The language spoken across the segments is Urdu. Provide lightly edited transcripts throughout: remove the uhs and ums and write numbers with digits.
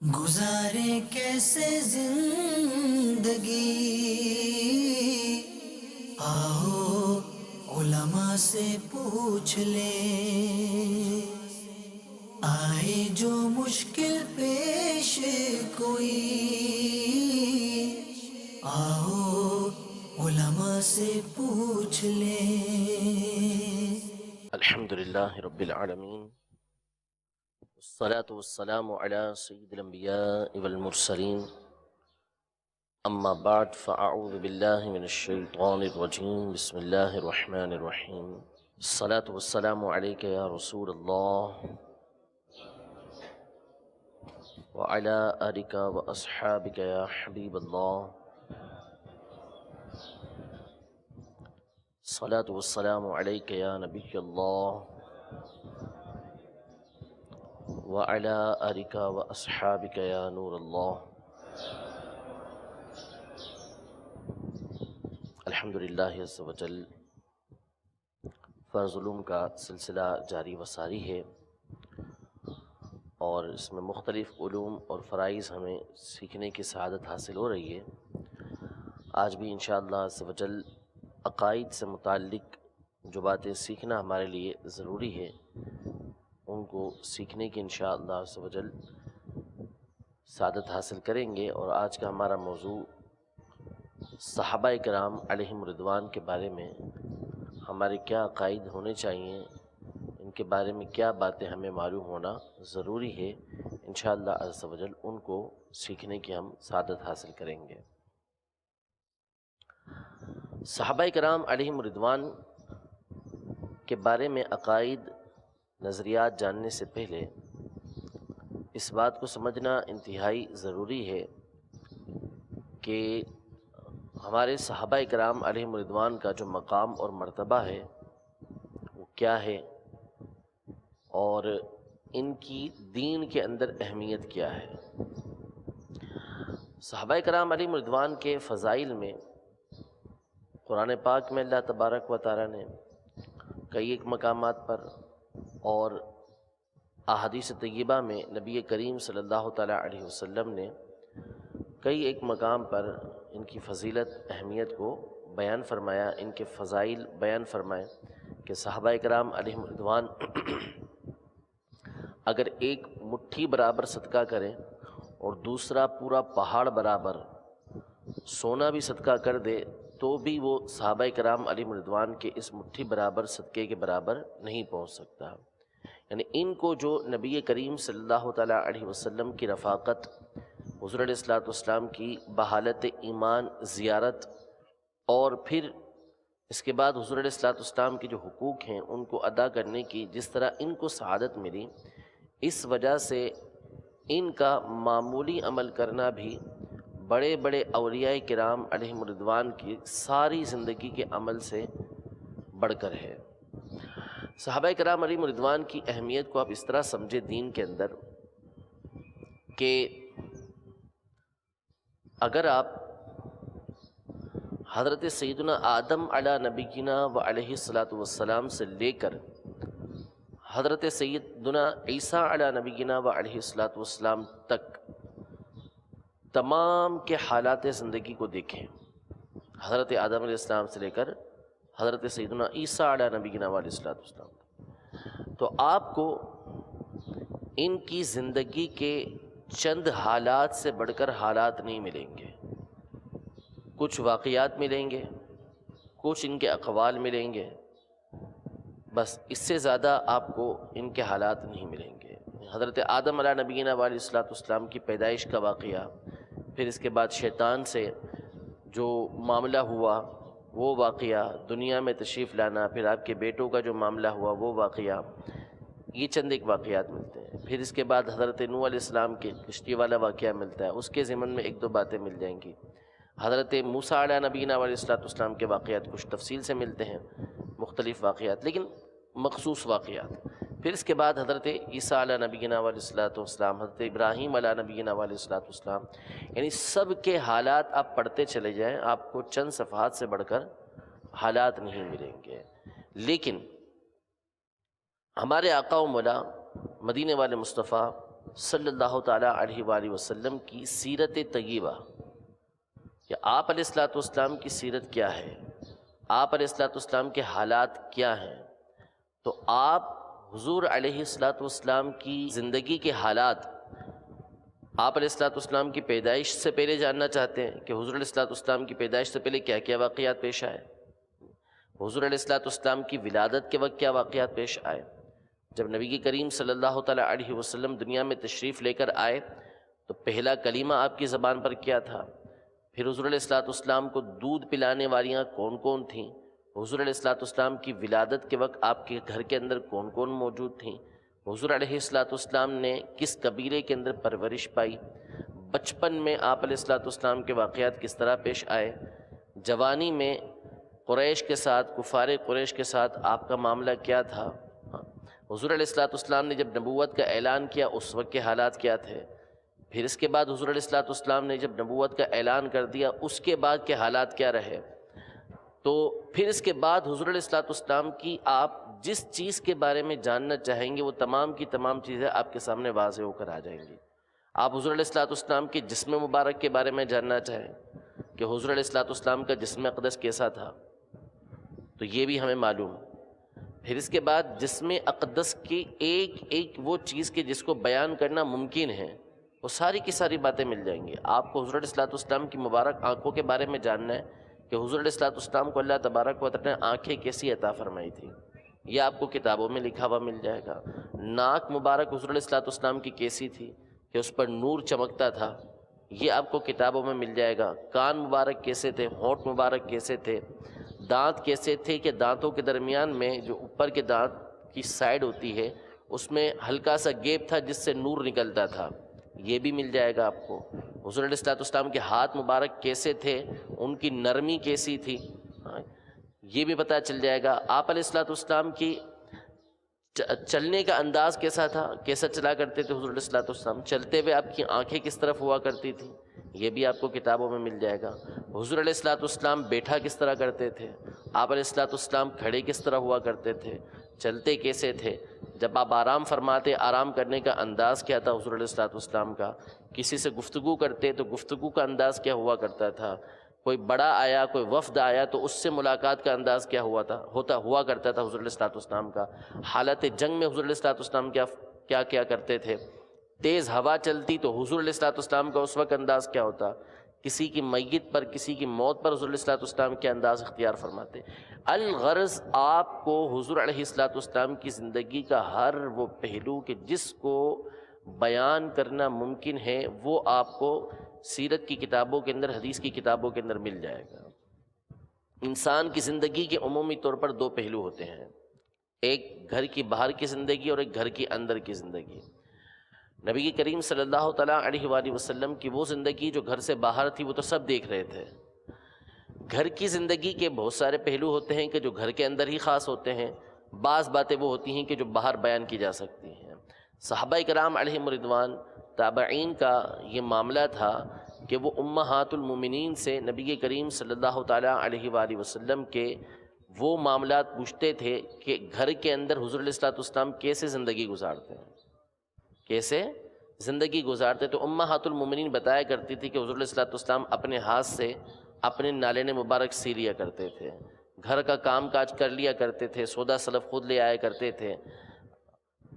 گزارے کیسے زندگی، آؤ علماء سے پوچھ لیں، آئے جو مشکل پیش کوئی، آؤ علماء سے پوچھ لیں۔ الحمد للہ رب العالمین، والصلاة والسلام على سید الانبیاء والمرسلین، اما بعد فاعوذ باللہ من الشیطان الرجیم، بسم اللہ الرحمن الرحیم۔ الصلاة والسلام علیک یا رسول اللہ وعلی آلک واصحابک یا حبیب اللہ۔ الصلاة والسلام علیک یا نبی اللہ وعلی آلک واصحابک یا نور اللہ۔ الحمدللہ عز و جل، فرض علوم کا سلسلہ جاری و ساری ہے، اور اس میں مختلف علوم اور فرائض ہمیں سیکھنے کی سعادت حاصل ہو رہی ہے۔ آج بھی انشاءاللہ عز و جل عقائد سے متعلق جو باتیں سیکھنا ہمارے لیے ضروری ہے، ان کو سیکھنے کی انشاءاللہ عز و جل سعادت حاصل کریں گے۔ اور آج کا ہمارا موضوع صحابہ کرام علیہم رضوان کے بارے میں ہمارے کیا عقائد ہونے چاہیے، ان کے بارے میں کیا باتیں ہمیں معلوم ہونا ضروری ہے، انشاءاللہ عز و جل ان کو سیکھنے کی ہم سعادت حاصل کریں گے۔ صحابہ کرام علیہم رضوان کے بارے میں عقائد نظریات جاننے سے پہلے اس بات کو سمجھنا انتہائی ضروری ہے کہ ہمارے صحابہ کرام علیہم رضوان کا جو مقام اور مرتبہ ہے وہ کیا ہے، اور ان کی دین کے اندر اہمیت کیا ہے۔ صحابہ کرام علیہم رضوان کے فضائل میں قرآن پاک میں اللہ تبارک و تعالیٰ نے کئی ایک مقامات پر، اور احادیث طیبہ میں نبی کریم صلی اللہ تعالیٰ علیہ وسلم نے کئی ایک مقام پر ان کی فضیلت اہمیت کو بیان فرمایا، ان کے فضائل بیان فرمائے کہ صحابہ کرام علیہم رضوان اگر ایک مٹھی برابر صدقہ کریں اور دوسرا پورا پہاڑ برابر سونا بھی صدقہ کر دے تو بھی وہ صحابہ کرام علیہم رضوان کے اس مٹھی برابر صدقے کے برابر نہیں پہنچ سکتا۔ یعنی ان کو جو نبی کریم صلی اللہ تعالیٰ علیہ وسلم کی رفاقت، حضور علیہ السلام کی بحالت ایمان زیارت، اور پھر اس کے بعد حضور علیہ السلام کے جو حقوق ہیں ان کو ادا کرنے کی جس طرح ان کو سعادت ملی، اس وجہ سے ان کا معمولی عمل کرنا بھی بڑے بڑے اولیاء کرام علیہم رضوان کی ساری زندگی کے عمل سے بڑھ کر ہے۔ صحابہ کرام علیہم رضوان کی اہمیت کو آپ اس طرح سمجھے دین کے اندر کہ اگر آپ حضرت سیدنا آدم علی نبینا و علیہ الصلاۃ والسلام سے لے کر حضرت سیدنا عیسیٰ علی نبینا و علیہ الصلاۃ والسلام تک تمام کے حالات زندگی کو دیکھیں، حضرت آدم علیہ السلام سے لے کر حضرت سیدنا عیسیٰ علی نبینا و علیہ الصلاۃ والسلام، تو آپ کو ان کی زندگی کے چند حالات سے بڑھ کر حالات نہیں ملیں گے۔ کچھ واقعات ملیں گے، کچھ ان کے اقوال ملیں گے، بس اس سے زیادہ آپ کو ان کے حالات نہیں ملیں گے۔ حضرت آدم علیہ نبینا علیہ الصلوۃ والسلام کی پیدائش کا واقعہ، پھر اس کے بعد شیطان سے جو معاملہ ہوا وہ واقعہ، دنیا میں تشریف لانا، پھر آپ کے بیٹوں کا جو معاملہ ہوا وہ واقعہ، یہ چند ایک واقعات ملتے ہیں۔ پھر اس کے بعد حضرت نوح علیہ السلام کے کشتی والا واقعہ ملتا ہے، اس کے ضمن میں ایک دو باتیں مل جائیں گی۔ حضرت موسیٰ علیہ نبینا علیہ الصلوۃ والسلام کے واقعات کچھ تفصیل سے ملتے ہیں، مختلف واقعات لیکن مخصوص واقعات۔ پھر اس کے بعد حضرت عیسیٰ علیہ نبینا علیہ الصلوۃ والسلام، حضرت ابراہیم علیہ نبینا علیہ الصلوۃ والسلام، یعنی سب کے حالات آپ پڑھتے چلے جائیں، آپ کو چند صفحات سے بڑھ کر حالات نہیں ملیں گے۔ لیکن ہمارے آقا و مولا مدینے والے مصطفیٰ صلی اللہ تعالیٰ علیہ وآلہ وسلم کی سیرت طیبہ، کہ آپ علیہ الصلوۃ والسلام کی سیرت کیا ہے، آپ علیہ الصلوۃ والسلام کے حالات کیا ہیں، تو آپ حضور علیہ الصلوۃ والسلام کی زندگی کے حالات آپ علیہ الصلوۃ والسلام کی پیدائش سے پہلے جاننا چاہتے ہیں کہ حضور علیہ الصلوۃ والسلام کی پیدائش سے پہلے کیا کیا واقعات پیش آئے، حضور علیہ الصلوۃ والسلام کی ولادت کے وقت کیا واقعات پیش آئے، جب نبی کریم صلی اللہ تعالیٰ علیہ وسلم دنیا میں تشریف لے کر آئے تو پہلا کلمہ آپ کی زبان پر کیا تھا، پھر حضور علیہ الصلوۃ والسلام کو دودھ پلانے والیاں کون کون تھیں، حضور علیہ الصلوۃ والسلام کی ولادت کے وقت آپ کے گھر کے اندر کون کون موجود تھیں، حضور علیہ الصلوۃ والسلام نے کس قبیلے کے اندر پرورش پائی، بچپن میں آپ علیہ الصلوۃ والسلام کے واقعات کس طرح پیش آئے، جوانی میں قریش کے ساتھ، کفار قریش کے ساتھ آپ کا معاملہ کیا تھا، حضور علیہ الصلوۃ والسلام نے جب نبوت کا اعلان کیا اس وقت کے حالات کیا تھے، پھر اس کے بعد حضور علیہ الصلوۃ والسلام نے جب نبوت کا اعلان کر دیا اس کے بعد کے حالات کیا رہے، تو پھر اس کے بعد حضور علیہ الصلوۃ والسلام کی آپ جس چیز کے بارے میں جاننا چاہیں گے وہ تمام کی تمام چیزیں آپ کے سامنے واضح ہو کر آ جائیں گی۔ آپ حضور علیہ الصلوۃ والسلام کے جسم مبارک کے بارے میں جاننا چاہیں کہ حضور علیہ الصلوۃ والسلام کا جسم اقدس کیسا تھا، تو یہ بھی ہمیں معلوم۔ پھر اس کے بعد جسم اقدس کی ایک ایک وہ چیز کے جس کو بیان کرنا ممکن ہے وہ ساری کی ساری باتیں مل جائیں گی۔ آپ کو حضور علیہ الصلوۃ والسلام کی مبارک آنکھوں کے بارے میں جاننا ہے کہ حضور علیہ الصلوۃ والسلام کو اللہ تبارک و تعالیٰ نے آنکھیں کیسی عطا فرمائی تھی، یہ آپ کو کتابوں میں لکھا ہوا مل جائے گا۔ ناک مبارک حضور علیہ الصلوۃ والسلام کی کیسی تھی کہ اس پر نور چمکتا تھا، یہ آپ کو کتابوں میں مل جائے گا۔ کان مبارک کیسے تھے، ہونٹ مبارک کیسے تھے، دانت کیسے تھے کہ دانتوں کے درمیان میں جو اوپر کے دانت کی سائڈ ہوتی ہے اس میں ہلکا سا گیپ تھا جس سے نور نکلتا تھا، یہ بھی مل جائے گا آپ کو۔ حضور علیہ الصلوۃ والسلام کے ہاتھ مبارک کیسے تھے، ان کی نرمی کیسی تھی، یہ بھی پتہ چل جائے گا۔ آپ علیہ الصلوۃ والسلام کی چلنے کا انداز کیسا تھا، کیسا چلا کرتے تھے حضور علیہ الصلوۃ والسلام، چلتے ہوئے آپ کی آنکھیں کس طرف ہوا کرتی تھی، یہ بھی آپ کو کتابوں میں مل جائے گا۔ حضور علیہ الصلوۃ والسلام بیٹھا کس طرح کرتے تھے، آپ علیہ الصلوۃ والسلام کھڑے کس طرح ہوا کرتے تھے، چلتے کیسے تھے، جب آپ آرام فرماتے آرام کرنے کا انداز کیا تھا حضور علیہ الصلوۃ والسلام کا، کسی سے گفتگو کرتے تو گفتگو کا انداز کیا ہوا کرتا تھا، کوئی بڑا آیا کوئی وفد آیا تو اس سے ملاقات کا انداز کیا ہوا کرتا تھا حضور علیہ الصلوۃ والسلام کا، حالت جنگ میں حضور علیہ الصلوۃ والسلام کیا کرتے تھے، تیز ہوا چلتی تو حضور علیہ الصلوۃ والسلام کا اس وقت انداز کیا ہوتا، کسی کی میت پر کسی کی موت پر حضور علیہ الصلوۃ والسلام کے انداز اختیار فرماتے۔ الغرض آپ کو حضور علیہ الصلوۃ والسلام کی زندگی کا ہر وہ پہلو کہ جس کو بیان کرنا ممکن ہے وہ آپ کو سیرت کی کتابوں کے اندر، حدیث کی کتابوں کے اندر مل جائے گا۔ انسان کی زندگی کے عمومی طور پر دو پہلو ہوتے ہیں، ایک گھر کی باہر کی زندگی اور ایک گھر کی اندر کی زندگی۔ نبی کریم صلی اللہ تعالیٰ علیہ وآلہ وسلم کی وہ زندگی جو گھر سے باہر تھی وہ تو سب دیکھ رہے تھے۔ گھر کی زندگی کے بہت سارے پہلو ہوتے ہیں کہ جو گھر کے اندر ہی خاص ہوتے ہیں، بعض باتیں وہ ہوتی ہیں کہ جو باہر بیان کی جا سکتی ہیں۔ صحابہ کرام علیہم رضوان، تابعین کا یہ معاملہ تھا کہ وہ امہات المومنین سے نبی کریم صلی اللہ تعالیٰ علیہ وآلہ وسلم کے وہ معاملات پوچھتے تھے کہ گھر کے اندر حضور علیہ الصلوۃ والسلام کیسے زندگی گزارتے ہیں، کیسے زندگی گزارتے، تو امہات المومنین بتایا کرتی تھی کہ حضور علیہ الصلوۃ والسلام اپنے ہاتھ سے اپنے نالین مبارک سی لیا کرتے تھے، گھر کا کام کاج کر لیا کرتے تھے، سودا سلف خود لے آیا کرتے تھے،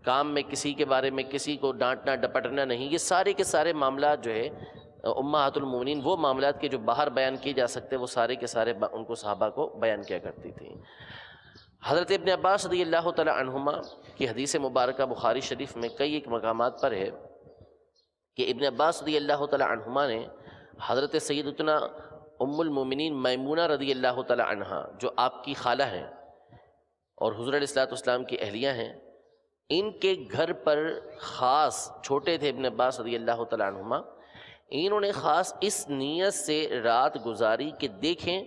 کام میں کسی کے بارے میں کسی کو ڈانٹنا ڈپٹنا نہیں، یہ سارے کے سارے معاملات جو ہے امہات المومنین وہ معاملات کے جو باہر بیان کیے جا سکتے وہ سارے کے سارے ان کو صحابہ کو بیان کیا کرتی تھیں۔ حضرت ابن عباس رضی اللہ تعالی عنہما کی حدیث مبارکہ بخاری شریف میں کئی ایک مقامات پر ہے کہ ابن عباس رضی اللہ تعالی عنہما نے حضرت سیدتنا ام المومنین میمونہ رضی اللہ تعالی عنہا جو آپ کی خالہ ہیں اور حضور علیہ الصلوۃ والسلام کی اہلیہ ہیں، ان کے گھر پر خاص، چھوٹے تھے ابن عباس رضی اللہ تعالی عنہما، انہوں نے خاص اس نیت سے رات گزاری کہ دیکھیں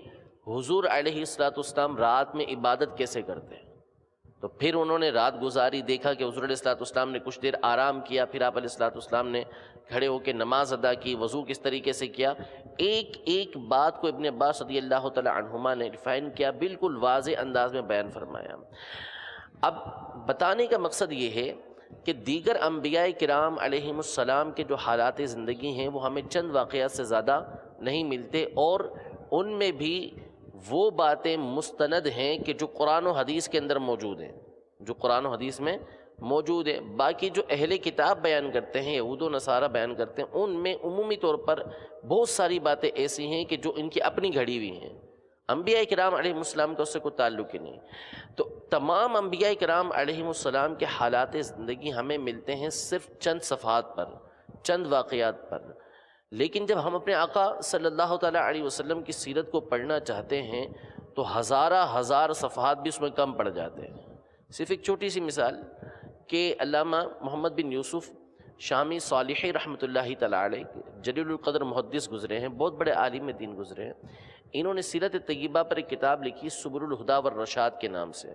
حضور علیہ الصلوۃ والسلام رات میں عبادت کیسے کرتے ہیں، تو پھر انہوں نے رات گزاری، دیکھا کہ حضور علیہ الصلوۃ والسلام نے کچھ دیر آرام کیا، پھر آپ علیہ الصلوۃ والسلام نے کھڑے ہو کے نماز ادا کی، وضو کس طریقے سے کیا، ایک ایک بات کو ابن عباس رضی اللہ تعالی عنہما نے ڈیفائن کیا، بالکل واضح انداز میں بیان فرمایا۔ اب بتانے کا مقصد یہ ہے کہ دیگر انبیاء کرام علیہم السلام کے جو حالات زندگی ہیں وہ ہمیں چند واقعات سے زیادہ نہیں ملتے، اور ان میں بھی وہ باتیں مستند ہیں کہ جو قرآن و حدیث کے اندر موجود ہیں، جو قرآن و حدیث میں موجود ہے۔ باقی جو اہل کتاب بیان کرتے ہیں، یہود و نصارہ بیان کرتے ہیں، ان میں عمومی طور پر بہت ساری باتیں ایسی ہیں کہ جو ان کی اپنی گھڑی ہوئی ہیں، انبیاء کرام علیہ السلام کا اس سے کوئی تعلق ہی نہیں۔ تو تمام انبیاء کرام علیہ السلام کے حالات زندگی ہمیں ملتے ہیں صرف چند صفحات پر، چند واقعات پر، لیکن جب ہم اپنے آقا صلی اللہ تعالیٰ علیہ وسلم کی سیرت کو پڑھنا چاہتے ہیں تو ہزار صفحات بھی اس میں کم پڑ جاتے ہیں۔ صرف ایک چھوٹی سی مثال کہ علامہ محمد بن یوسف شامی صالحی رحمۃ اللہ تعالیٰ علیہ جلیل القدر محدث گزرے ہیں، بہت بڑے عالم دین گزرے ہیں۔ انہوں نے سیرت طیبہ پر ایک کتاب لکھی سبل الہدیٰ والرشاد کے نام سے،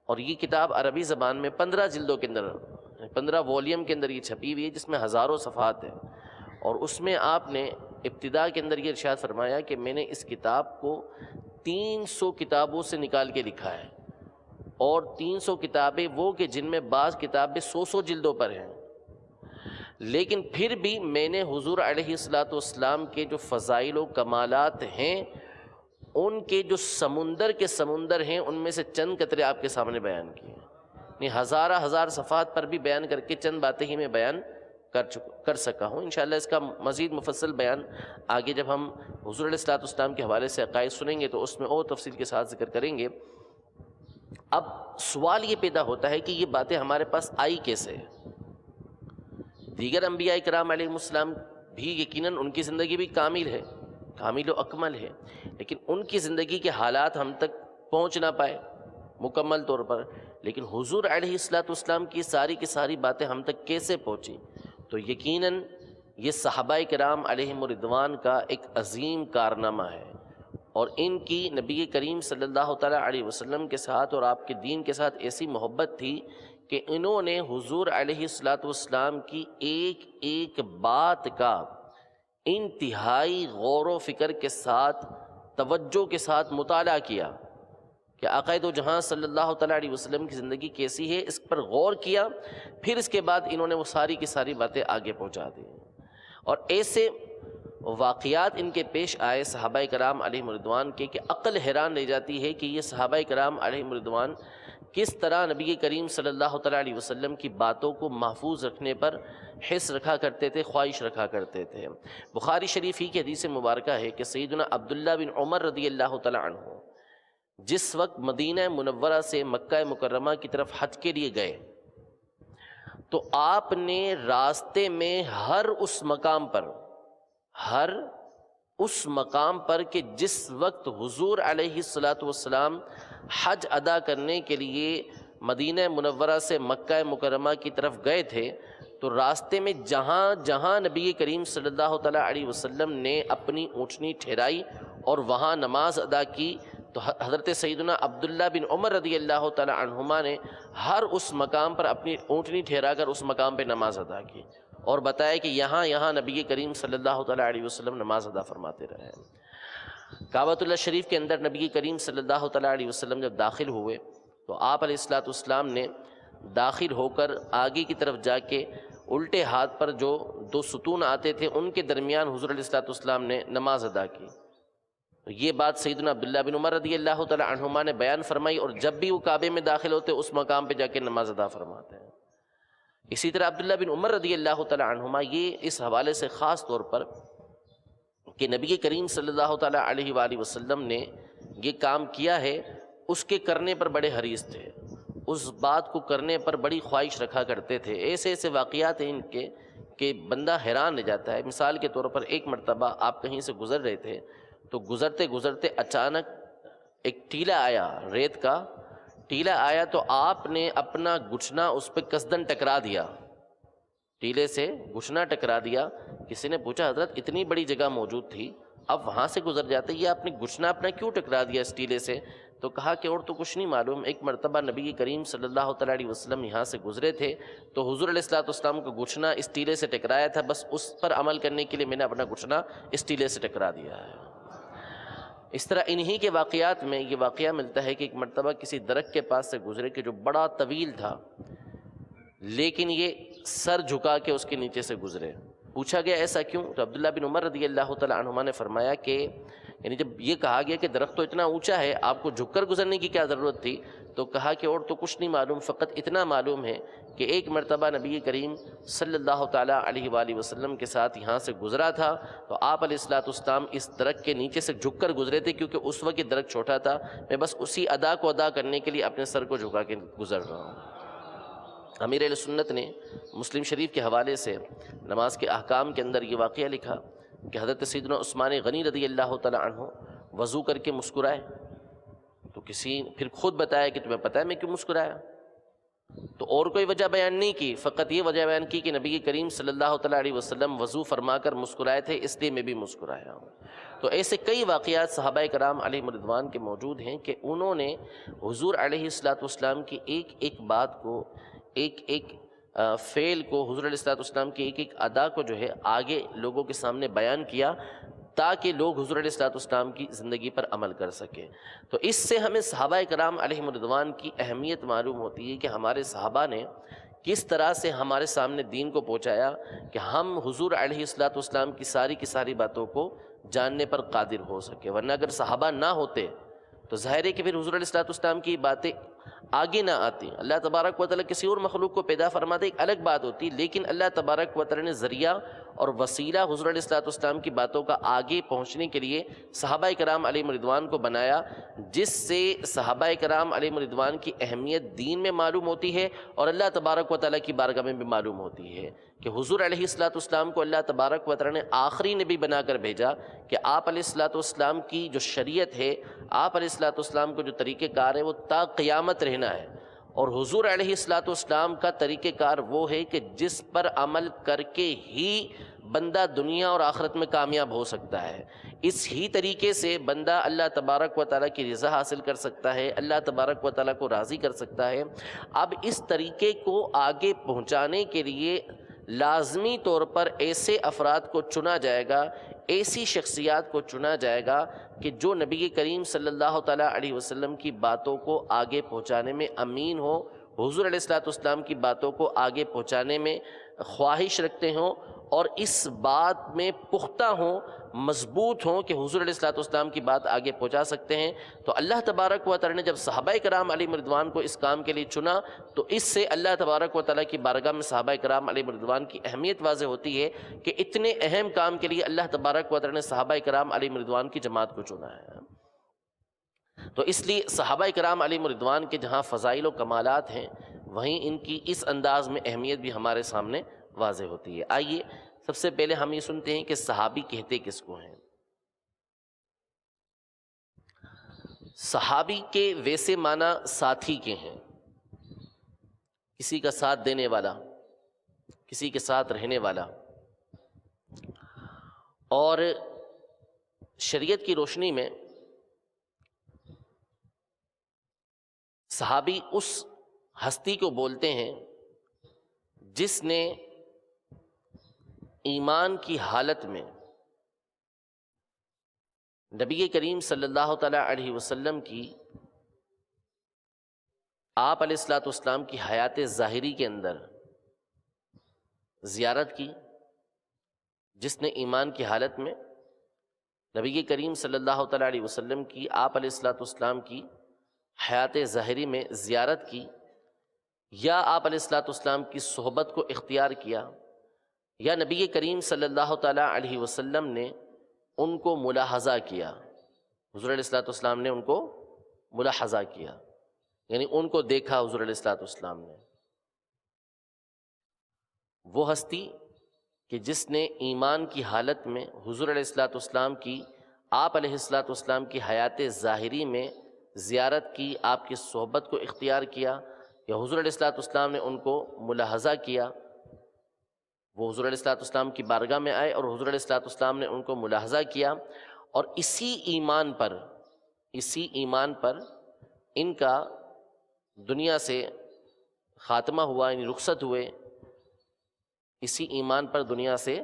اور یہ کتاب عربی زبان میں 15 جلدوں کے اندر، 15 والیوم کے اندر یہ چھپی ہوئی ہے، جس میں ہزاروں صفحات ہیں۔ اور اس میں آپ نے ابتدا کے اندر یہ ارشاد فرمایا کہ میں نے اس کتاب کو 300 کتابوں سے نکال کے لکھا ہے، اور 300 کتابیں وہ کہ جن میں بعض کتابیں 100 جلدوں پر ہیں، لیکن پھر بھی میں نے حضور علیہ السلام کے جو فضائل و کمالات ہیں، ان کے جو سمندر کے سمندر ہیں، ان میں سے چند قطرے آپ کے سامنے بیان کیے ہیں۔ ہزار صفحات پر بھی بیان کر کے چند باتیں ہی میں بیان کر سکا ہوں۔ انشاءاللہ اس کا مزید مفصل بیان آگے جب ہم حضور علیہ السلام کے حوالے سے عقائد سنیں گے تو اس میں اور تفصیل کے ساتھ ذکر کریں گے۔ اب سوال یہ پیدا ہوتا ہے کہ یہ باتیں ہمارے پاس آئی کیسے؟ دیگر انبیاء کرام علیہ السلام بھی یقیناً ان کی زندگی بھی کامل و اکمل ہے، لیکن ان کی زندگی کے حالات ہم تک پہنچ نہ پائے مکمل طور پر، لیکن حضور علیہ السلام کی ساری باتیں ہم تک کیسے پہنچی؟ تو یقیناً یہ صحابہ کرام علیہم الرضوان کا ایک عظیم کارنامہ ہے، اور ان کی نبی کریم صلی اللہ تعالیٰ علیہ وسلم کے ساتھ اور آپ کے دین کے ساتھ ایسی محبت تھی کہ انہوں نے حضور علیہ السلام کی ایک بات کا انتہائی غور و فکر کے ساتھ، توجہ کے ساتھ مطالعہ کیا کہ آقا دو جہاں صلی اللہ تعالیٰ علیہ وسلم کی زندگی کیسی ہے، اس پر غور کیا، پھر اس کے بعد انہوں نے وہ ساری کی ساری باتیں آگے پہنچا دی۔ اور ایسے واقعات ان کے پیش آئے صحابہ کرام علیہم الرضوان کے کہ عقل حیران رہ جاتی ہے کہ یہ صحابہ کرام علیہم الرضوان کس طرح نبی کریم صلی اللہ تعالیٰ علیہ وسلم کی باتوں کو محفوظ رکھنے پر حرص رکھا کرتے تھے، خواہش رکھا کرتے تھے۔ بخاری شریف ہی کی حدیث مبارکہ ہے کہ سیدنا عبداللہ بن عمر رضی اللہ تعالیٰ عنہ جس وقت مدینہ منورہ سے مکہ مکرمہ کی طرف حج کے لیے گئے تو آپ نے راستے میں ہر اس مقام پر کہ جس وقت حضور علیہ السلام حج ادا کرنے کے لیے مدینہ منورہ سے مکہ مکرمہ کی طرف گئے تھے، تو راستے میں جہاں جہاں نبی کریم صلی اللہ تعالیٰ علیہ وسلم نے اپنی اونٹنی ٹھہرائی اور وہاں نماز ادا کی، تو حضرت سیدنا عبداللہ بن عمر رضی اللہ تعالیٰ عنہما نے ہر اس مقام پر اپنی اونٹنی ٹھہرا کر اس مقام پہ نماز ادا کی، اور بتایا کہ یہاں نبی کریم صلی اللہ تعالیٰ علیہ وسلم نماز ادا فرماتے رہے۔ کعبۃ اللہ شریف کے اندر نبی کریم صلی اللہ تعالیٰ علیہ وسلم جب داخل ہوئے تو آپ علیہ السلام نے داخل ہو کر آگے کی طرف جا کے الٹے ہاتھ پر جو 2 ستون آتے تھے ان کے درمیان حضور علیہ السلام نے نماز ادا کی۔ یہ بات سیدنا عبداللہ بن عمر رضی اللہ تعالیٰ عنہما نے بیان فرمائی، اور جب بھی وہ کعبے میں داخل ہوتے اس مقام پہ جا کے نماز ادا فرماتے ہیں۔ اسی طرح عبداللہ بن عمر رضی اللہ تعالیٰ عنہما یہ اس حوالے سے خاص طور پر کہ نبی کریم صلی اللہ تعالیٰ علیہ وآلہ وسلم نے یہ کام کیا ہے، اس کے کرنے پر بڑے حریص تھے، اس بات کو کرنے پر بڑی خواہش رکھا کرتے تھے۔ ایسے واقعات ہیں ان کے کہ بندہ حیران رہ جاتا ہے۔ مثال کے طور پر ایک مرتبہ آپ کہیں سے گزر رہے تھے تو گزرتے اچانک ایک ٹیلا آیا، ریت کا ٹیلا آیا، تو آپ نے اپنا گھٹنا اس پہ قصدن ٹکرا دیا، ٹیلے سے گھٹنا ٹکرا دیا۔ کسی نے پوچھا حضرت اتنی بڑی جگہ موجود تھی، اب وہاں سے گزر جاتے، یہ آپ نے گھٹنا اپنا کیوں ٹکرا دیا اس ٹیلے سے؟ تو کہا کہ اور تو کچھ نہیں معلوم، ایک مرتبہ نبی کریم صلی اللہ تعالیٰ علیہ وسلم یہاں سے گزرے تھے تو حضور علیہ السلام کا گھٹنا اس ٹیلے سے ٹکرایا تھا، بس اس پر عمل کرنے کے لیے میں نے اپنا گھٹنا اس ٹیلے سے ٹکرا دیا ہے۔ اس طرح انہی کے واقعات میں یہ واقعہ ملتا ہے کہ ایک مرتبہ کسی درخت کے پاس سے گزرے کہ جو بڑا طویل تھا، لیکن یہ سر جھکا کے اس کے نیچے سے گزرے۔ پوچھا گیا ایسا کیوں؟ تو عبداللہ بن عمر رضی اللہ تعالیٰ عنہما نے فرمایا کہ یعنی جب یہ کہا گیا کہ درخت تو اتنا اونچا ہے، آپ کو جھک کر گزرنے کی کیا ضرورت تھی؟ تو کہا کہ اور تو کچھ نہیں معلوم، فقط اتنا معلوم ہے کہ ایک مرتبہ نبی کریم صلی اللہ تعالیٰ علیہ وآلہ وسلم کے ساتھ یہاں سے گزرا تھا، تو آپ علیہ السلام اس درخت کے نیچے سے جھک کر گزرے تھے، کیونکہ اس وقت یہ درخت چھوٹا تھا، میں بس اسی ادا کو ادا کرنے کے لیے اپنے سر کو جھکا کے گزر رہا ہوں۔ امیر اہل سنت نے مسلم شریف کے حوالے سے نماز کے احکام کے اندر یہ واقعہ لکھا کہ حضرت سیدنا عثمان غنی رضی اللہ تعالیٰ عنہ وضو کر کے مسکرائے، تو کسی پھر خود بتایا کہ تمہیں پتہ ہے میں کیوں مسکرایا؟ تو اور کوئی وجہ بیان نہیں کی، فقط یہ وجہ بیان کی کہ نبی کریم صلی اللہ تعالیٰ علیہ وسلم وضو فرما کر مسکرائے تھے، اس لیے میں بھی مسکرایا ہوں۔ تو ایسے کئی واقعات صحابہ کرام علیہم رضوان کے موجود ہیں کہ انہوں نے حضور علیہ السلام کی ایک ایک بات کو، ایک ایک فعل کو، حضور علیہ السلام کی ایک ایک ادا کو جو ہے آگے لوگوں کے سامنے بیان کیا، تاکہ لوگ حضور علیہ السلام کی زندگی پر عمل کر سکیں۔ تو اس سے ہمیں صحابہ کرام علیہم رضوان کی اہمیت معلوم ہوتی ہے کہ ہمارے صحابہ نے کس طرح سے ہمارے سامنے دین کو پہنچایا کہ ہم حضور علیہ السلام کی ساری باتوں کو جاننے پر قادر ہو سکے۔ ورنہ اگر صحابہ نہ ہوتے تو ظاہر ہے کہ پھر حضور علیہ السلام کی باتیں آگے نہ آتی۔ اللہ تبارک و تعالیٰ کسی اور مخلوق کو پیدا فرماتے ایک الگ بات ہوتی، لیکن اللہ تبارک و تعالیٰ نے ذریعہ اور وسیلہ حضور علیہ السلام کی باتوں کا آگے پہنچنے کے لیے صحابہ کرام علیہم رضوان کو بنایا، جس سے صحابہ کرام علیہم رضوان کی اہمیت دین میں معلوم ہوتی ہے اور اللہ تبارک و تعالیٰ کی بارگاہ میں بھی معلوم ہوتی ہے کہ حضور علیہ السلام کو اللہ تبارک و تعالیٰ نے آخری نبی بنا کر بھیجا کہ آپ علیہ السلام کی جو شریعت ہے، آپ علیہ السلام کو جو طریقہ کار ہے وہ تا قیامت رہنا ہے، اور حضور علیہ السلام کا طریقہ کار وہ ہے کہ جس پر عمل کر کے ہی بندہ دنیا اور آخرت میں کامیاب ہو سکتا ہے۔ اس ہی طریقے سے بندہ اللہ تبارک و تعالیٰ کی رضا حاصل کر سکتا ہے، اللہ تبارک و تعالیٰ کو راضی کر سکتا ہے۔ اب اس طریقے کو آگے پہنچانے کے لیے لازمی طور پر ایسے افراد کو چنا جائے گا، ایسی شخصیات کو چنا جائے گا کہ جو نبی کریم صلی اللہ تعالیٰ علیہ وسلم کی باتوں کو آگے پہنچانے میں امین ہو، حضور علیہ السلام کی باتوں کو آگے پہنچانے میں خواہش رکھتے ہوں، اور اس بات میں پختہ ہوں، مضبوط ہوں کہ حضور علیہ السلام کی بات آگے پہنچا سکتے ہیں۔ تو اللہ تبارک و تعالیٰ نے جب صحابہ کرام علیہ رضوان کو اس کام کے لیے چنا، تو اس سے اللہ تبارک و تعالیٰ کی بارگاہ میں صحابہ کرام علیہ رضوان کی اہمیت واضح ہوتی ہے کہ اتنے اہم کام کے لیے اللہ تبارک و تعالیٰ نے صحابہ کرام علیہ رضوان کی جماعت کو چنا ہے۔ تو اس لیے صحابہ کرام علیہ رضوان کے جہاں فضائل و کمالات ہیں، وہیں ان کی اس انداز میں اہمیت بھی ہمارے سامنے واضح ہوتی ہے۔ آئیے سب سے پہلے ہم یہ سنتے ہیں کہ صحابی کہتے کس کو ہیں۔ صحابی کے ویسے معنی ساتھی کے ہیں، کسی کا ساتھ دینے والا، کسی کے ساتھ رہنے والا، اور شریعت کی روشنی میں صحابی اس ہستی کو بولتے ہیں جس نے ایمان کی حالت میں نبی کریم صلی اللہ تعالیٰ علیہ وسلم کی، آپ علیہ السلام کی حیات ظاہری کے اندر زیارت کی، جس نے ایمان کی حالت میں نبی کریم صلی اللہ تعالیٰ علیہ وسلم کی، آپ علیہ السلام کی حیات ظاہری میں زیارت کی، یا آپ علیہ السلام کی صحبت کو اختیار کیا، یا نبی کریم صلی اللہ تعالیٰ علیہ وسلم نے ان کو ملاحظہ کیا، حضور علیہ السلام نے ان کو ملاحظہ کیا، یعنی ان کو دیکھا حضور علیہ السلام نے۔ وہ ہستی کہ جس نے ایمان کی حالت میں حضور علیہ السلام کی، آپ علیہ السلام کی حیات ظاہری میں زیارت کی، آپ کی صحبت کو اختیار کیا، یا حضور علیہ السلام نے ان کو ملاحظہ کیا، وہ حضور علیہ السلام کی بارگاہ میں آئے اور حضور علیہ السلام نے ان کو ملاحظہ کیا، اور اسی ایمان پر ان کا دنیا سے خاتمہ ہوا، یعنی رخصت ہوئے، اسی ایمان پر دنیا سے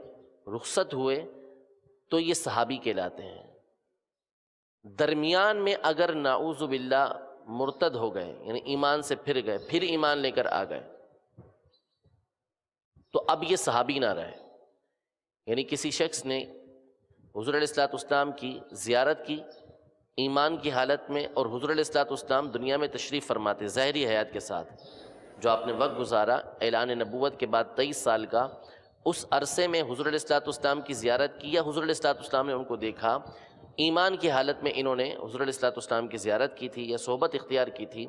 رخصت ہوئے، تو یہ صحابی کہلاتے ہیں۔ درمیان میں اگر نعوذ باللہ مرتد ہو گئے، یعنی ایمان سے پھر گئے، پھر ایمان لے کر آ گئے، تو اب یہ صحابی نہ رہے، یعنی کسی شخص نے حضور علیہ الصلوۃ والسلام کی زیارت کی ایمان کی حالت میں، اور حضور علیہ الصلوۃ والسلام دنیا میں تشریف فرماتے ظاہری حیات کے ساتھ، جو آپ نے وقت گزارا اعلان نبوت کے بعد 23 سال کا، اس عرصے میں حضور علیہ الصلوۃ والسلام کی زیارت کی، یا حضور علیہ الصلوۃ والسلام نے ان کو دیکھا، ایمان کی حالت میں انہوں نے حضور علیہ الصلوۃ والسلام کی زیارت کی تھی یا صحبت اختیار کی تھی،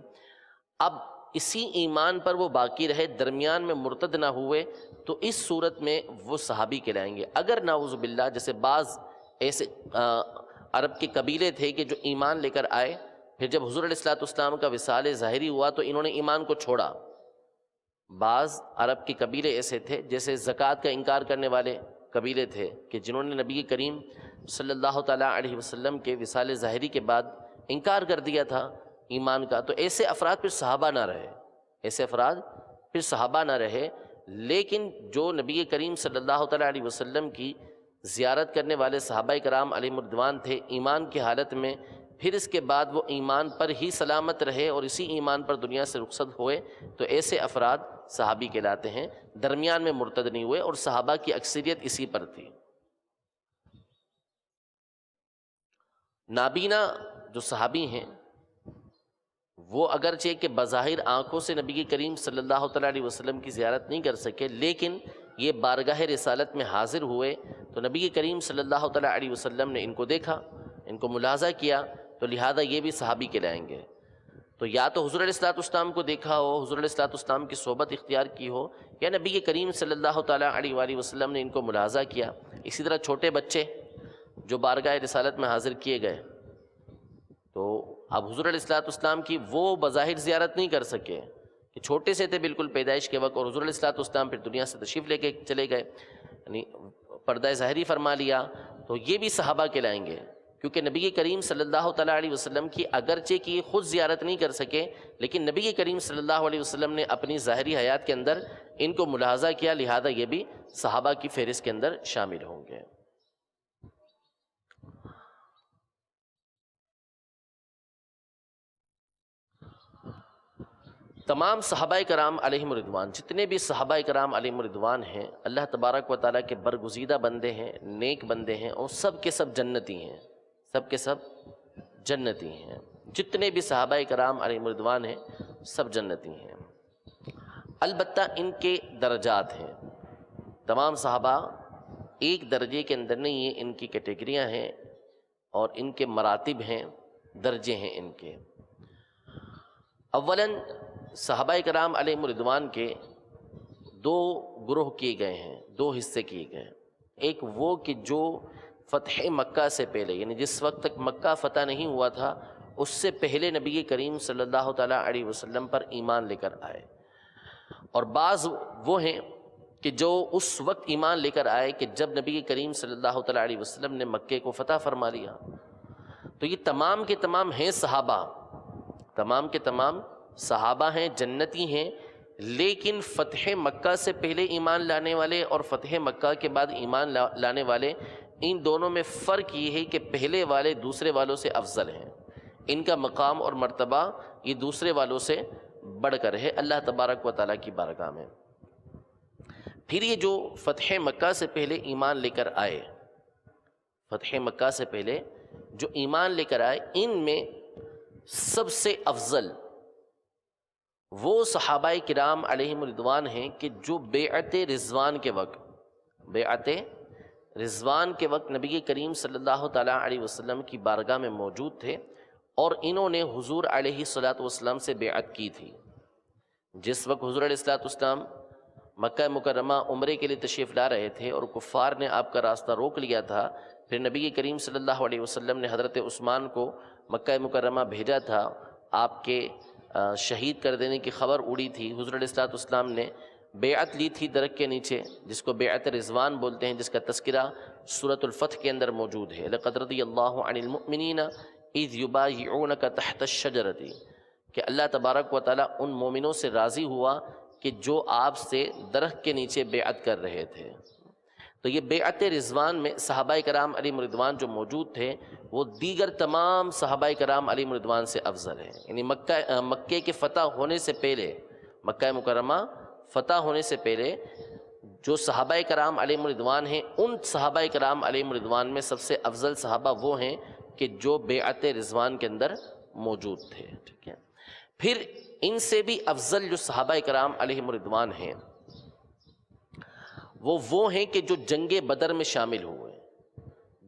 اب اسی ایمان پر وہ باقی رہے، درمیان میں مرتد نہ ہوئے، تو اس صورت میں وہ صحابی کہلائیں گے۔ اگر نعوذ باللہ جیسے بعض ایسے عرب کے قبیلے تھے کہ جو ایمان لے کر آئے، پھر جب حضور علیہ الصلوۃ والسلام کا وصال ظاہری ہوا تو انہوں نے ایمان کو چھوڑا۔ بعض عرب کے قبیلے ایسے تھے جیسے زکوٰۃ کا انکار کرنے والے قبیلے تھے کہ جنہوں نے نبی کریم صلی اللہ تعالیٰ علیہ وسلم کے وصال ظاہری کے بعد انکار کر دیا تھا ایمان کا، تو ایسے افراد پھر صحابہ نہ رہے، ایسے افراد پھر صحابہ نہ رہے۔ لیکن جو نبی کریم صلی اللہ تعالیٰ علیہ وسلم کی زیارت کرنے والے صحابہ کرام علیہم رضوان تھے ایمان کی حالت میں، پھر اس کے بعد وہ ایمان پر ہی سلامت رہے اور اسی ایمان پر دنیا سے رخصت ہوئے، تو ایسے افراد صحابی کہلاتے ہیں، درمیان میں مرتد نہیں ہوئے، اور صحابہ کی اکثریت اسی پر تھی۔ نابینا جو صحابی ہیں وہ اگرچہ کہ بظاہر آنکھوں سے نبی کریم صلی اللہ تعالیٰ علیہ وسلم کی زیارت نہیں کر سکے، لیکن یہ بارگاہ رسالت میں حاضر ہوئے تو نبی کریم صلی اللہ تعالیٰ علیہ وسلم نے ان کو دیکھا، ان کو ملاحظہ کیا، تو لہذا یہ بھی صحابی کہلائیں گے۔ تو یا تو حضور علیہ الصلوۃ والسلام کو دیکھا ہو، حضور علیہ الصلوۃ والسلام کی صحبت اختیار کی ہو، یا نبی کریم صلی اللہ تعالیٰ علیہ وآلہ وسلم نے ان کو ملاحظہ کیا۔ اسی طرح چھوٹے بچے جو بارگاہ رسالت میں حاضر کیے گئے، تو اب حضور علیہ الصلوۃ والسلام کی وہ بظاہر زیارت نہیں کر سکے کہ چھوٹے سے تھے بالکل پیدائش کے وقت، اور حضور علیہ الصلوۃ والسلام پھر دنیا سے تشریف لے کے چلے گئے، یعنی پردہ ظاہری فرما لیا، تو یہ بھی صحابہ کہلائیں گے، کیونکہ نبی کریم صلی اللہ تعالیٰ علیہ وسلم کی اگرچہ کہ خود زیارت نہیں کر سکے، لیکن نبی کریم صلی اللہ علیہ وسلم نے اپنی ظاہری حیات کے اندر ان کو ملاحظہ کیا، لہذا یہ بھی صحابہ کی فہرست کے اندر شامل ہوں گے۔ تمام صحابہ کرام علیہم رضوان، جتنے بھی صحابہ کرام علیہم رضوان ہیں، اللہ تبارک و تعالیٰ کے برگزیدہ بندے ہیں، نیک بندے ہیں، اور سب کے سب جنتی ہیں، سب کے سب جنتی ہیں، جتنے بھی صحابہ کرام علیہم رضوان ہیں سب جنتی ہیں۔ البتہ ان کے درجات ہیں، تمام صحابہ ایک درجے کے اندر نہیں ہیں، ان کی کیٹیگریاں ہیں اور ان کے مراتب ہیں، درجے ہیں ان کے۔ اولاً صحابہ کرام علیہم رضوان کے دو گروہ کیے گئے ہیں، دو حصے کیے گئے ہیں۔ ایک وہ کہ جو فتح مکہ سے پہلے، یعنی جس وقت تک مکہ فتح نہیں ہوا تھا اس سے پہلے نبی کریم صلی اللہ تعالیٰ علیہ وسلم پر ایمان لے کر آئے، اور بعض وہ ہیں کہ جو اس وقت ایمان لے کر آئے کہ جب نبی کریم صلی اللہ تعالیٰ علیہ وسلم نے مکے کو فتح فرما لیا۔ تو یہ تمام کے تمام ہیں صحابہ، تمام کے تمام صحابہ ہیں، جنتی ہیں، لیکن فتح مکہ سے پہلے ایمان لانے والے اور فتح مکہ کے بعد ایمان لانے والے، ان دونوں میں فرق یہ ہے کہ پہلے والے دوسرے والوں سے افضل ہیں، ان کا مقام اور مرتبہ یہ دوسرے والوں سے بڑھ کر ہے اللہ تبارک و تعالیٰ کی بارگاہ میں۔ پھر یہ جو فتح مکہ سے پہلے ایمان لے کر آئے، فتح مکہ سے پہلے جو ایمان لے کر آئے، ان میں سب سے افضل وہ صحابہ کرام علیہم رضوان ہیں کہ جو بیعت رضوان کے وقت، بیعت رضوان کے وقت نبی کریم صلی اللہ تعالیٰ علیہ وسلم کی بارگاہ میں موجود تھے، اور انہوں نے حضور علیہ الصلوۃ والسلام سے بیعت کی تھی۔ جس وقت حضور علیہ الصلوۃ والسلام مکہ مکرمہ عمرے کے لیے تشریف لا رہے تھے اور کفار نے آپ کا راستہ روک لیا تھا، پھر نبی کریم صلی اللہ علیہ وسلم نے حضرت عثمان کو مکہ مکرمہ بھیجا تھا، آپ کے شہید کر دینے کی خبر اڑی تھی، حضور علیہ الصلوۃ والسلام نے بیعت لی تھی درخت کے نیچے، جس کو بیعت رضوان بولتے ہیں، جس کا تذکرہ سورۃ الفتح کے اندر موجود ہے۔ لقد رضی اللہ عن المؤمنین اذ یبایعونک تحت الشجرۃ، کہ اللہ تبارک و تعالیٰ ان مومنوں سے راضی ہوا کہ جو آپ سے درخت کے نیچے بیعت کر رہے تھے۔ تو یہ بیعت رضوان میں صحابہ کرام علیہم رضوان جو موجود تھے وہ دیگر تمام صحابہ کرام علیہم رضوان سے افضل ہیں، یعنی مکے کے فتح ہونے سے پہلے، مکہ مکرمہ فتح ہونے سے پہلے جو صحابہ کرام علیہم رضوان ہیں، ان صحابہ کرام علیہم رضوان میں سب سے افضل صحابہ وہ ہیں کہ جو بیعت رضوان کے اندر موجود تھے، ٹھیک ہے۔ پھر ان سے بھی افضل جو صحابہ کرام علیہم رضوان ہیں وہ ہیں کہ جو جنگ بدر میں شامل ہوئے۔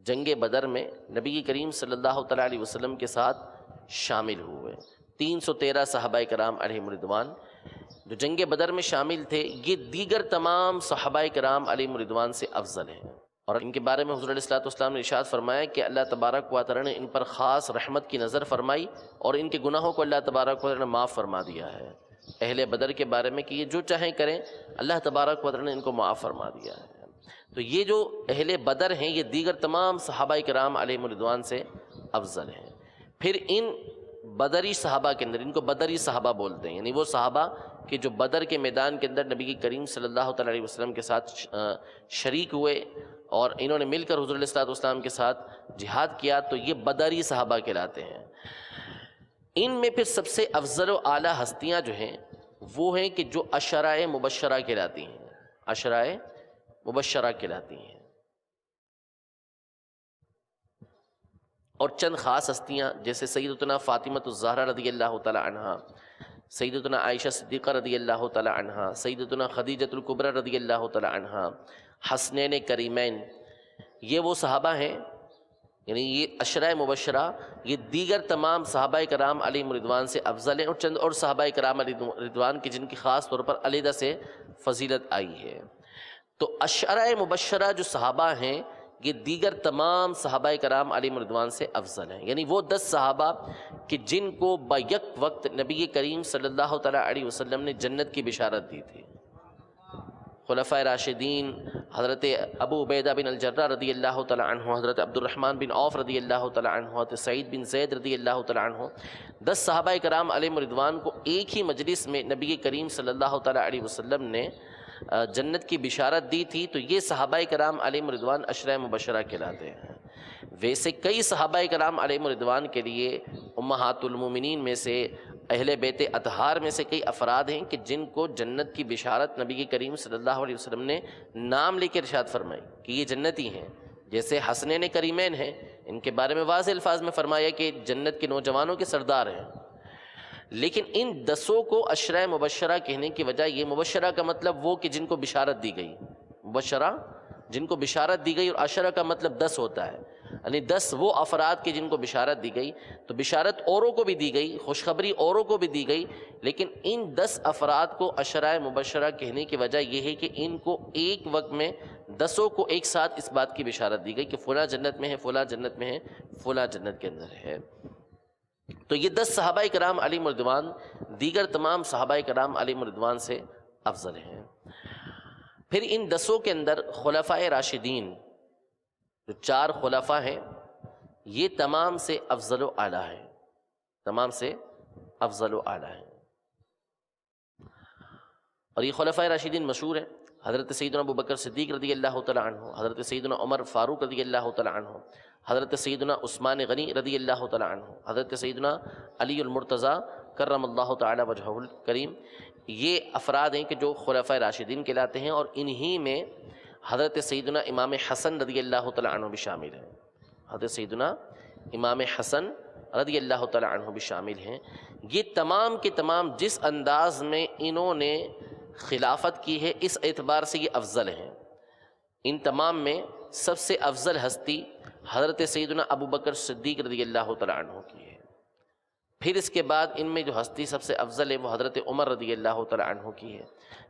جنگ بدر میں نبی کریم صلی اللہ تعالیٰ علیہ وسلم کے ساتھ شامل ہوئے 313 صحابہ کرام علیہم رضوان جو جنگ بدر میں شامل تھے، یہ دیگر تمام صحابہ کرام علیہم رضوان سے افضل ہیں، اور ان کے بارے میں حضور علیہ الصلوۃ والسلام نے ارشاد فرمایا کہ اللہ تبارک و تعالیٰ نے ان پر خاص رحمت کی نظر فرمائی اور ان کے گناہوں کو اللہ تبارک و تعالیٰ نے معاف فرما دیا ہے۔ اہل بدر کے بارے میں کہ یہ جو چاہیں کریں، اللہ تبارک و تعالیٰ نے ان کو معاف فرما دیا ہے۔ تو یہ جو اہل بدر ہیں یہ دیگر تمام صحابہ کرام علیہم رضوان سے افضل ہیں۔ پھر ان بدری صحابہ کے اندر، ان کو بدری صحابہ بولتے ہیں، یعنی وہ صحابہ کہ جو بدر کے میدان کے اندر نبی کریم صلی اللہ تعالیٰ علیہ وسلم کے ساتھ شریک ہوئے اور انہوں نے مل کر حضور علیہ الصلوۃ والسلام کے ساتھ جہاد کیا، تو یہ بدری صحابہ کہلاتے ہیں۔ ان میں پھر سب سے افضل و اعلیٰ ہستیاں جو ہیں وہ ہیں کہ جو عشرۂ مبشرہ کہلاتی ہیں، عشرۂ مبشرہ کہلاتی ہیں۔ اور چند خاص ہستیاں جیسے سیدتنا فاطمۃ الزہرا رضی اللہ تعالی عنہا، سیدتنا عائشہ صدیقہ رضی اللہ تعالی عنہا، سیدتنا خدیجۃ الکبریٰ رضی اللہ تعالی عنہا، حسنین کریمین، یہ وہ صحابہ ہیں، یعنی یہ عشرۂ مبشرہ یہ دیگر تمام صحابہ کرام علیہم رضوان سے افضل ہیں، اور چند اور صحابہ کرام علیہم رضوان کی جن کی خاص طور پر علیحدہ سے فضیلت آئی ہے۔ تو عشرۂ مبشرہ جو صحابہ ہیں یہ دیگر تمام صحابہ کرام علیہم رضوان سے افضل ہیں، یعنی وہ 10 صحابہ کہ جن کو بیک وقت نبی کریم صلی اللہ تعالیٰ علیہ وسلم نے جنت کی بشارت دی تھی۔ خلفائے راشدین حضرت ابو عبیدہ بن الجراح رضی اللہ تعالیٰ عنہ، حضرت عبد الرحمن بن عوف رضی اللہ تعالیٰ عنہ، حضرت سعید بن زید رضی اللہ تعالیٰ عنہ، 10 صحابہ کرام علیہم رضوان کو ایک ہی مجلس میں نبی کریم صلی اللہ تعالیٰ علیہ وسلم نے جنت کی بشارت دی تھی، تو یہ صحابہ کرام علیہم رضوان عشرۂ مبشرہ کہلاتے ہیں۔ ویسے کئی صحابہ کرام علیہم رضوان کے لیے امہات المومنین میں سے، اہل بیت اطہار میں سے کئی افراد ہیں کہ جن کو جنت کی بشارت نبی کریم صلی اللہ علیہ وسلم نے نام لے کے ارشاد فرمائی کہ یہ جنتی ہیں، جیسے حسنین کریمین ہیں، ان کے بارے میں واضح الفاظ میں فرمایا کہ جنت کے نوجوانوں کے سردار ہیں۔ لیکن ان 10 کو عشرۂ مبشرہ کہنے کی وجہ یہ، مبشرہ کا مطلب وہ کہ جن کو بشارت دی گئی، مبشرہ جن کو بشارت دی گئی، اور عشرہ کا مطلب 10 ہوتا ہے، یعنی 10 وہ افراد کی جن کو بشارت دی گئی۔ تو بشارت اوروں کو بھی دی گئی، خوشخبری اوروں کو بھی دی گئی، لیکن ان 10 افراد کو عشرۂ مبشرہ کہنے کی وجہ یہ ہے کہ ان کو ایک وقت میں 10 کو ایک ساتھ اس بات کی بشارت دی گئی کہ فلاں جنت میں ہے، فلاں جنت میں ہے، فلاں جنت کے اندر ہے۔ تو یہ 10 صحابہ کرام علیہم رضوان دیگر تمام صحابہ کرام علیہم رضوان سے افضل ہیں۔ پھر ان 10 کے اندر خلفائے راشدین جو 4 خلفاء ہیں یہ تمام سے افضل و اعلیٰ ہیں، تمام سے افضل و اعلیٰ ہیں، اور یہ خلفائے راشدین مشہور ہیں۔ حضرت سیدنا ابو بکر صدیق رضی اللہ تعالیٰ عنہ، حضرت سیدنا عمر فاروق رضی اللہ تعالیٰ عنہ، حضرت سیدنا عثمان غنی رضی اللہ تعالیٰ عنہ، حضرت سیدنا علی المرتضیٰ کرم اللہ تعالیٰ وجہہ الکریم، یہ افراد ہیں کہ جو خلفائے راشدین کہلاتے ہیں، اور انہی میں حضرت سیدنا امام حسن رضی اللہ تعالیٰ عنہ بھی شامل ہیں، حضرت سیدنا امام حسن رضی اللہ تعالیٰ عنہ بھی شامل ہیں۔ یہ تمام کے تمام جس انداز میں انہوں نے خلافت کی ہے اس اعتبار سے یہ افضل ہیں۔ ان تمام میں سب سے افضل ہستی حضرت سیدنا ابو بکر صدیق رضی اللہ تعالیٰ عنہ کی ہے۔ پھر اس کے بعد ان میں جو ہستی سب سے افضل ہے وہ حضرت عمر رضی اللہ تعالیٰ عنہ کی ہے۔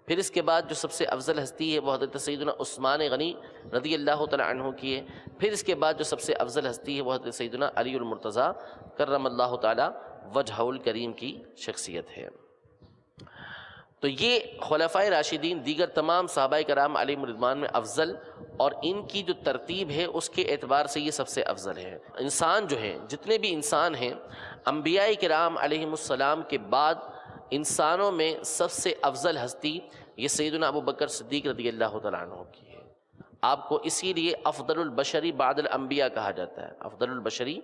پھر اس کے بعد جو سب سے افضل ہستی ہے وہ حضرت سیدنا عثمان غنی رضی اللہ تعالیٰ عنہ کی ہے۔ پھر اس کے بعد جو سب سے افضل ہستی ہے وہ حضرت سیدنا علی المرتضیٰ کرم اللہ تعالیٰ وجہہ الکریم کی شخصیت ہے۔ تو یہ خلفائے راشدین دیگر تمام صحابہ کرام علیہم رضوان میں افضل، اور ان کی جو ترتیب ہے اس کے اعتبار سے یہ سب سے افضل ہے۔ انسان جو ہیں، جتنے بھی انسان ہیں، انبیاء کرام علیہم السلام کے بعد انسانوں میں سب سے افضل ہستی یہ سیدنا ابو بکر صدیق رضی اللہ تعالیٰ عنہ کی ہے۔ آپ کو اسی لیے افضل البشری بعد الانبیاء کہا جاتا ہے۔ افضل البشری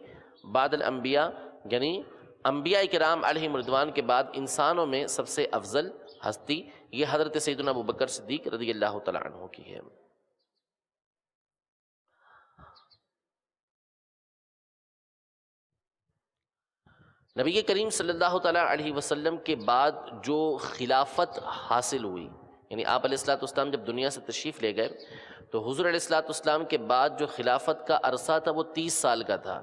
بعد الانبیاء یعنی انبیاء کرام علیہم رضوان کے بعد انسانوں میں سب سے افضل ہستی یہ حضرت سیدنا ابوبکر صدیق رضی اللہ تعالیٰ عنہ کی ہے۔ نبی کریم صلی اللہ تعالیٰ علیہ وسلم کے بعد جو خلافت حاصل ہوئی، یعنی آپ علیہ الصلوۃ والسلام جب دنیا سے تشریف لے گئے تو حضور علیہ الصلوۃ والسلام کے بعد جو خلافت کا عرصہ تھا وہ 30 سال کا تھا،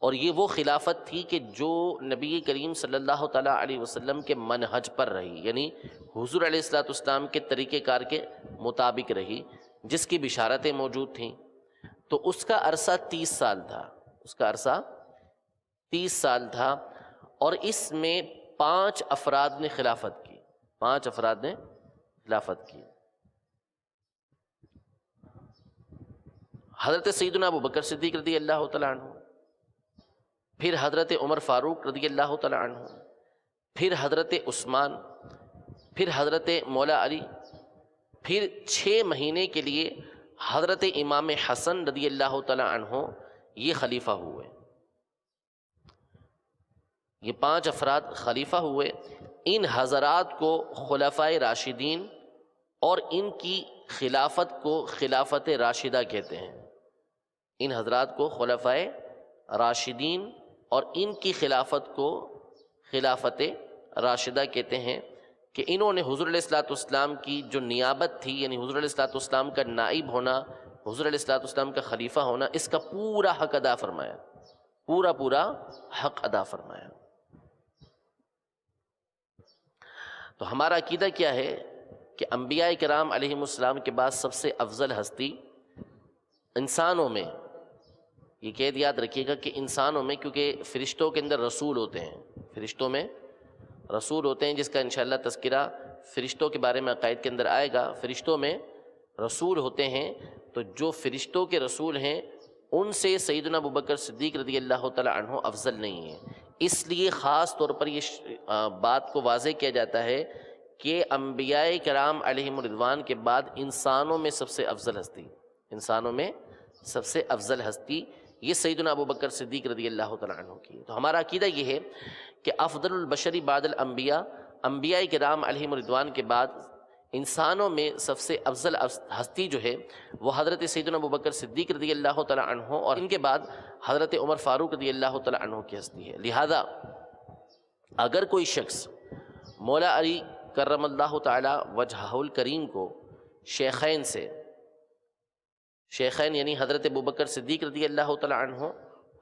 اور یہ وہ خلافت تھی کہ جو نبی کریم صلی اللہ تعالیٰ علیہ وسلم کے منہج پر رہی، یعنی حضور علیہ الصلوۃ والسلام کے طریقہ کار کے مطابق رہی، جس کی بشارتیں موجود تھیں۔ تو اس کا عرصہ 30 سال تھا، اس کا عرصہ 30 سال تھا، اور اس میں 5 افراد نے خلافت کی، 5 افراد نے خلافت کی۔ حضرت سیدنا ابوبکر صدیق رضی اللہ تعالیٰ عنہ، پھر حضرت عمر فاروق رضی اللہ تعالیٰ عنہ، پھر حضرت عثمان، پھر حضرت مولا علی، پھر 6 مہینے کے لیے حضرت امام حسن رضی اللہ تعالیٰ عنہ یہ خلیفہ ہوئے۔ یہ 5 افراد خلیفہ ہوئے۔ ان حضرات کو خلفائے راشدین اور ان کی خلافت کو خلافت راشدہ کہتے ہیں۔ ان حضرات کو خلفائے راشدین اور ان کی خلافت کو خلافت راشدہ کہتے ہیں، کہ انہوں نے حضور علیہ الصلوۃ والسلام کی جو نیابت تھی، یعنی حضور علیہ الصلوۃ والسلام کا نائب ہونا، حضور علیہ الصلوۃ والسلام کا خلیفہ ہونا، اس کا پورا حق ادا فرمایا، پورا حق ادا فرمایا۔ تو ہمارا عقیدہ کیا ہے کہ انبیاء کرام علیہم السلام کے بعد سب سے افضل ہستی انسانوں میں، یہ قید یاد رکھیے گا کہ انسانوں میں، کیونکہ فرشتوں کے اندر رسول ہوتے ہیں، فرشتوں میں رسول ہوتے ہیں، جس کا انشاءاللہ تذکرہ فرشتوں کے بارے میں عقائد کے اندر آئے گا۔ فرشتوں میں رسول ہوتے ہیں، تو جو فرشتوں کے رسول ہیں ان سے سیدنا ابوبکر صدیق رضی اللہ تعالیٰ عنہ افضل نہیں ہیں۔ اس لیے خاص طور پر یہ بات کو واضح کیا جاتا ہے کہ انبیاء کرام علیہم الرضوان کے بعد انسانوں میں سب سے افضل ہستی، انسانوں میں سب سے افضل ہستی یہ سیدنا ابوبکر صدیق رضی اللہ تعالیٰ عنہ کی۔ تو ہمارا عقیدہ یہ ہے کہ افضل البشری بعد الانبیاء، انبیاء کرام علیہم الرضوان کے بعد انسانوں میں سب سے افضل ہستی جو ہے وہ حضرت سیدنا ابوبکر صدیق رضی اللہ تعالیٰ عنہ، اور ان کے بعد حضرت عمر فاروق رضی اللہ تعالیٰ عنہ کی ہستی ہے۔ لہذا اگر کوئی شخص مولا علی کرم اللہ تعالی وجہہ الکریم کو شیخین سے، شیخین یعنی حضرت ابوبکر صدیق رضی اللہ تعالیٰ عنہ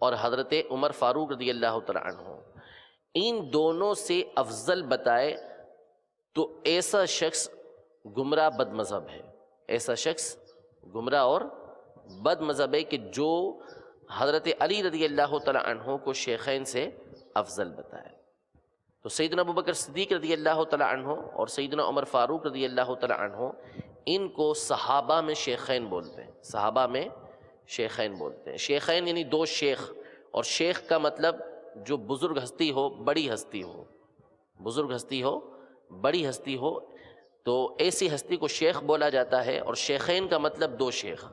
اور حضرت عمر فاروق رضی اللہ تعالیٰ عنہ، ان دونوں سے افضل بتائے تو ایسا شخص گمراہ بد مذہب ہے، ایسا شخص گمراہ اور بد مذہب ہے کہ جو حضرت علی رضی اللہ تعالیٰ عنہ کو شیخین سے افضل بتائے۔ تو سیدنا ابوبکر صدیق رضی اللہ تعالیٰ عنہ اور سیدنا عمر فاروق رضی اللہ تعالیٰ عنہ، ان کو صحابہ میں شیخین بولتے ہیں، صحابہ میں شیخین بولتے ہیں۔ شیخین یعنی 2 شیخ، اور شیخ کا مطلب جو بزرگ ہستی ہو، بڑی ہستی ہو، بزرگ ہستی ہو، بڑی ہستی ہو، تو ایسی ہستی کو شیخ بولا جاتا ہے، اور شیخین کا مطلب 2 شیخ۔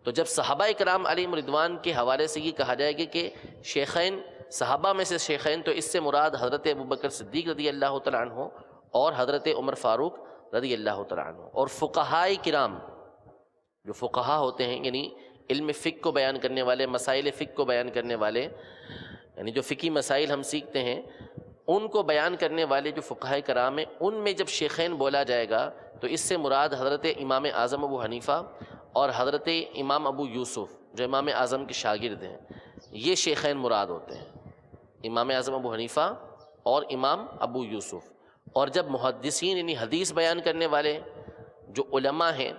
تو جب صحابہ کرام علیہم رضوان کے حوالے سے یہ کہا جائے گا کہ شیخین، صحابہ میں سے شیخین، تو اس سے مراد حضرت ابوبکر صدیق رضی اللہ تعالیٰ عنہ اور حضرت عمر فاروق رضی اللہ تعالیٰ عنہ۔ اور فقہائے کرام، جو فقہا ہوتے ہیں یعنی علم فقہ کو بیان کرنے والے، مسائل فقہ کو بیان کرنے والے، یعنی جو فقہی مسائل ہم سیکھتے ہیں ان کو بیان کرنے والے جو فقہائے کرام ہیں، ان میں جب شیخین بولا جائے گا تو اس سے مراد حضرت امام اعظم ابو حنیفہ اور حضرت امام ابو یوسف جو امام اعظم کے شاگرد ہیں، یہ شیخین مراد ہوتے ہیں، امام اعظم ابو حنیفہ اور امام ابو یوسف۔ اور جب محدثین یعنی حدیث بیان کرنے والے جو علماء ہیں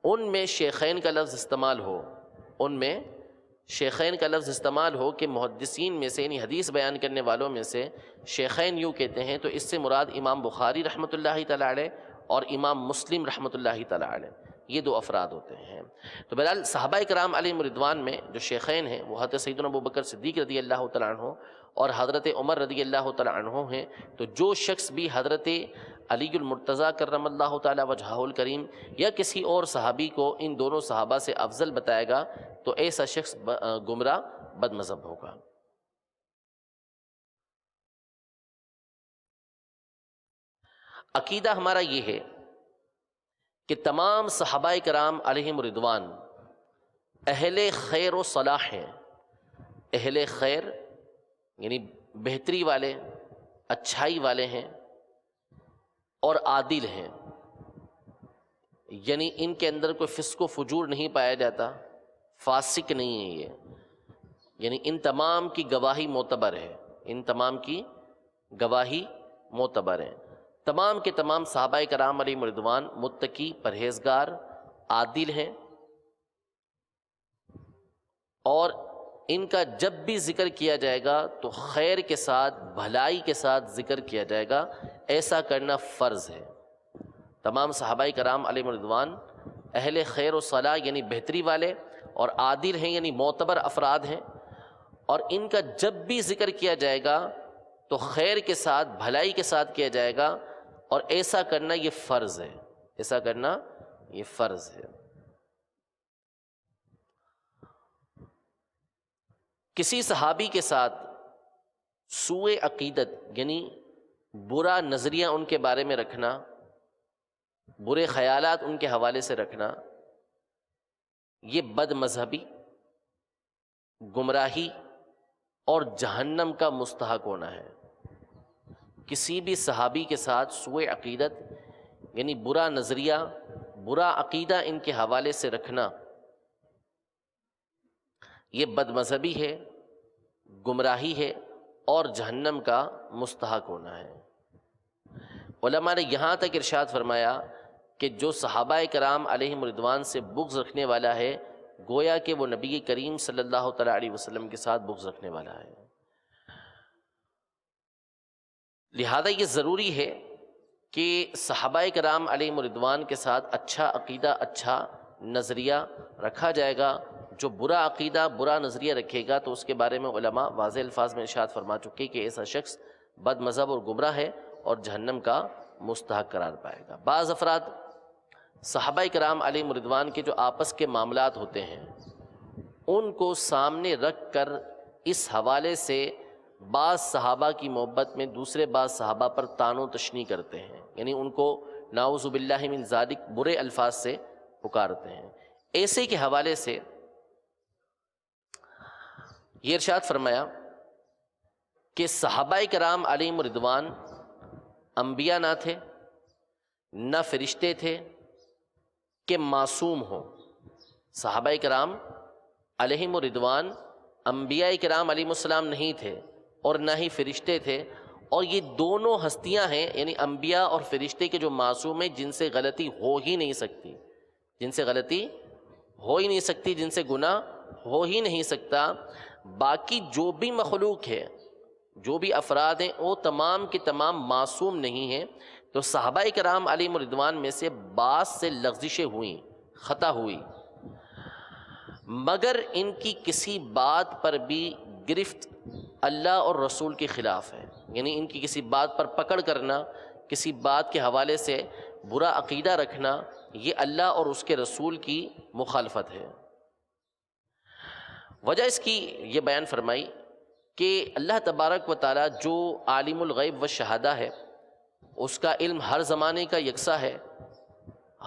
ان میں شیخین کا لفظ استعمال ہو، ان میں شیخین کا لفظ استعمال ہو کہ محدثین میں سے یعنی حدیث بیان کرنے والوں میں سے شیخین یوں کہتے ہیں، تو اس سے مراد امام بخاری رحمۃ اللہ تعالیٰ علیہ اور امام مسلم رحمۃ اللہ تعالیٰ علیہ، یہ 2 افراد ہوتے ہیں۔ تو بہرحال صحابہ کرام علیہم رضوان میں جو شیخین ہیں وہ حضرت سیدنا ابوبکر صدیق رضی اللہ تعالیٰ عنہ اور حضرت عمر رضی اللہ تعالیٰ عنہ ہیں۔ تو جو شخص بھی حضرت علی المرتضیٰ کرم اللہ تعالیٰ وجہہ الکریم یا کسی اور صحابی کو ان دونوں صحابہ سے افضل بتائے گا تو ایسا شخص گمراہ بد مذہب ہوگا۔ عقیدہ ہمارا یہ ہے کہ تمام صحابہ کرام علیہم رضوان اہل خیر و صلاح ہیں. اہل خیر یعنی بہتری والے، اچھائی والے ہیں، اور عادل ہیں، یعنی ان کے اندر کوئی فسق و فجور نہیں پایا جاتا، فاسق نہیں ہے یہ، یعنی ان تمام کی گواہی معتبر ہے، ان تمام کی گواہی معتبر ہے. تمام کے تمام صحابہ کرام علیہم رضوان متقی، پرہیزگار، عادل ہیں، اور ان کا جب بھی ذکر کیا جائے گا تو خیر کے ساتھ، بھلائی کے ساتھ ذکر کیا جائے گا. ایسا کرنا فرض ہے. تمام صحابہ کرام علیہم رضوان اہل خیر و صلاح یعنی بہتری والے اور عادل ہیں، یعنی معتبر افراد ہیں، اور ان کا جب بھی ذکر کیا جائے گا تو خیر کے ساتھ، بھلائی کے ساتھ کیا جائے گا، اور ایسا کرنا یہ فرض ہے. ایسا کرنا یہ فرض ہے. کسی صحابی کے ساتھ سوء عقیدت یعنی برا نظریہ ان کے بارے میں رکھنا، برے خیالات ان کے حوالے سے رکھنا، یہ بد مذہبی، گمراہی اور جہنم کا مستحق ہونا ہے. کسی بھی صحابی کے ساتھ سوء عقیدت یعنی برا نظریہ، برا عقیدہ ان کے حوالے سے رکھنا، یہ بد مذہبی ہے، گمراہی ہے اور جہنم کا مستحق ہونا ہے. علماء نے یہاں تک ارشاد فرمایا کہ جو صحابہ کرام علیہم رضوان سے بغض رکھنے والا ہے، گویا کہ وہ نبی کریم صلی اللہ تعالیٰ علیہ وسلم کے ساتھ بغض رکھنے والا ہے. لہذا یہ ضروری ہے کہ صحابہ کرام علیہم رضوان کے ساتھ اچھا عقیدہ، اچھا نظریہ رکھا جائے گا. جو برا عقیدہ، برا نظریہ رکھے گا تو اس کے بارے میں علماء واضح الفاظ میں ارشاد فرما چکے کہ ایسا شخص بد مذہب اور گمراہ ہے اور جہنم کا مستحق قرار پائے گا. بعض افراد صحابہ کرام علیہم رضوان کے جو آپس کے معاملات ہوتے ہیں ان کو سامنے رکھ کر اس حوالے سے بعض صحابہ کی محبت میں دوسرے بعض صحابہ پر طعن و تشنیع کرتے ہیں، یعنی ان کو نعوذ باللہ من ذالک برے الفاظ سے پکارتے ہیں. ایسے کے حوالے سے یہ ارشاد فرمایا کہ صحابہ کرام علیہم رضوان انبیاء نہ تھے، نہ فرشتے تھے کہ معصوم ہوں. صحابہ کرام علیہم رضوان انبیاء کرام علیہم السلام نہیں تھے اور نہ ہی فرشتے تھے، اور یہ دونوں ہستیاں ہیں یعنی انبیاء اور فرشتے کے جو معصوم ہیں، جن سے غلطی ہو ہی نہیں سکتی، جن سے غلطی ہو ہی نہیں سکتی، جن سے گناہ ہو ہی نہیں سکتا. باقی جو بھی مخلوق ہے، جو بھی افراد ہیں، وہ تمام کے تمام معصوم نہیں ہیں. تو صحابہ کرام علیہم رضوان میں سے بعض سے لغزشیں ہوئیں، خطا ہوئی، مگر ان کی کسی بات پر بھی گرفت اللہ اور رسول کے خلاف ہے، یعنی ان کی کسی بات پر پکڑ کرنا، کسی بات کے حوالے سے برا عقیدہ رکھنا، یہ اللہ اور اس کے رسول کی مخالفت ہے. وجہ اس کی یہ بیان فرمائی کہ اللہ تبارک و تعالیٰ جو عالم الغیب و شہادہ ہے، اس کا علم ہر زمانے کا یکساں ہے،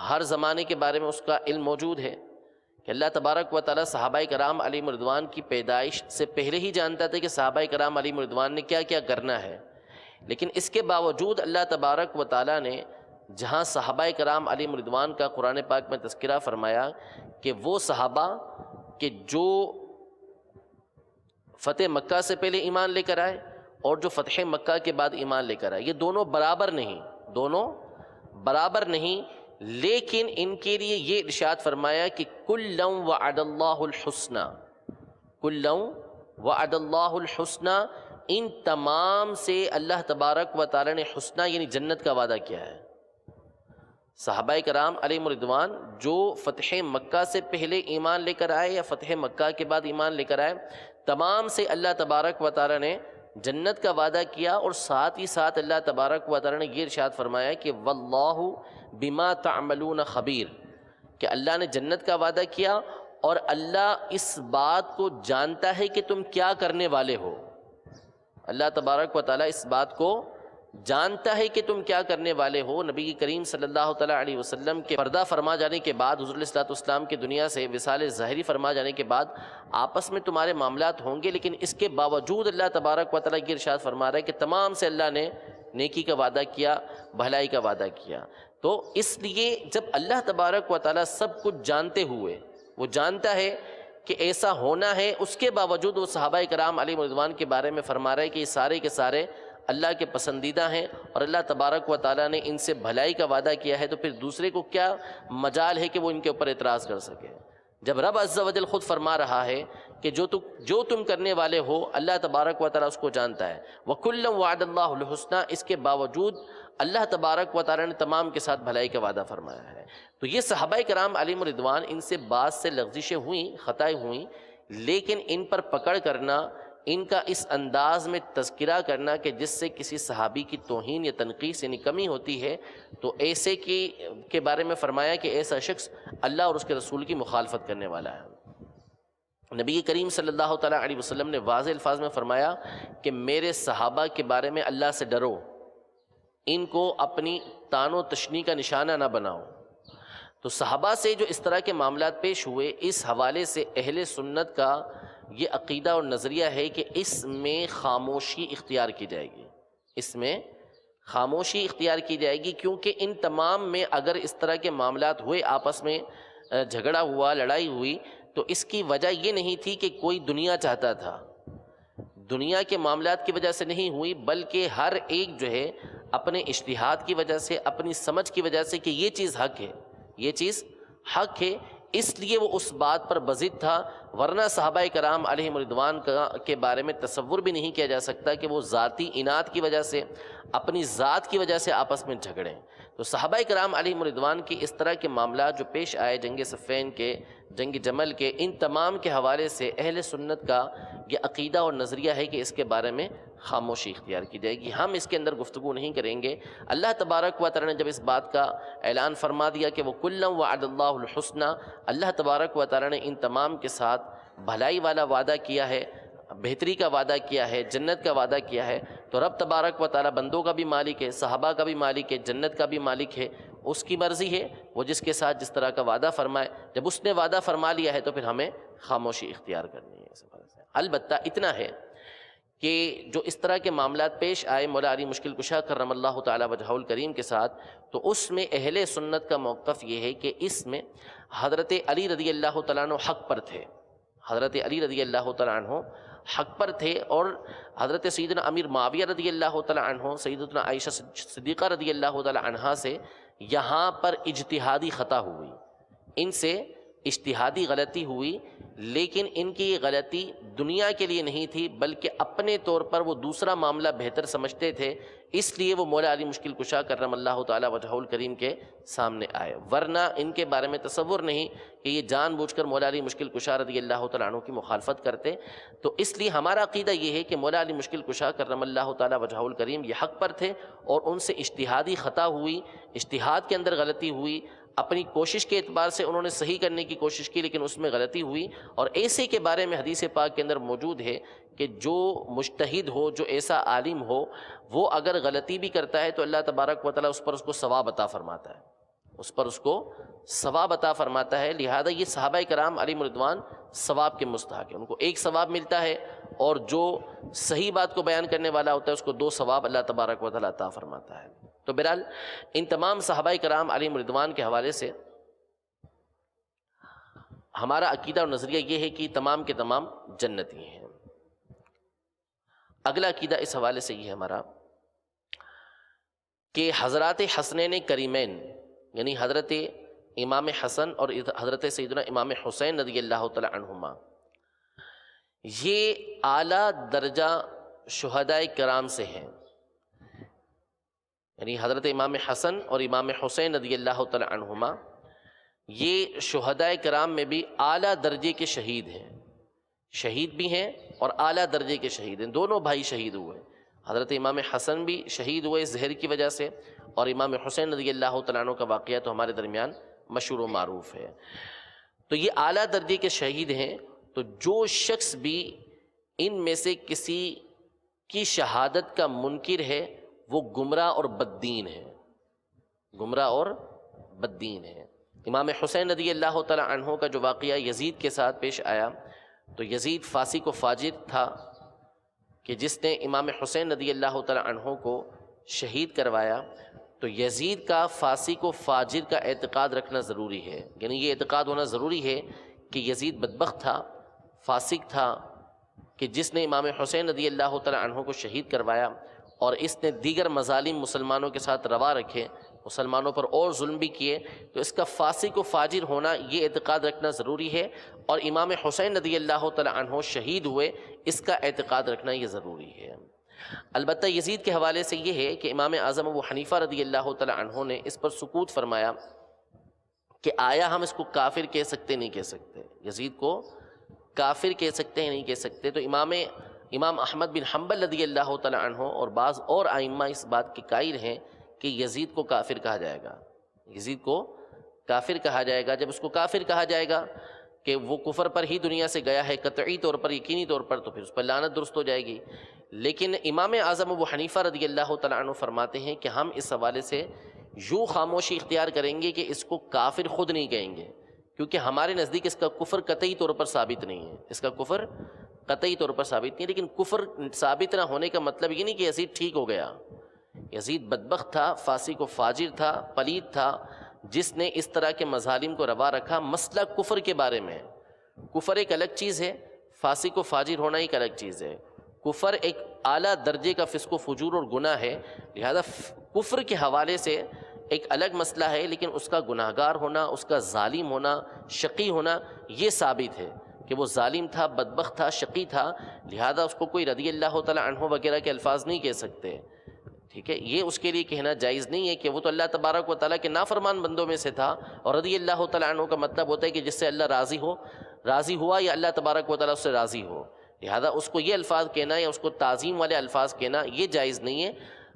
ہر زمانے کے بارے میں اس کا علم موجود ہے، کہ اللہ تبارک و تعالیٰ صحابہ کرام علیہم رضوان کی پیدائش سے پہلے ہی جانتا تھا کہ صحابہ کرام علیہم رضوان نے کیا کیا کرنا ہے. لیکن اس کے باوجود اللہ تبارک و تعالیٰ نے جہاں صحابہ کرام علیہم رضوان کا قرآن پاک میں تذکرہ فرمایا کہ وہ صحابہ کہ جو فتح مکہ سے پہلے ایمان لے کر آئے اور جو فتح مکہ کے بعد ایمان لے کر آئے، یہ دونوں برابر نہیں، دونوں برابر نہیں، لیکن ان کے لیے یہ ارشاد فرمایا کہ کُلًّا وعد اللہ الحسنى، کُلًّا وعد اللہ الحسنى، ان تمام سے اللہ تبارک و تعالی نے حسنہ یعنی جنت کا وعدہ کیا ہے. صحابہ کرام علیہم رضوان جو فتح مکہ سے پہلے ایمان لے کر آئے یا فتح مکہ کے بعد ایمان لے کر آئے، تمام سے اللہ تبارک و تعالی نے جنت کا وعدہ کیا، اور ساتھ ہی ساتھ اللہ تبارک و تعالی نے یہ ارشاد فرمایا کہ واللہ بما تعملون خبیر، کہ اللہ نے جنت کا وعدہ کیا اور اللہ اس بات کو جانتا ہے کہ تم کیا کرنے والے ہو. اللہ تبارک و تعالی اس بات کو جانتا ہے کہ تم کیا کرنے والے ہو۔ نبی کریم صلی اللہ تعالیٰ علیہ وسلم کے پردہ فرما جانے کے بعد، حضور علیہ الصلوۃ والسلام کی دنیا سے وصال ظاہری فرما جانے کے بعد آپس میں تمہارے معاملات ہوں گے، لیکن اس کے باوجود اللہ تبارک و تعالیٰ یہ ارشاد فرما رہا ہے کہ تمام سے اللہ نے نیکی کا وعدہ کیا، بھلائی کا وعدہ کیا۔ تو اس لیے جب اللہ تبارک و تعالیٰ سب کچھ جانتے ہوئے، وہ جانتا ہے کہ ایسا ہونا ہے، اس کے باوجود وہ صحابہ کرام علیہم رضوان کے بارے میں فرما رہا ہے کہ یہ سارے کے سارے اللہ کے پسندیدہ ہیں، اور اللہ تبارک و تعالیٰ نے ان سے بھلائی کا وعدہ کیا ہے، تو پھر دوسرے کو کیا مجال ہے کہ وہ ان کے اوپر اعتراض کر سکے؟ جب رب عز و جل خود فرما رہا ہے کہ جو تم کرنے والے ہو اللہ تبارک و تعالیٰ اس کو جانتا ہے، وَكُلًّا وَعَدَ اللَّهُ الْحُسْنَى، اس کے باوجود اللہ تبارک و تعالیٰ نے تمام کے ساتھ بھلائی کا وعدہ فرمایا ہے۔ تو یہ صحابہ کرام علیہم رضوان، ان سے بعض سے لغزشیں ہوئیں، خطائیں ہوئیں، لیکن ان پر پکڑ کرنا، ان کا اس انداز میں تذکرہ کرنا کہ جس سے کسی صحابی کی توہین یا تنقیص یعنی کمی ہوتی ہے، تو ایسے کے بارے میں فرمایا کہ ایسا شخص اللہ اور اس کے رسول کی مخالفت کرنے والا ہے۔ نبی کریم صلی اللہ تعالیٰ علیہ وسلم نے واضح الفاظ میں فرمایا کہ میرے صحابہ کے بارے میں اللہ سے ڈرو، ان کو اپنی تان و تشنیع کا نشانہ نہ بناؤ۔ تو صحابہ سے جو اس طرح کے معاملات پیش ہوئے، اس حوالے سے اہل سنت کا یہ عقیدہ اور نظریہ ہے کہ اس میں خاموشی اختیار کی جائے گی، اس میں خاموشی اختیار کی جائے گی، کیونکہ ان تمام میں اگر اس طرح کے معاملات ہوئے، آپس میں جھگڑا ہوا، لڑائی ہوئی، تو اس کی وجہ یہ نہیں تھی کہ کوئی دنیا چاہتا تھا، دنیا کے معاملات کی وجہ سے نہیں ہوئی، بلکہ ہر ایک جو ہے اپنے اجتہاد کی وجہ سے، اپنی سمجھ کی وجہ سے کہ یہ چیز حق ہے، یہ چیز حق ہے، اس لیے وہ اس بات پر بضد تھا۔ ورنہ صحابہ کرام علیہم رضوان کے بارے میں تصور بھی نہیں کیا جا سکتا کہ وہ ذاتی اناد کی وجہ سے، اپنی ذات کی وجہ سے آپس میں جھگڑیں۔ تو صحابہ کرام علیہم رضوان کی اس طرح کے معاملات جو پیش آئے جنگ صفین کے، جنگ جمل کے، ان تمام کے حوالے سے اہل سنت کا یہ عقیدہ اور نظریہ ہے کہ اس کے بارے میں خاموشی اختیار کی جائے گی، ہم اس کے اندر گفتگو نہیں کریں گے۔ اللہ تبارک و تعالیٰ نے جب اس بات کا اعلان فرما دیا کہ وَكُلًّا وَعَدَ اللَّهُ الْحُسْنَى، اللہ تبارک و تعالیٰ نے ان تمام کے ساتھ بھلائی والا وعدہ کیا ہے، بہتری کا وعدہ کیا ہے، جنت کا وعدہ کیا ہے، تو رب تبارک و تعالیٰ بندوں کا بھی مالک ہے، صحابہ کا بھی مالک ہے، جنت کا بھی مالک ہے، اس کی مرضی ہے وہ جس کے ساتھ جس طرح کا وعدہ فرمائے۔ جب اس نے وعدہ فرما لیا ہے تو پھر ہمیں خاموشی اختیار کرنی ہے۔ البتہ اتنا ہے کہ جو اس طرح کے معاملات پیش آئے مولا علی مشکل کشا کرم اللہ تعالیٰ وجہہ الکریم کے ساتھ، تو اس میں اہل سنت کا موقف یہ ہے کہ اس میں حضرت علی رضی اللہ تعالیٰ عنہ حق پر تھے، حضرت علی رضی اللہ تعالیٰ عنہ حق پر تھے، اور حضرت سیدنا امیر معاویہ رضی اللہ تعالیٰ عنہ، سیدنا عائشہ صدیقہ رضی اللہ تعالیٰ عنہا سے یہاں پر اجتہادی خطا ہوئی، ان سے اجتہادی غلطی ہوئی، لیکن ان کی یہ غلطی دنیا کے لیے نہیں تھی، بلکہ اپنے طور پر وہ دوسرا معاملہ بہتر سمجھتے تھے، اس لیے وہ مولا علی مشکل کشا کرم اللہ تعالیٰ وجہہ الکریم کے سامنے آئے، ورنہ ان کے بارے میں تصور نہیں کہ یہ جان بوجھ کر مولا علی مشکل کشا رضی اللہ تعالیٰ عنہ کی مخالفت کرتے۔ تو اس لیے ہمارا عقیدہ یہ ہے کہ مولا علی مشکل کشا کرم اللہ تعالیٰ وجہہ الکریم یہ حق پر تھے، اور ان سے اجتہادی خطا ہوئی، اجتہاد کے اندر غلطی ہوئی، اپنی کوشش کے اعتبار سے انہوں نے صحیح کرنے کی کوشش کی لیکن اس میں غلطی ہوئی، اور ایسے کے بارے میں حدیث پاک کے اندر موجود ہے کہ جو مجتہد ہو، جو ایسا عالم ہو، وہ اگر غلطی بھی کرتا ہے تو اللہ تبارک و تعالیٰ اس پر اس کو ثواب عطا فرماتا ہے، اس پر اس کو ثواب عطا فرماتا ہے۔ لہذا یہ صحابہ کرام علیہم رضوان ثواب کے مستحق ہیں، ان کو ایک ثواب ملتا ہے، اور جو صحیح بات کو بیان کرنے والا ہوتا ہے اس کو 2 ثواب اللہ تبارک و تعالیٰ عطا فرماتا ہے۔ تو بہرحال ان تمام صحابہ کرام علیہم رضوان کے حوالے سے ہمارا عقیدہ اور نظریہ یہ ہے کہ تمام کے تمام جنتی ہیں۔ اگلا عقیدہ اس حوالے سے یہ ہے ہمارا کہ حضرات حسنین کریمین، یعنی حضرت امام حسن اور حضرت سیدنا امام حسین رضی اللہ تعالی عنہما، یہ اعلیٰ درجہ شہداء کرام سے ہیں، یعنی حضرت امام حسن اور امام حسین رضی اللہ تعالی عنہما یہ شہداء کرام میں بھی اعلیٰ درجے کے شہید ہیں، شہید بھی ہیں اور اعلیٰ درجے کے شہید ہیں، دونوں بھائی شہید ہوئے، حضرت امام حسن بھی شہید ہوئے زہر کی وجہ سے، اور امام حسین رضی اللہ تعالیٰ عنہ کا واقعہ تو ہمارے درمیان مشہور و معروف ہے۔ تو یہ اعلیٰ درجے کے شہید ہیں، تو جو شخص بھی ان میں سے کسی کی شہادت کا منکر ہے وہ گمراہ اور بددین ہے، گمراہ اور بددین ہے۔ امام حسین رضی اللہ تعالی عنہ کا جو واقعہ یزید کے ساتھ پیش آیا، تو یزید فاسق و فاجر تھا کہ جس نے امام حسین رضی اللہ تعالی عنہ کو شہید کروایا، تو یزید کا فاسق و فاجر کا اعتقاد رکھنا ضروری ہے، یعنی یہ اعتقاد ہونا ضروری ہے کہ یزید بدبخت تھا، فاسق تھا، کہ جس نے امام حسین رضی اللہ تعالی عنہ کو شہید کروایا، اور اس نے دیگر مظالم مسلمانوں کے ساتھ روا رکھے، مسلمانوں پر اور ظلم بھی کیے، تو اس کا فاسق و فاجر ہونا یہ اعتقاد رکھنا ضروری ہے، اور امام حسین رضی اللہ تعالی عنہ شہید ہوئے اس کا اعتقاد رکھنا یہ ضروری ہے۔ البتہ یزید کے حوالے سے یہ ہے کہ امام اعظم ابو حنیفہ رضی اللہ تعالی عنہ نے اس پر سکوت فرمایا کہ آیا ہم اس کو کافر کہہ سکتے نہیں کہہ سکتے، یزید کو کافر کہہ سکتے ہیں نہیں کہہ سکتے۔ تو امام احمد بن حنبل رضی اللہ تعالی عنہ اور بعض اور ائمہ اس بات کے قائل ہیں کہ یزید کو کافر کہا جائے گا، یزید کو کافر کہا جائے گا۔ جب اس کو کافر کہا جائے گا کہ وہ کفر پر ہی دنیا سے گیا ہے قطعی طور پر، یقینی طور پر، تو پھر اس پر لعنت درست ہو جائے گی۔ لیکن امام اعظم ابو حنیفہ رضی اللہ تعالی عنہ فرماتے ہیں کہ ہم اس حوالے سے یوں خاموشی اختیار کریں گے کہ اس کو کافر خود نہیں کہیں گے، کیونکہ ہمارے نزدیک اس کا کفر قطعی طور پر ثابت نہیں ہے، اس کا کفر قطعی طور پر ثابت نہیں ہے۔ لیکن کفر ثابت نہ ہونے کا مطلب یہ نہیں کہ یزید ٹھیک ہو گیا، یزید بدبخت تھا، فاسق و فاجر تھا، پلید تھا، جس نے اس طرح کے مظالم کو روا رکھا۔ مسئلہ کفر کے بارے میں، کفر ایک الگ چیز ہے، فاسق و فاجر ہونا ایک الگ چیز ہے۔ کفر ایک اعلیٰ درجے کا فسق و فجور اور گناہ ہے، لہذا کفر کے حوالے سے ایک الگ مسئلہ ہے، لیکن اس کا گناہ گار ہونا، اس کا ظالم ہونا، شقی ہونا، یہ ثابت ہے کہ وہ ظالم تھا، بدبخت تھا، شقی تھا، لہذا اس کو کوئی رضی اللہ تعالی عنہ وغیرہ کے الفاظ نہیں کہہ سکتے، ٹھیک ہے۔ یہ اس کے لیے کہنا جائز نہیں ہے کہ وہ تو اللہ تبارک و تعالیٰ کے نافرمان بندوں میں سے تھا، اور رضی اللہ تعالی عنہ کا مطلب ہوتا ہے کہ جس سے اللہ راضی ہوا یا اللہ تبارک و تعالیٰ اس سے راضی ہو، لہذا اس کو یہ الفاظ کہنا یا اس کو تعظیم والے الفاظ کہنا یہ جائز نہیں ہے۔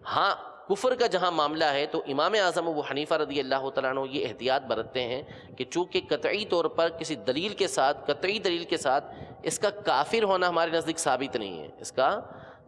ہاں کفر کا جہاں معاملہ ہے تو امام اعظم ابو حنیفہ رضی اللہ تعالیٰ عنہ یہ احتیاط برتتے ہیں کہ چونکہ قطعی طور پر کسی دلیل کے ساتھ، قطعی دلیل کے ساتھ اس کا کافر ہونا ہمارے نزدیک ثابت نہیں ہے، اس کا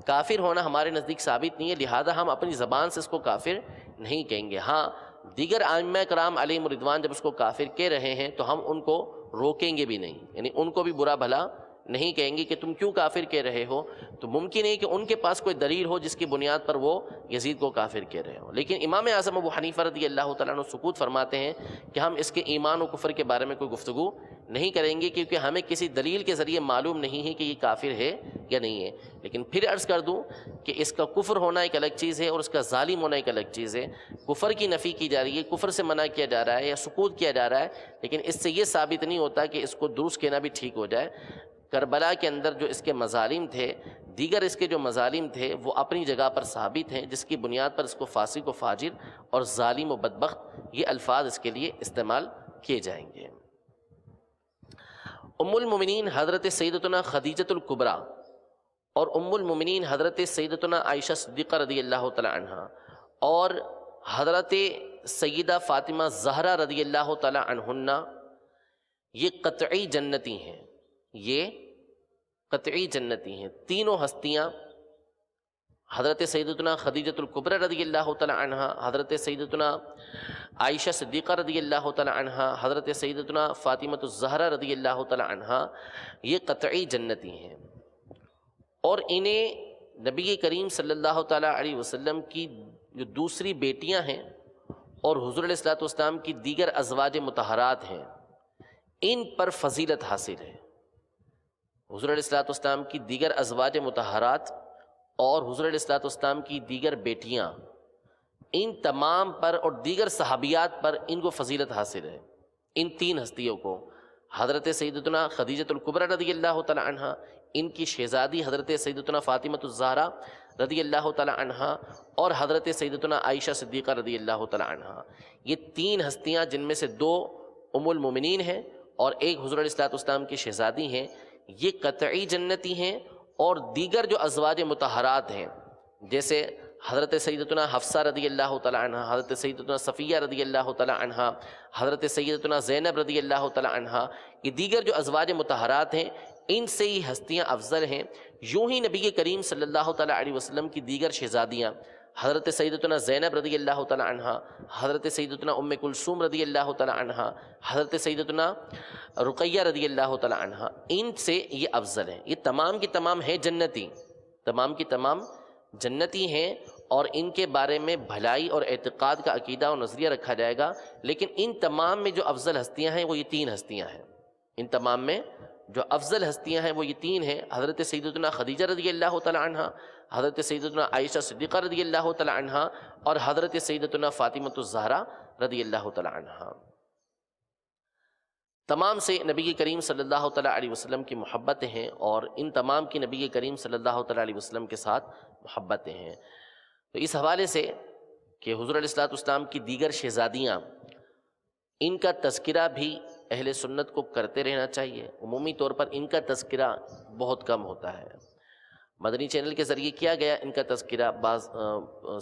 کافر ہونا ہمارے نزدیک ثابت نہیں ہے، لہذا ہم اپنی زبان سے اس کو کافر نہیں کہیں گے۔ ہاں دیگر ائمہ کرام علیہم رضوان جب اس کو کافر کہہ رہے ہیں تو ہم ان کو روکیں گے بھی نہیں، یعنی ان کو بھی برا بھلا نہیں کہیں گے کہ تم کیوں کافر کہہ رہے ہو، تو ممکن ہے کہ ان کے پاس کوئی دلیل ہو جس کی بنیاد پر وہ یزید کو کافر کہہ رہے ہو۔ لیکن امام اعظم ابو حنیفہ رضی اللہ تعالیٰ عنہ سکوت فرماتے ہیں کہ ہم اس کے ایمان و کفر کے بارے میں کوئی گفتگو نہیں کریں گے، کیونکہ ہمیں کسی دلیل کے ذریعے معلوم نہیں ہے کہ یہ کافر ہے یا نہیں ہے۔ لیکن پھر عرض کر دوں کہ اس کا کفر ہونا ایک الگ چیز ہے اور اس کا ظالم ہونا ایک الگ چیز ہے۔ کفر کی نفی کی جا رہی ہے، کفر سے منع کیا جا رہا ہے یا سکوت کیا جا رہا ہے، لیکن اس سے یہ ثابت نہیں ہوتا کہ اس کو درست کہنا بھی ٹھیک ہو جائے۔ کربلا کے اندر جو اس کے مظالم تھے، دیگر اس کے جو مظالم تھے وہ اپنی جگہ پر ثابت ہیں، جس کی بنیاد پر اس کو فاسق و فاجر اور ظالم و بدبخت یہ الفاظ اس کے لیے استعمال کیے جائیں گے۔ ام المومنین حضرت سیدتنا خدیجۃ الکبریٰ اور ام المومنین حضرت سیدتنا عائشہ صدیقہ رضی اللہ تعالی عنہا اور حضرت سیدہ فاطمہ زہرا رضی اللہ تعالی عنہن یہ قطعی جنتی ہیں، یہ قطعی جنتی ہیں۔ تینوں ہستیاں حضرت سیدتنا خدیجۃ الکبریٰ رضی اللہ تعالی عنہا، حضرت سیدتنا عائشہ صدیقہ رضی اللہ تعالی عنہا، حضرت سیدتنا فاطمہ الزہرا رضی اللہ تعالی عنہا یہ قطعی جنتی ہیں، اور انہیں نبی کریم صلی اللہ تعالی علیہ وسلم کی جو دوسری بیٹیاں ہیں اور حضور علیہ الصلوۃ والسلام کی دیگر ازواج مطہرات ہیں ان پر فضیلت حاصل ہے۔ حضور علیہ الصلوۃ والسلام کی دیگر ازواج مطہرات اور حضور علیہ الصلوۃ والسلام کی دیگر بیٹیاں، ان تمام پر اور دیگر صحابیات پر ان کو فضیلت حاصل ہے۔ ان تین ہستیوں کو، حضرت سیدتنا خدیجۃ الکبریٰ رضی اللہ تعالی عنہا، ان کی شہزادی حضرت سیدتنا فاطمہ الزہرا رضی اللہ تعالی عنہا اور حضرت سیدتنا عائشہ صدیقہ رضی اللہ تعالی عنہا، یہ تین ہستیاں جن میں سے دو ام المومنین ہیں اور ایک حضور علیہ الصلوۃ والسلام کی شہزادی ہیں، یہ قطعی جنتی ہیں۔ اور دیگر جو ازواج مطہرات ہیں جیسے حضرت سیدتنا حفصہ رضی اللہ تعالی عنہا، حضرت سیدتنا صفیہ رضی اللہ تعالی عنہا، حضرت سیدتنا زینب رضی اللہ تعالی عنہا، یہ دیگر جو ازواج مطہرات ہیں ان سے ہی ہستیاں افضل ہیں۔ یوں ہی نبی کریم صلی اللہ تعالی علیہ وسلم کی دیگر شہزادیاں حضرت سیدتنا زینب رضی اللہ تعالی عنہ، حضرت سیدتنا ام کلثوم رضی اللہ تعالی عنہ، حضرت سیدتنا رقیہ رضی اللہ تعالی عنہ، ان سے یہ افضل ہیں۔ یہ تمام کی تمام ہیں جنتی، تمام کی تمام جنتی ہیں، اور ان کے بارے میں بھلائی اور اعتقاد کا عقیدہ اور نظریہ رکھا جائے گا۔ لیکن ان تمام میں جو افضل ہستیاں ہیں وہ یہ تین ہستیاں ہیں۔ ان تمام میں جو افضل ہستیاں ہیں وہ یہ تین ہیں، حضرت سیدتنا خدیجہ رضی اللہ تعالی عنہ، حضرت سیدتنا عائشہ صدیقہ رضی اللہ تعالی عنہ، اور حضرت سیدتنا فاطمۃ الزہرا رضی اللہ تعالی عنہ۔ تمام سے نبی کریم صلی اللہ تعالی علیہ وسلم کی محبتیں ہیں، اور ان تمام کی نبی کریم صلی اللہ تعالی علیہ وسلم کے ساتھ محبتیں ہیں۔ تو اس حوالے سے کہ حضور علیہ السلام کی دیگر شہزادیاں، ان کا تذکرہ بھی اہل سنت کو کرتے رہنا چاہیے۔ عمومی طور پر ان کا تذکرہ بہت کم ہوتا ہے۔ مدنی چینل کے ذریعے کیا گیا ان کا تذکرہ، بعض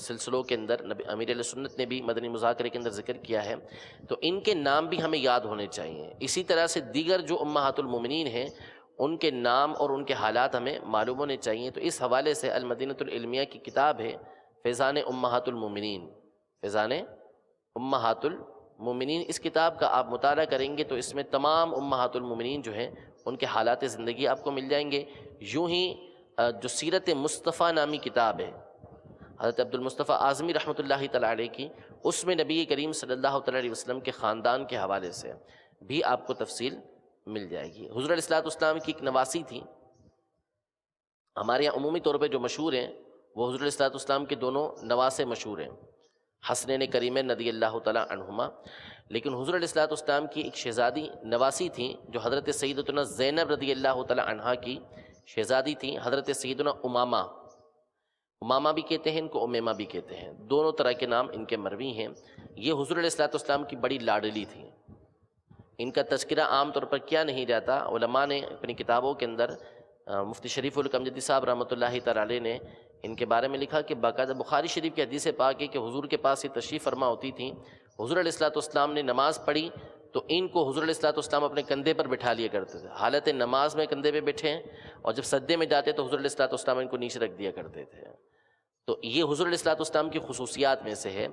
سلسلوں کے اندر امیر علیہ سنت نے بھی مدنی مذاکرے کے اندر ذکر کیا ہے، تو ان کے نام بھی ہمیں یاد ہونے چاہیے۔ اسی طرح سے دیگر جو امہات المومنین ہیں ان کے نام اور ان کے حالات ہمیں معلوم ہونے چاہیے۔ تو اس حوالے سے المدینۃ العلمیہ کی کتاب ہے فیضان امہات المومنین، فیضان امہات المومنین، اس کتاب کا آپ مطالعہ کریں گے تو اس میں تمام امہات المومنین جو ہیں ان کے حالات زندگی آپ کو مل جائیں گے۔ یوں ہی جو سیرت مصطفیٰ نامی کتاب ہے حضرت عبد المصطفیٰ اعظمی رحمۃ اللہ تعالی علیہ کی، اس میں نبی کریم صلی اللہ تعالی علیہ وسلم کے خاندان کے حوالے سے بھی آپ کو تفصیل مل جائے گی۔ حضور علیہ السلام کی ایک نواسی تھی، ہمارے یہاں عمومی طور پہ جو مشہور ہیں وہ حضور علیہ السلام کے دونوں نواسے مشہور ہیں، حسنین کریمین رضی اللہ تعالی عنہما، لیکن حضور علیہ السلام کی ایک شہزادی نواسی تھیں جو حضرت سیدتنا زینب رضی اللہ تعالی عنہا کی شہزادی تھیں، حضرت سیدنا امامہ، امامہ بھی کہتے ہیں ان کو، امیمہ بھی کہتے ہیں، دونوں طرح کے نام ان کے مروی ہیں۔ یہ حضور علیہ السلام کی بڑی لاڈلی تھیں۔ ان کا تذکرہ عام طور پر کیا نہیں جاتا، علماء نے اپنی کتابوں کے اندر، مفتی شریف القمجدی صاحب رحمۃ اللہ تعالی علیہ نے ان کے بارے میں لکھا کہ باقاعدہ بخاری شریف کی حدیث پاک ہے کہ حضور کے پاس یہ تشریف فرما ہوتی تھیں، حضور علیہ السلام نے نماز پڑھی تو ان کو حضور علیہ السلام اپنے کندھے پر بٹھا لیا کرتے تھے، حالت نماز میں کندھے پہ بیٹھے ہیں، اور جب سجدے میں جاتے تو حضور علیہ السلام ان کو نیچے رکھ دیا کرتے تھے۔ تو یہ حضور علیہ السلام کی خصوصیات میں سے ہے،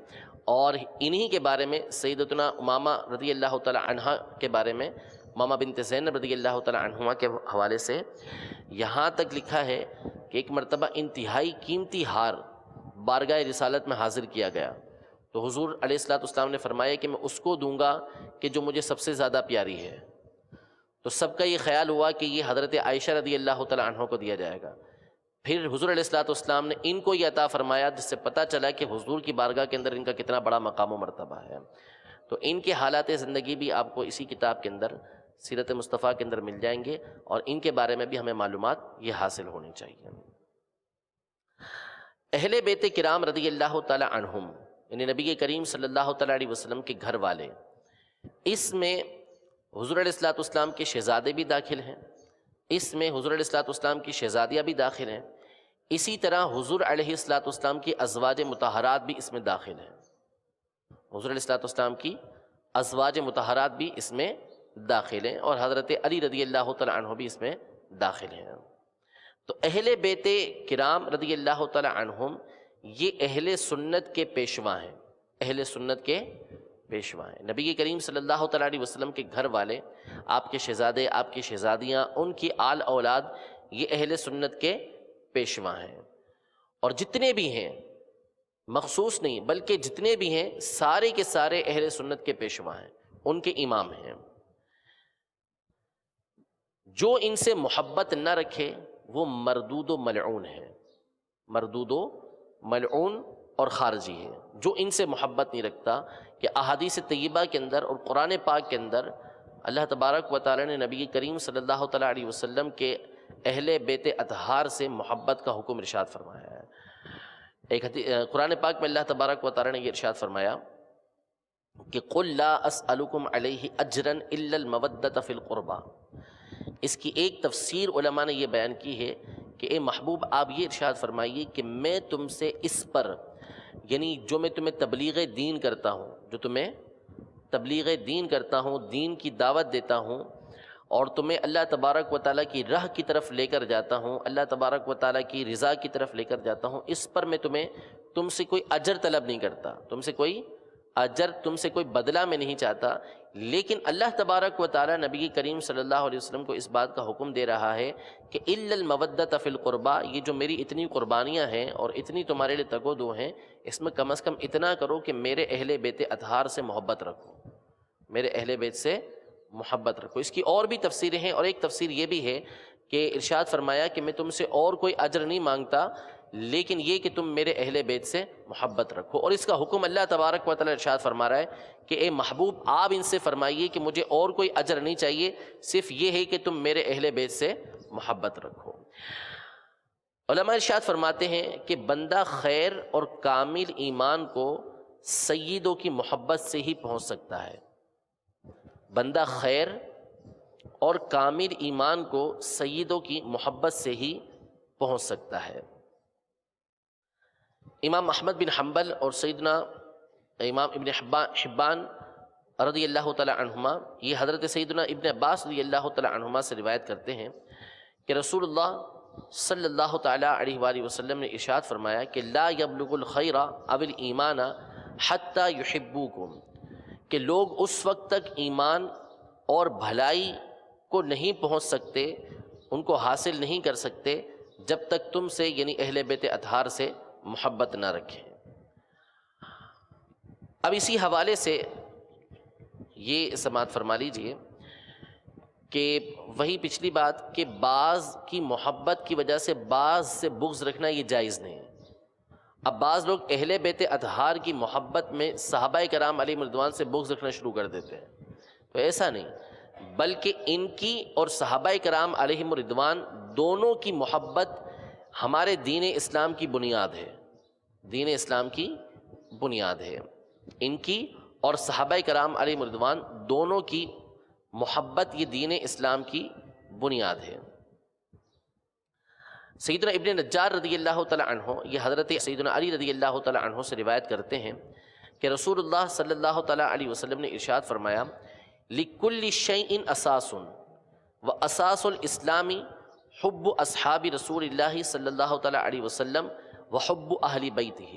اور انہی کے بارے میں سیدتنا امامہ رضی اللہ تعالی عنہا کے بارے میں، امامہ بنت زینب رضی اللہ تعالی عنہما کے حوالے سے یہاں تک لکھا ہے کہ ایک مرتبہ انتہائی قیمتی ہار بارگاہ رسالت میں حاضر کیا گیا، تو حضور علیہ السلام نے فرمایا کہ میں اس کو دوں گا کہ جو مجھے سب سے زیادہ پیاری ہے۔ تو سب کا یہ خیال ہوا کہ یہ حضرت عائشہ رضی اللہ تعالی عنہ کو دیا جائے گا۔ پھر حضور علیہ السلام نے ان کو یہ عطا فرمایا، جس سے پتہ چلا کہ حضور کی بارگاہ کے اندر ان کا کتنا بڑا مقام و مرتبہ ہے۔ تو ان کے حالات زندگی بھی آپ کو اسی کتاب کے اندر، سیرت مصطفیٰ کے اندر مل جائیں گے، اور ان کے بارے میں بھی ہمیں معلومات یہ حاصل ہونی چاہیے۔ اہل بیت کرام رضی اللہ تعالی عنہم، یعنی نبی کریم صلی اللہ تعالی علیہ وسلم کے گھر والے، اس میں حضور علیہ السلام کے شہزادے بھی داخل ہیں، اس میں حضور علیہ السلام کی شہزادیاں بھی داخل ہیں، اسی طرح حضور علیہ السلام کی ازواج مطہرات بھی اس میں داخل ہیں، حضور علیہ السلام کی ازواج مطہرات بھی اس میں داخل ہیں، اور حضرت علی رضی اللہ تعالی عنہ بھی اس میں داخل ہیں۔ تو اہل بیت کرام رضی اللہ تعالی عنہم یہ اہل سنت کے پیشوا ہیں، اہل سنت کے پیشوا ہیں۔ نبی کریم صلی اللہ تعالی علیہ وسلم کے گھر والے، آپ کے شہزادے، آپ کی شہزادیاں، ان کی آل اولاد، یہ اہل سنت کے پیشوا ہیں، اور جتنے بھی ہیں، مخصوص نہیں بلکہ جتنے بھی ہیں، سارے کے سارے اہل سنت کے پیشوا ہیں، ان کے امام ہیں۔ جو ان سے محبت نہ رکھے وہ مردود و ملعون ہے، مردود و ملعون اور خارجی ہے۔ جو ان سے محبت نہیں رکھتا، کہ احادیث طیبہ کے اندر اور قرآن پاک کے اندر اللہ تبارک و تعالی نے نبی کریم صلی اللہ تعالی علیہ وسلم کے اہل بیت اطہار سے محبت کا حکم ارشاد فرمایا ہے۔ ایک قرآن پاک میں اللہ تبارک و تعالی نے یہ ارشاد فرمایا کہ قُلْ لَا أَسْأَلُكُمْ عَلَيْهِ أَجْرًا إِلَّا الْمَوَدَّةَ فِي الْقُرْبَى۔ اس کی ایک تفسیر علماء نے یہ بیان کی ہے کہ اے محبوب آپ یہ ارشاد فرمائیے کہ میں تم سے اس پر، یعنی جو میں تمہیں تبلیغ دین کرتا ہوں، جو تمہیں تبلیغ دین کرتا ہوں، دین کی دعوت دیتا ہوں، اور تمہیں اللہ تبارک و تعالیٰ کی راہ کی طرف لے کر جاتا ہوں، اللہ تبارک و تعالیٰ کی رضا کی طرف لے کر جاتا ہوں، اس پر میں تمہیں تم سے کوئی اجر طلب نہیں کرتا، تم سے کوئی اجر، تم سے کوئی بدلہ میں نہیں چاہتا، لیکن اللہ تبارک و تعالیٰ نبی کریم صلی اللہ علیہ وسلم کو اس بات کا حکم دے رہا ہے کہ الا المودۃ فی القربیٰ، یہ جو میری اتنی قربانیاں ہیں اور اتنی تمہارے لیے تگ و دو ہیں، اس میں کم از کم اتنا کرو کہ میرے اہل بیت اطہار سے محبت رکھو، میرے اہل بیت سے محبت رکھو۔ اس کی اور بھی تفسیریں ہیں، اور ایک تفسیر یہ بھی ہے کہ ارشاد فرمایا کہ میں تم سے اور کوئی اجر نہیں مانگتا، لیکن یہ کہ تم میرے اہل بیت سے محبت رکھو۔ اور اس کا حکم اللہ تبارک و تعالیٰ ارشاد فرما رہا ہے کہ اے محبوب آپ ان سے فرمائیے کہ مجھے اور کوئی اجر نہیں چاہیے، صرف یہ ہے کہ تم میرے اہل بیت سے محبت رکھو۔ علماء ارشاد فرماتے ہیں کہ بندہ خیر اور کامل ایمان کو سیدوں کی محبت سے ہی پہنچ سکتا ہے، بندہ خیر اور کامل ایمان کو سیدوں کی محبت سے ہی پہنچ سکتا ہے۔ امام احمد بن حنبل اور سیدنا امام ابن حبان رضی اللہ تعالی عنہما یہ حضرت سیدنا ابن عباس رضی اللہ تعالی عنہما سے روایت کرتے ہیں کہ رسول اللہ صلی اللہ تعالی علیہ وآلہ وسلم نے ارشاد فرمایا کہ لا یبلغ الخیر او الایمان حتی یحبوکم، کہ لوگ اس وقت تک ایمان اور بھلائی کو نہیں پہنچ سکتے، ان کو حاصل نہیں کر سکتے جب تک تم سے یعنی اہل بیت اطہار سے محبت نہ رکھیں۔ اب اسی حوالے سے یہ سماعت فرما لیجئے کہ وہی پچھلی بات کہ بعض کی محبت کی وجہ سے بعض سے بغض رکھنا یہ جائز نہیں۔ اب بعض لوگ اہل بیت اطہار کی محبت میں صحابہ کرام علیہم رضوان سے بغض رکھنا شروع کر دیتے ہیں، تو ایسا نہیں، بلکہ ان کی اور صحابہ کرام علیہم رضوان دونوں کی محبت ہمارے دین اسلام کی بنیاد ہے، دین اسلام کی بنیاد ہے۔ ان کی اور صحابہ کرام علیہم رضوان دونوں کی محبت یہ دین اسلام کی بنیاد ہے۔ سیدنا ابن نجار رضی اللہ تعالی عنہ یہ حضرت سیدنا علی رضی اللہ تعالی عنہ سے روایت کرتے ہیں کہ رسول اللہ صلی اللہ تعالی علیہ وسلم نے ارشاد فرمایا لِكُلِّ شَيْءٍ أَسَاسٌ وَأَسَاسُ الْإِسْلَامِ حُبُّ أَصْحَابِ رسول اللہ صلی اللہ تعالی علیہ وسلم وحب اہل بیتہ،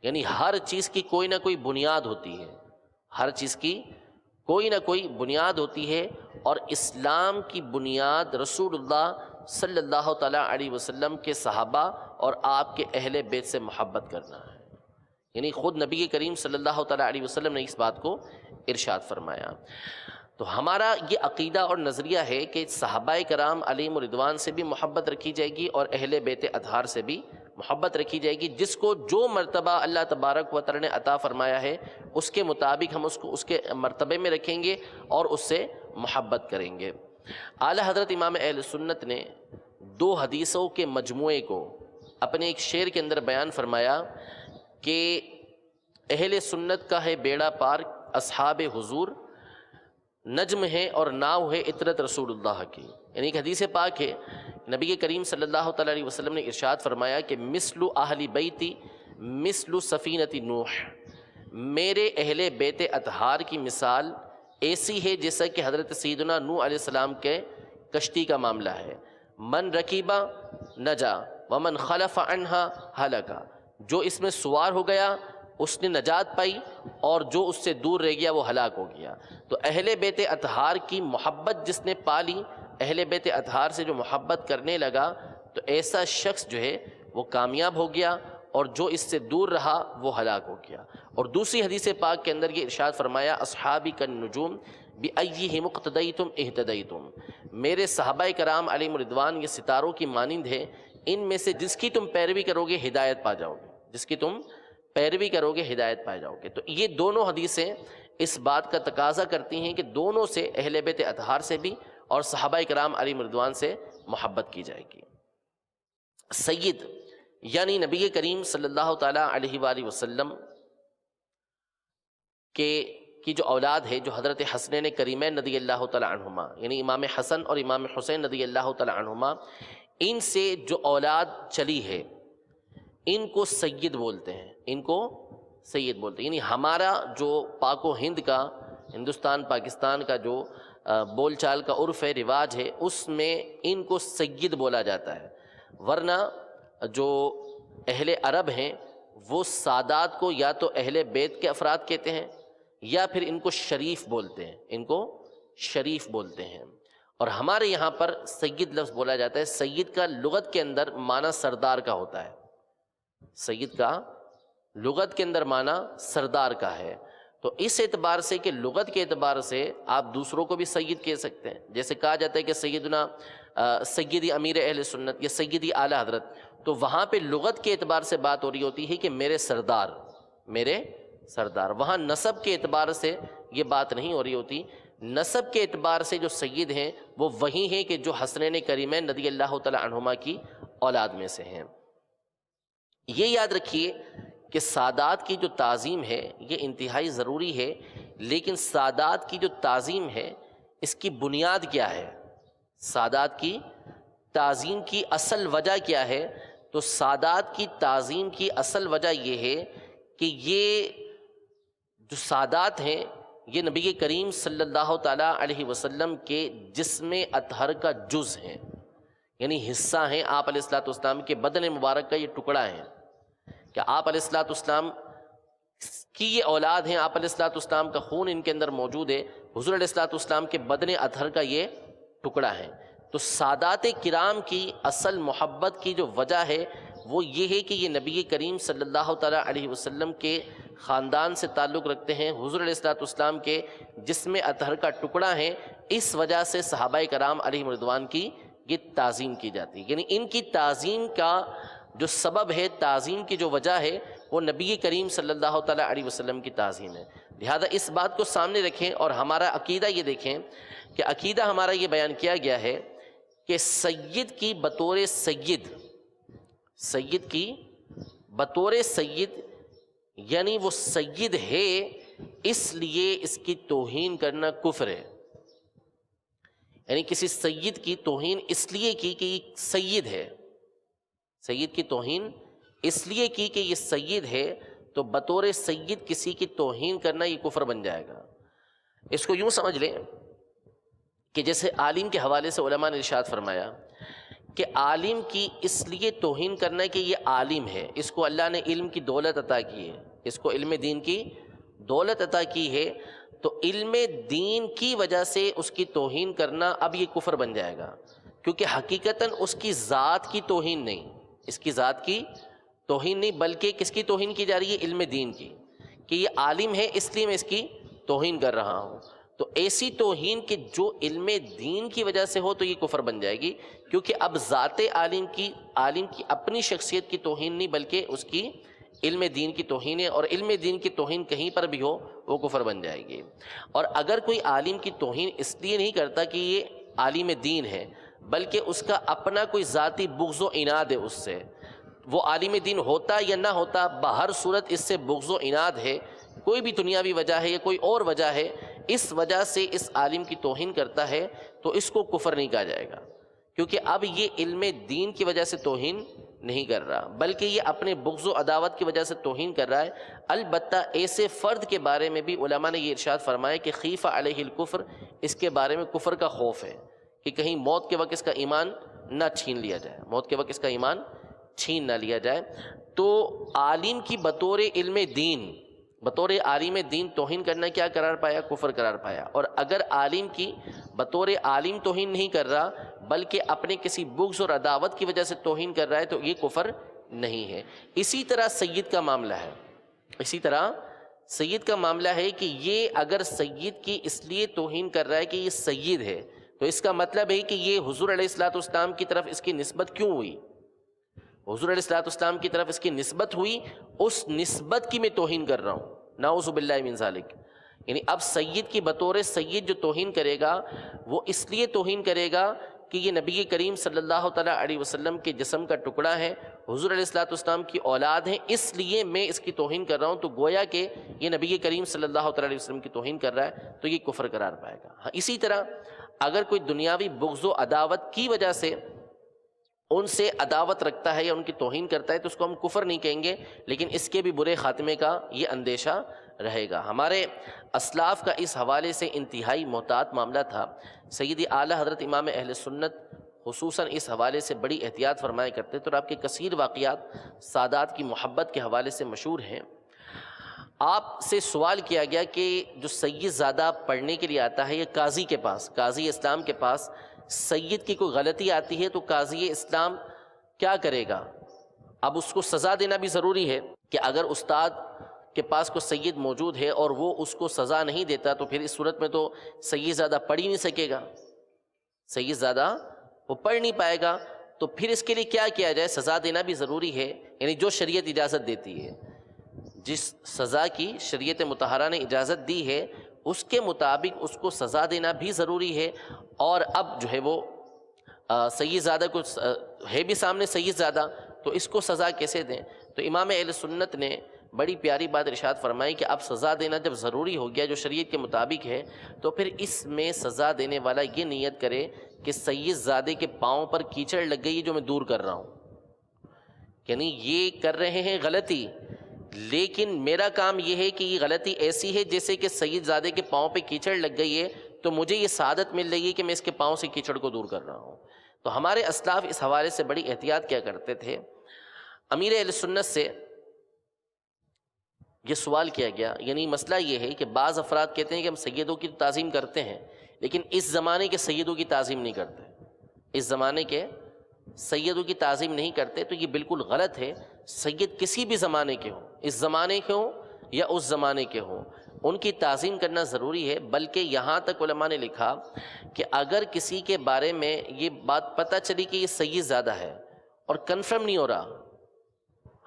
یعنی ہر چیز کی کوئی نہ کوئی بنیاد ہوتی ہے، ہر چیز کی کوئی نہ کوئی بنیاد ہوتی ہے، اور اسلام کی بنیاد رسول اللہ صلی اللہ تعالی علیہ وسلم کے صحابہ اور آپ کے اہل بیت سے محبت کرنا ہے، یعنی خود نبی کریم صلی اللہ تعالی علیہ وسلم نے اس بات کو ارشاد فرمایا۔ تو ہمارا یہ عقیدہ اور نظریہ ہے کہ صحابہ کرام علیہم رضوان سے بھی محبت رکھی جائے گی اور اہل بیت اطہار سے بھی محبت رکھی جائے گی، جس کو جو مرتبہ اللہ تبارک و تعالی نے عطا فرمایا ہے اس کے مطابق ہم اس کو اس کے مرتبے میں رکھیں گے اور اس سے محبت کریں گے۔ اعلیٰ حضرت امام اہل سنت نے دو حدیثوں کے مجموعے کو اپنے ایک شعر کے اندر بیان فرمایا کہ اہل سنت کا ہے بیڑا پار اصحاب حضور، نجم ہے اور ناؤ ہے عطرت رسول اللہ کی، یعنی ایک حدیث پاک ہے، نبی کریم صلی اللہ تعالی علیہ وسلم نے ارشاد فرمایا کہ مثل اہل بیتی مثل سفینۃ نوح، میرے اہل بیت اطہار کی مثال ایسی ہے جیسا کہ حضرت سیدنا نوح علیہ السلام کے کشتی کا معاملہ ہے، من رکیبا نجا ومن خلف عنہا ہلکا، جو اس میں سوار ہو گیا اس نے نجات پائی اور جو اس سے دور رہ گیا وہ ہلاک ہو گیا۔ تو اہل بیت اطہار کی محبت جس نے پالی، اہل بیت اطہار سے جو محبت کرنے لگا، تو ایسا شخص جو ہے وہ کامیاب ہو گیا، اور جو اس سے دور رہا وہ ہلاک ہو گیا۔ اور دوسری حدیث پاک کے اندر یہ ارشاد فرمایا اصحابی کالنجوم بأیہم اقتدیتم اہتدیتم، میرے صحابہ کرام علیہم رضوان یہ ستاروں کی مانند ہے، ان میں سے جس کی تم پیروی کرو گے ہدایت پا جاؤ گے، جس کی تم پیروی کرو گے ہدایت پا جاؤ گے۔ تو یہ دونوں حدیثیں اس بات کا تقاضا کرتی ہیں کہ دونوں سے اہل بیت اطہار سے بھی اور صحابہ کرام علیہم رضوان سے محبت کی جائے گی۔ سید یعنی نبی کریم صلی اللہ تعالی علیہ وآلہ وسلم کی جو اولاد ہے، جو حضرت حسنین کریمین رضی اللہ تعالی عنہما، یعنی امام حسن اور امام حسین رضی اللہ تعالی عنہما، ان سے جو اولاد چلی ہے ان کو سید بولتے ہیں، ان کو سید بولتے ہیں، یعنی ہمارا جو پاک و ہند کا، ہندوستان پاکستان کا جو بول چال کا عرف ہے، رواج ہے، اس میں ان کو سید بولا جاتا ہے، ورنہ جو اہل عرب ہیں وہ سادات کو یا تو اہل بیت کے افراد کہتے ہیں یا پھر ان کو شریف بولتے ہیں، ان کو شریف بولتے ہیں۔ اور ہمارے یہاں پر سید لفظ بولا جاتا ہے، سید کا لغت کے اندر معنی سردار کا ہوتا ہے، سید کا لغت کے اندر معنی سردار کا ہے۔ تو اس اعتبار سے کہ لغت کے اعتبار سے آپ دوسروں کو بھی سید کہہ سکتے ہیں، جیسے کہا جاتا ہے کہ سیدنا سیدی امیر اہل سنت یا سیدی اعلیٰ حضرت، تو وہاں پہ لغت کے اعتبار سے بات ہو رہی ہوتی ہے کہ میرے سردار، میرے سردار۔ وہاں نسب کے اعتبار سے یہ بات نہیں ہو رہی ہوتی، نسب کے اعتبار سے جو سید ہیں وہ وہی ہیں کہ جو حسنین کریمین رضی اللہ تعالی عنہما کی اولاد میں سے ہیں۔ یہ یاد رکھیے کہ سادات کی جو تعظیم ہے یہ انتہائی ضروری ہے، لیکن سادات کی جو تعظیم ہے اس کی بنیاد کیا ہے؟ سادات کی تعظیم کی اصل وجہ کیا ہے؟ تو سادات کی تعظیم کی اصل وجہ یہ ہے کہ یہ جو سادات ہیں یہ نبی کریم صلی اللہ تعالیٰ علیہ وسلم کے جسم اطہر کا جز ہیں، یعنی حصہ ہیں آپ علیہ الصلوۃ والسلام کے بدن مبارک کا، یہ ٹکڑا ہیں کہ آپ علیہ الصلوۃ والسلام کی یہ اولاد ہیں، آپ علیہ الصلوۃ والسلام کا خون ان کے اندر موجود ہے، حضور علیہ الصلوۃ والسلام کے بدن اطہر کا یہ ٹکڑا ہے۔ تو سادات کرام کی اصل محبت کی جو وجہ ہے وہ یہ ہے کہ یہ نبی کریم صلی اللہ تعالیٰ علیہ وسلم کے خاندان سے تعلق رکھتے ہیں، حضور علیہ الصلوۃ والسلام کے جسم اطہر کا ٹکڑا ہیں، اس وجہ سے صحابہ کرام علیہم رضوان کی یہ تعظیم کی جاتی ہے۔ یعنی ان کی تعظیم کا جو سبب ہے، تعظیم کی جو وجہ ہے، وہ نبی کریم صلی اللہ تعالیٰ علیہ وسلم کی تعظیم ہے۔ لہذا اس بات کو سامنے رکھیں اور ہمارا عقیدہ یہ دیکھیں کہ عقیدہ ہمارا یہ بیان کیا گیا ہے کہ سید کی بطور سید، سید کی بطور سید یعنی وہ سید ہے اس لیے اس کی توہین کرنا کفر ہے۔ یعنی کسی سید کی توہین اس لیے کی کہ یہ سید ہے، سید کی توہین اس لیے کی کہ یہ سید ہے، تو بطور سید کسی کی توہین کرنا یہ کفر بن جائے گا۔ اس کو یوں سمجھ لیں کہ جیسے عالم کے حوالے سے علماء نے ارشاد فرمایا کہ عالم کی اس لیے توہین کرنا ہے کہ یہ عالم ہے، اس کو اللہ نے علم کی دولت عطا کی ہے، اس کو علم دین کی دولت عطا کی ہے، تو علم دین کی وجہ سے اس کی توہین کرنا اب یہ کفر بن جائے گا، کیونکہ حقیقتاً اس کی ذات کی توہین نہیں، اس کی ذات کی توہین نہیں، بلکہ کس کی توہین کی جا رہی ہے؟ علم دین کی، کہ یہ عالم ہے اس لیے میں اس کی توہین کر رہا ہوں۔ تو ایسی توہین کہ جو علم دین کی وجہ سے ہو تو یہ کفر بن جائے گی، کیونکہ اب ذات عالم کی اپنی شخصیت کی توہین نہیں بلکہ اس کی علم دین کی توہین ہے، اور علم دین کی توہین کہیں پر بھی ہو وہ کفر بن جائے گی۔ اور اگر کوئی عالم کی توہین اس لیے نہیں کرتا کہ یہ عالم دین ہے، بلکہ اس کا اپنا کوئی ذاتی بغض و عناد ہے اس سے، وہ عالم دین ہوتا یا نہ ہوتا بہر صورت اس سے بغض و عناد ہے، کوئی بھی دنیاوی وجہ ہے یا کوئی اور وجہ ہے، اس وجہ سے اس عالم کی توہین کرتا ہے تو اس کو کفر نہیں کہا جائے گا، کیونکہ اب یہ علم دین کی وجہ سے توہین نہیں کر رہا بلکہ یہ اپنے بغض و عداوت کی وجہ سے توہین کر رہا ہے۔ البتہ ایسے فرد کے بارے میں بھی علماء نے یہ ارشاد فرمایا کہ خیف علیہ الکفر، اس کے بارے میں کفر کا خوف ہے کہ کہیں موت کے وقت اس کا ایمان نہ چھین لیا جائے، موت کے وقت اس کا ایمان چھین نہ لیا جائے۔ تو عالم کی بطور علم دین، بطور عالم دین توہین کرنا کیا قرار پایا؟ کفر قرار پایا۔ اور اگر عالم کی بطور عالم توہین نہیں کر رہا بلکہ اپنے کسی بغض اور عداوت کی وجہ سے توہین کر رہا ہے تو یہ کفر نہیں ہے۔ اسی طرح سید کا معاملہ ہے، اسی طرح سید کا معاملہ ہے کہ یہ اگر سید کی اس لیے توہین کر رہا ہے کہ یہ سید ہے تو اس کا مطلب ہے کہ یہ حضور علیہ الصلوۃ والسلام کی طرف اس کی نسبت کیوں ہوئی؟ حضور علیہ الصلوۃ والسلام کی طرف اس کی نسبت ہوئی، اس نسبت کی میں توہین کر رہا ہوں، نعوذ باللہ من ذالک۔ یعنی اب سید کی بطور سید جو توہین کرے گا وہ اس لیے توہین کرے گا کہ یہ نبی کریم صلی اللہ تعالیٰ علیہ وسلم کے جسم کا ٹکڑا ہے، حضور علیہ الصلوۃ والسلام کی اولاد ہیں، اس لیے میں اس کی توہین کر رہا ہوں، تو گویا کہ یہ نبی کریم صلی اللہ تعالیٰ علیہ وسلم کی توہین کر رہا ہے تو یہ کفر قرار پائے گا۔ ہاں اسی طرح اگر کوئی دنیاوی بغض و عداوت کی وجہ سے ان سے عداوت رکھتا ہے یا ان کی توہین کرتا ہے تو اس کو ہم کفر نہیں کہیں گے، لیکن اس کے بھی برے خاتمے کا یہ اندیشہ رہے گا۔ ہمارے اسلاف کا اس حوالے سے انتہائی محتاط معاملہ تھا۔ سیدی اعلیٰ حضرت امام اہل سنت خصوصاً اس حوالے سے بڑی احتیاط فرمایا کرتے تھے، اور آپ کے کثیر واقعات سادات کی محبت کے حوالے سے مشہور ہیں۔ آپ سے سوال کیا گیا کہ جو سید زادہ پڑھنے کے لیے آتا ہے، یہ قاضی کے پاس، قاضی اسلام کے پاس سید کی کوئی غلطی آتی ہے تو قاضی اسلام کیا کرے گا؟ اب اس کو سزا دینا بھی ضروری ہے کہ اگر استاد کے پاس کوئی سید موجود ہے اور وہ اس کو سزا نہیں دیتا تو پھر اس صورت میں تو سید زادہ پڑھ ہی نہیں سکے گا، سید زادہ وہ پڑھ نہیں پائے گا، تو پھر اس کے لیے کیا کیا جائے؟ سزا دینا بھی ضروری ہے، یعنی جو شریعت اجازت دیتی ہے، جس سزا کی شریعت مطہرہ نے اجازت دی ہے اس کے مطابق اس کو سزا دینا بھی ضروری ہے۔ اور اب جو ہے وہ سید زادہ کو ہے بھی سامنے سید زادہ، تو اس کو سزا کیسے دیں؟ تو امام اہل سنت نے بڑی پیاری بات ارشاد فرمائی کہ اب سزا دینا جب ضروری ہو گیا جو شریعت کے مطابق ہے، تو پھر اس میں سزا دینے والا یہ نیت کرے کہ سید زادے کے پاؤں پر کیچڑ لگ گئی جو میں دور کر رہا ہوں، یعنی یہ کر رہے ہیں غلطی، لیکن میرا کام یہ ہے کہ یہ غلطی ایسی ہے جیسے کہ سید زادے کے پاؤں پہ کیچڑ لگ گئی ہے تو مجھے یہ سعادت مل رہی ہے کہ میں اس کے پاؤں سے کیچڑ کو دور کر رہا ہوں۔ تو ہمارے اسلاف اس حوالے سے بڑی احتیاط کیا کرتے تھے۔ امیر اہل سنت سے یہ سوال کیا گیا، یعنی مسئلہ یہ ہے کہ بعض افراد کہتے ہیں کہ ہم سیدوں کی تعظیم کرتے ہیں لیکن اس زمانے کے سیدوں کی تعظیم نہیں کرتے، اس زمانے کے سیدوں کی تعظیم نہیں کرتے، تو یہ بالکل غلط ہے۔ سید کسی بھی زمانے کے ہوں، اس زمانے کے ہوں یا اس زمانے کے ہوں، ان کی تعظیم کرنا ضروری ہے، بلکہ یہاں تک علماء نے لکھا کہ اگر کسی کے بارے میں یہ بات پتہ چلی کہ یہ سید زادہ ہے اور کنفرم نہیں ہو رہا،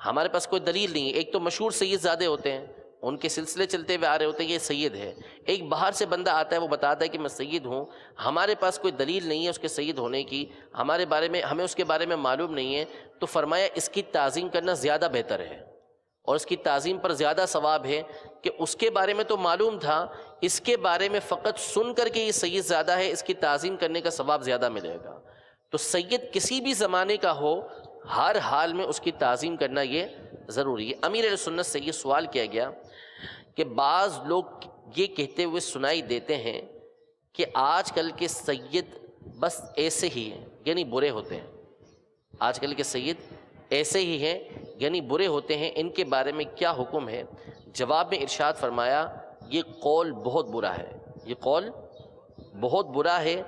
ہمارے پاس کوئی دلیل نہیں ہے، ایک تو مشہور سید زادے ہوتے ہیں ان کے سلسلے چلتے ہوئے آ رہے ہوتے ہیں یہ سید ہے، ایک باہر سے بندہ آتا ہے وہ بتاتا ہے کہ میں سید ہوں، ہمارے پاس کوئی دلیل نہیں ہے اس کے سید ہونے کی، ہمیں اس کے بارے میں معلوم نہیں ہے، تو فرمایا اس کی تعظیم کرنا زیادہ بہتر ہے، اور اس کی تعظیم پر زیادہ ثواب ہے کہ اس کے بارے میں تو معلوم تھا، اس کے بارے میں فقط سن کر کے یہ سید زادہ ہے، اس کی تعظیم کرنے کا ثواب زیادہ ملے گا۔ تو سید کسی بھی زمانے کا ہو، ہر حال میں اس کی تعظیم کرنا یہ ضروری ہے۔ امیر اہل سنت سے یہ سوال کیا گیا کہ بعض لوگ یہ کہتے ہوئے سنائی دیتے ہیں کہ آج کل کے سید بس ایسے ہی ہیں، یعنی برے ہوتے ہیں، آج کل کے سید ایسے ہی ہیں یعنی برے ہوتے ہیں، ان کے بارے میں کیا حکم ہے؟ جواب میں ارشاد فرمایا یہ قول بہت برا ہے، یہ قول بہت برا ہے،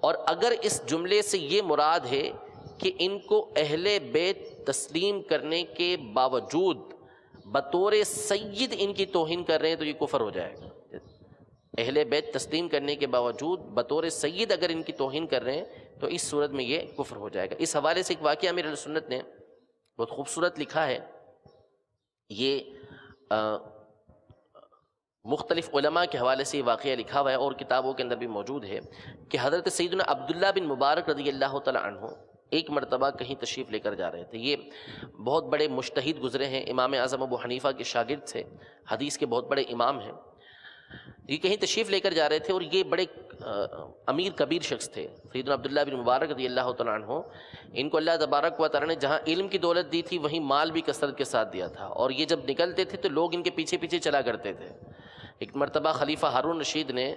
اور اگر اس جملے سے یہ مراد ہے کہ ان کو اہل بیت تسلیم کرنے کے باوجود بطور سید ان کی توہین کر رہے ہیں تو یہ کفر ہو جائے گا۔ اہل بیت تسلیم کرنے کے باوجود بطور سید اگر ان کی توہین کر رہے ہیں تو اس صورت میں یہ کفر ہو جائے گا۔ اس حوالے سے ایک واقعہ امیر اہل سنت نے بہت خوبصورت لکھا ہے، یہ مختلف علماء کے حوالے سے یہ واقعہ لکھا ہوا ہے اور کتابوں کے اندر بھی موجود ہے کہ حضرت سیدنا عبداللہ بن مبارک رضی اللہ تعالی عنہ ایک مرتبہ کہیں تشریف لے کر جا رہے تھے۔ یہ بہت بڑے مجتہد گزرے ہیں، امام اعظم ابو حنیفہ کے شاگرد تھے، حدیث کے بہت بڑے امام ہیں۔ یہ کہیں تشریف لے کر جا رہے تھے اور یہ بڑے امیر کبیر شخص تھے، سیدنا عبداللہ بن مبارک رضی اللہ تعالیٰ عنہ۔ ان کو اللہ تبارک و تعالیٰ نے جہاں علم کی دولت دی تھی وہیں مال بھی کثرت کے ساتھ دیا تھا، اور یہ جب نکلتے تھے تو لوگ ان کے پیچھے پیچھے چلا کرتے تھے۔ ایک مرتبہ خلیفہ ہارون رشید نے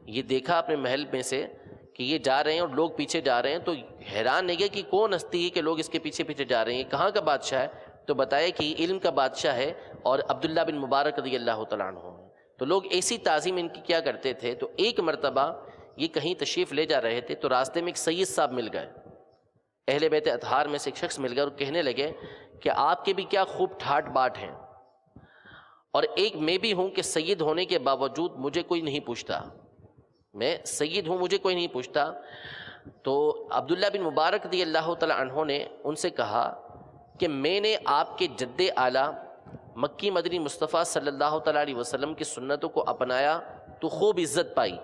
یہ دیکھا اپنے محل میں سے کہ یہ جا رہے ہیں اور لوگ پیچھے جا رہے ہیں، تو حیران نہیں گیا کہ کون ہستی ہے کہ لوگ اس کے پیچھے پیچھے جا رہے ہیں، یہ کہاں کا بادشاہ ہے؟ تو بتایا کہ یہ علم کا بادشاہ ہے اور عبداللہ بن مبارک رضی اللہ تعالیٰ عنہ ہے۔ تو لوگ ایسی تعظیم ان کی کیا کرتے تھے۔ تو ایک مرتبہ یہ کہیں تشریف لے جا رہے تھے تو راستے میں ایک سید صاحب مل گئے، اہل بیت اطہار میں سے ایک شخص مل گیا اور کہنے لگے کہ آپ کے بھی کیا خوب ٹھاٹ باٹ ہیں، اور ایک میں بھی ہوں کہ سید ہونے کے باوجود مجھے کوئی نہیں پوچھتا، میں سید ہوں مجھے کوئی نہیں پوچھتا۔ تو عبداللہ بن مبارک رضی اللہ تعالیٰ عنہ نے ان سے کہا کہ میں نے آپ کے جد اعلیٰ مکی مدنی مصطفیٰ صلی اللہ تعالیٰ علیہ وسلم کی سنتوں کو اپنایا تو خوب عزت پائی،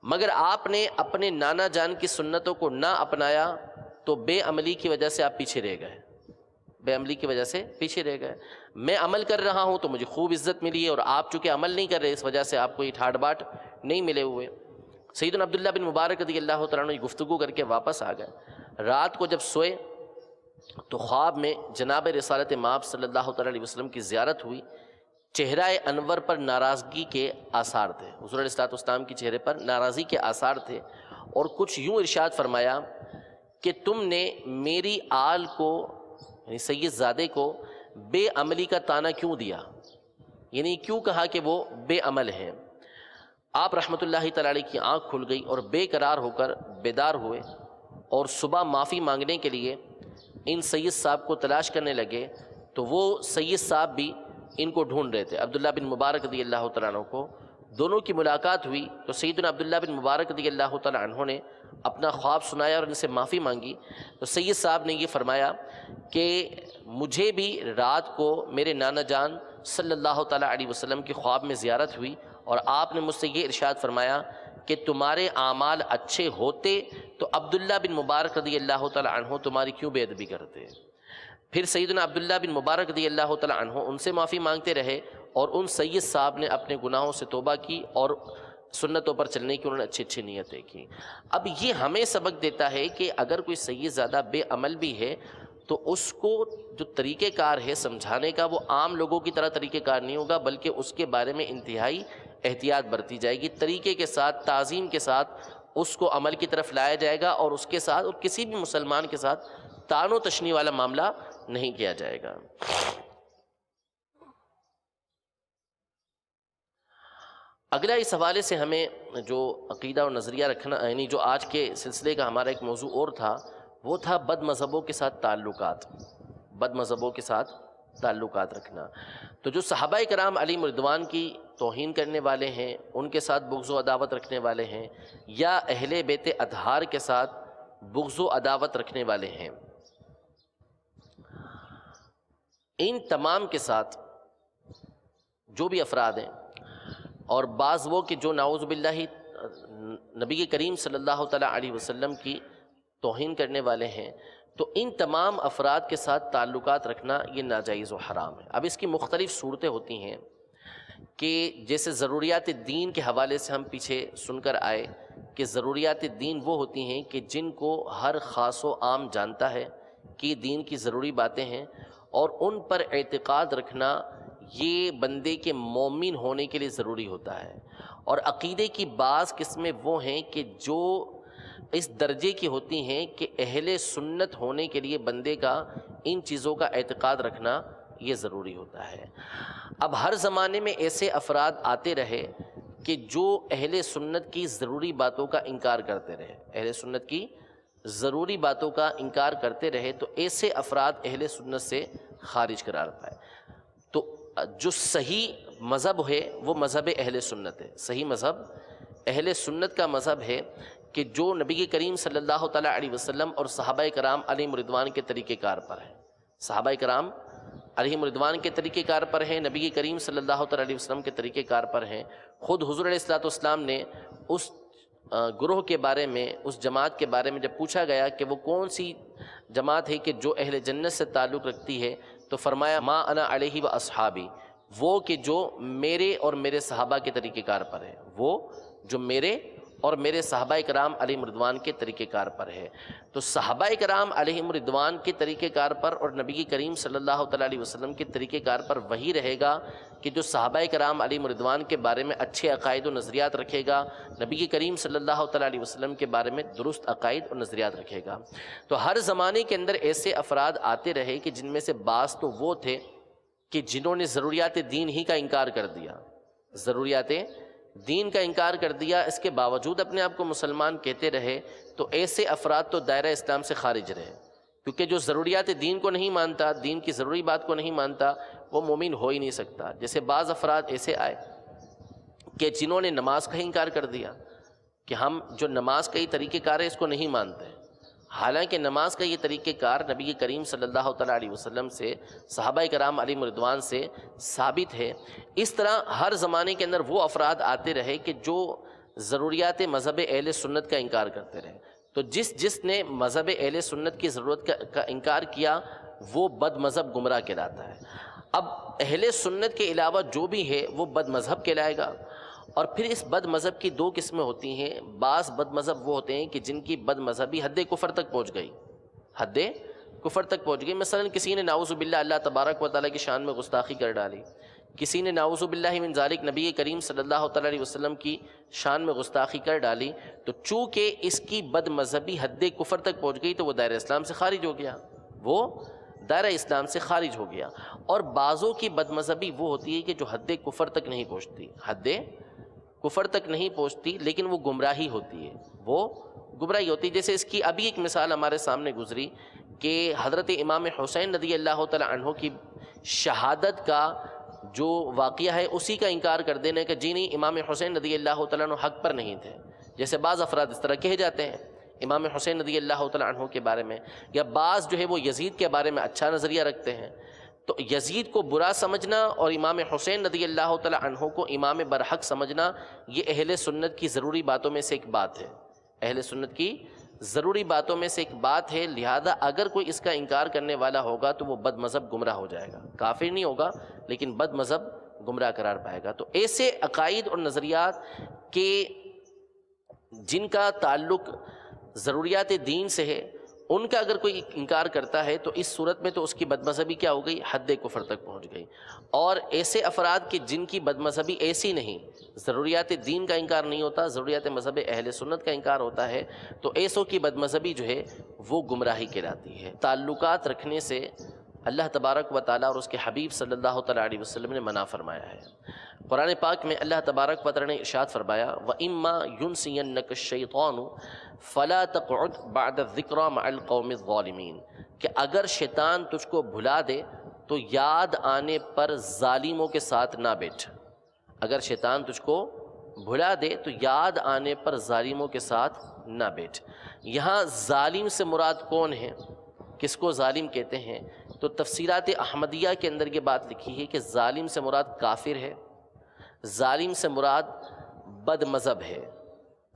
مگر آپ نے اپنے نانا جان کی سنتوں کو نہ اپنایا تو بے عملی کی وجہ سے آپ پیچھے رہ گئے، بے عملی کی وجہ سے پیچھے رہ گئے۔ میں عمل کر رہا ہوں تو مجھے خوب عزت ملی ہے، اور آپ چونکہ عمل نہیں کر رہے اس وجہ سے آپ کو یہ ٹھاٹ باٹ نہیں ملے ہوئے۔ سیدنا عبداللہ بن مبارک رضی اللہ تعالیٰ عنہ گفتگو کر کے واپس آ گئے۔ رات کو جب سوئے تو خواب میں جناب رسالت مآب صلی اللہ تعالیٰ علیہ وسلم کی زیارت ہوئی، چہرہ انور پر ناراضگی کے آثار تھے، حضور علیہ الصلوۃ والسلام کے چہرے پر ناراضی کے آثار تھے، اور کچھ یوں ارشاد فرمایا کہ تم نے میری آل کو یعنی سید زادے کو بے عملی کا طعنہ کیوں دیا، یعنی کیوں کہا کہ وہ بے عمل ہیں۔ آپ رحمۃ اللہ تعالی علیہ کی آنکھ کھل گئی اور بے قرار ہو کر بیدار ہوئے اور صبح معافی مانگنے کے لیے ان سید صاحب کو تلاش کرنے لگے، تو وہ سید صاحب بھی ان کو ڈھونڈ رہے تھے، عبداللہ بن مبارک رضی اللہ تعالیٰ عنہ کو۔ دونوں کی ملاقات ہوئی تو سیدنا عبداللہ بن مبارک رضی اللہ تعالیٰ عنہ نے اپنا خواب سنایا اور ان سے معافی مانگی، تو سید صاحب نے یہ فرمایا کہ مجھے بھی رات کو میرے نانا جان صلی اللہ تعالیٰ علیہ وسلم کے خواب میں زیارت ہوئی اور آپ نے مجھ سے یہ ارشاد فرمایا کہ تمہارے اعمال اچھے ہوتے تو عبداللہ بن مبارک رضی اللہ تعالیٰ عنہ تمہاری کیوں بے ادبی کرتے۔ پھر سیدنا عبداللہ بن مبارک رضی اللہ تعالیٰ عنہ ان سے معافی مانگتے رہے اور ان سید صاحب نے اپنے گناہوں سے توبہ کی اور سنتوں پر چلنے کی انہوں نے اچھی اچھی نیتیں کی۔ اب یہ ہمیں سبق دیتا ہے کہ اگر کوئی سید زادہ بے عمل بھی ہے تو اس کو جو طریقہ کار ہے سمجھانے کا وہ عام لوگوں کی طرح طریقہ کار نہیں ہوگا، بلکہ اس کے بارے میں انتہائی احتیاط برتی جائے گی، طریقے کے ساتھ تعظیم کے ساتھ اس کو عمل کی طرف لایا جائے گا اور اس کے ساتھ اور کسی بھی مسلمان کے ساتھ طعن و تشنیع والا معاملہ نہیں کیا جائے گا۔ اگلا اس حوالے سے ہمیں جو عقیدہ اور نظریہ رکھنا، یعنی جو آج کے سلسلے کا ہمارا ایک موضوع اور تھا، وہ تھا بد مذہبوں کے ساتھ تعلقات، بد مذہبوں کے ساتھ تعلقات رکھنا۔ تو جو صحابہ کرام علیہم رضوان کی توہین کرنے والے ہیں، ان کے ساتھ بغض و عداوت رکھنے والے ہیں، یا اہل بیت اطہار کے ساتھ بغض و عداوت رکھنے والے ہیں، ان تمام کے ساتھ جو بھی افراد ہیں، اور بعض وہ کہ جو نعوذ باللہ نبی کریم صلی اللہ تعالیٰ علیہ وسلم کی توہین کرنے والے ہیں، تو ان تمام افراد کے ساتھ تعلقات رکھنا یہ ناجائز و حرام ہے۔ اب اس کی مختلف صورتیں ہوتی ہیں کہ جیسے ضروریات دین کے حوالے سے ہم پیچھے سن کر آئے کہ ضروریات دین وہ ہوتی ہیں کہ جن کو ہر خاص و عام جانتا ہے کہ دین کی ضروری باتیں ہیں، اور ان پر اعتقاد رکھنا یہ بندے کے مومن ہونے کے لیے ضروری ہوتا ہے۔ اور عقیدے کی بعض قسمیں وہ ہیں کہ جو اس درجے کی ہوتی ہیں کہ اہل سنت ہونے کے لیے بندے کا ان چیزوں کا اعتقاد رکھنا یہ ضروری ہوتا ہے۔ اب ہر زمانے میں ایسے افراد آتے رہے کہ جو اہل سنت کی ضروری باتوں کا انکار کرتے رہے، اہل سنت کی ضروری باتوں کا انکار کرتے رہے، تو ایسے افراد اہل سنت سے خارج قرار پائے۔ تو جو صحیح مذہب ہے وہ مذہب اہل سنت ہے، صحیح مذہب اہل سنت کا مذہب ہے کہ جو نبی کریم صلی اللہ تعالیٰ علیہ وسلم اور صحابہ کرام علیہم رضوان کے طریقہ کار پر ہے، صحابہ کرام علیہم رضوان کے طریقہ کار پر ہیں، نبی کریم صلی اللہ تعالیٰ علیہ وسلم کے طریقہ کار پر ہیں۔ خود حضور علیہ الصلوۃ والسلام نے اس گروہ کے بارے میں، اس جماعت کے بارے میں جب پوچھا گیا کہ وہ کون سی جماعت ہے کہ جو اہل جنت سے تعلق رکھتی ہے، تو فرمایا ما انا علیہ و اصحابی، وہ کہ جو میرے اور میرے صحابہ کے طریقہ کار پر ہے، وہ جو میرے اور میرے صحابہ کرام علیہم رضوان کے طریقہ کار پر ہے۔ تو صحابہ کرام علیہم رضوان کے طریقہ کار پر اور نبی کریم صلی اللہ تعالیٰ علیہ وسلم کے طریقہ کار پر وہی رہے گا کہ جو صحابہ کرام علیہم رضوان کے بارے میں اچھے عقائد و نظریات رکھے گا، نبی کریم صلی اللہ تعالیٰ علیہ وسلم کے بارے میں درست عقائد اور نظریات رکھے گا۔ تو ہر زمانے کے اندر ایسے افراد آتے رہے کہ جن میں سے بعض تو وہ تھے کہ جنہوں نے ضروریات دین ہی کا انکار کر دیا، ضروریات دین کا انکار کر دیا، اس کے باوجود اپنے آپ کو مسلمان کہتے رہے، تو ایسے افراد تو دائرہ اسلام سے خارج رہے، کیونکہ جو ضروریات دین کو نہیں مانتا، دین کی ضروری بات کو نہیں مانتا، وہ مومن ہو ہی نہیں سکتا۔ جیسے بعض افراد ایسے آئے کہ جنہوں نے نماز کا ہی انکار کر دیا کہ ہم جو نماز کا ہی طریقہ کار ہے اس کو نہیں مانتے، حالانکہ نماز کا یہ طریقہ کار نبی کریم صلی اللہ تعالیٰ علیہ وسلم سے، صحابہ کرام علیہم رضوان سے ثابت ہے۔ اس طرح ہر زمانے کے اندر وہ افراد آتے رہے کہ جو ضروریات مذہب اہل سنت کا انکار کرتے رہے۔ تو جس نے مذہب اہل سنت کی ضرورت کا انکار کیا وہ بد مذہب گمراہ کہلاتا ہے۔ اب اہل سنت کے علاوہ جو بھی ہے وہ بد مذہب کہلائے گا۔ اور پھر اس بد مذہب کی دو قسمیں ہوتی ہیں۔ بعض بد مذہب وہ ہوتے ہیں کہ جن کی بد مذہبی حد کفر تک پہنچ گئی، حد کفر تک پہنچ گئی۔ مثلا کسی نے نعوذ باللہ اللہ تبارک و تعالیٰ کی شان میں گستاخی کر ڈالی، کسی نے نعوذ باللہ من ذالک نبی کریم صلی اللہ تعالیٰ علیہ وسلم کی شان میں گستاخی کر ڈالی تو چونکہ اس کی بد مذہبی حد کفر تک پہنچ گئی تو وہ دائرہ اسلام سے خارج ہو گیا، وہ دائرہ اسلام سے خارج ہو گیا۔ اور بعضوں کی بد مذہبی وہ ہوتی ہے کہ جو حد کفر تک نہیں پہنچتی، حد کفر تک نہیں پہنچتی لیکن وہ گمراہی ہوتی ہے، وہ گمراہی ہوتی ہے۔ جیسے اس کی ابھی ایک مثال ہمارے سامنے گزری کہ حضرت امام حسین رضی اللہ تعالیٰ عنہ کی شہادت کا جو واقعہ ہے اسی کا انکار کر دینے کہ جی نہیں، امام حسین رضی اللہ تعالیٰ عنہ حق پر نہیں تھے۔ جیسے بعض افراد اس طرح کہے جاتے ہیں امام حسین رضی اللہ تعالیٰ عنہ کے بارے میں، یا بعض جو ہے وہ یزید کے بارے میں اچھا نظریہ رکھتے ہیں، تو یزید کو برا سمجھنا اور امام حسین رضی اللہ تعالیٰ عنہ کو امام برحق سمجھنا، یہ اہل سنت کی ضروری باتوں میں سے ایک بات ہے، اہل سنت کی ضروری باتوں میں سے ایک بات ہے۔ لہذا اگر کوئی اس کا انکار کرنے والا ہوگا تو وہ بد مذہب گمراہ ہو جائے گا، کافر نہیں ہوگا لیکن بد مذہب گمراہ قرار پائے گا۔ تو ایسے عقائد اور نظریات کے جن کا تعلق ضروریات دین سے ہے، ان کا اگر کوئی انکار کرتا ہے تو اس صورت میں تو اس کی بد مذہبی کیا ہو گئی، حد کفر تک پہنچ گئی۔ اور ایسے افراد کے جن کی بد مذہبی ایسی نہیں، ضروریات دین کا انکار نہیں ہوتا، ضروریات مذہب اہل سنت کا انکار ہوتا ہے، تو ایسوں کی بد مذہبی جو ہے وہ گمراہی کہلاتی ہے۔ تعلقات رکھنے سے اللہ تبارک و تعالیٰ اور اس کے حبیب صلی اللہ تعالیٰ علیہ وسلم نے منع فرمایا ہے۔ قرآن پاک میں اللہ تبارک و تعالیٰ نے ارشاد فرمایا وَإِمَّا يُنْسِيَنَّكَ الشَّيْطَانُ فَلَا تَقْعُدْ بَعْدَ الذِّكْرَى مَعَ الْقَوْمِ الظَّالِمِينَ، کہ اگر شیطان تجھ کو بھلا دے تو یاد آنے پر ظالموں کے ساتھ نہ بیٹھ۔ اگر شیطان تجھ کو بھلا دے تو یاد آنے پر ظالموں کے ساتھ نہ بیٹھ۔ یہاں ظالم سے مراد کون ہے، کس کو ظالم کہتے ہیں؟ تو تفسیرات احمدیہ کے اندر یہ بات لکھی ہے کہ ظالم سے مراد کافر ہے، ظالم سے مراد بد مذہب ہے،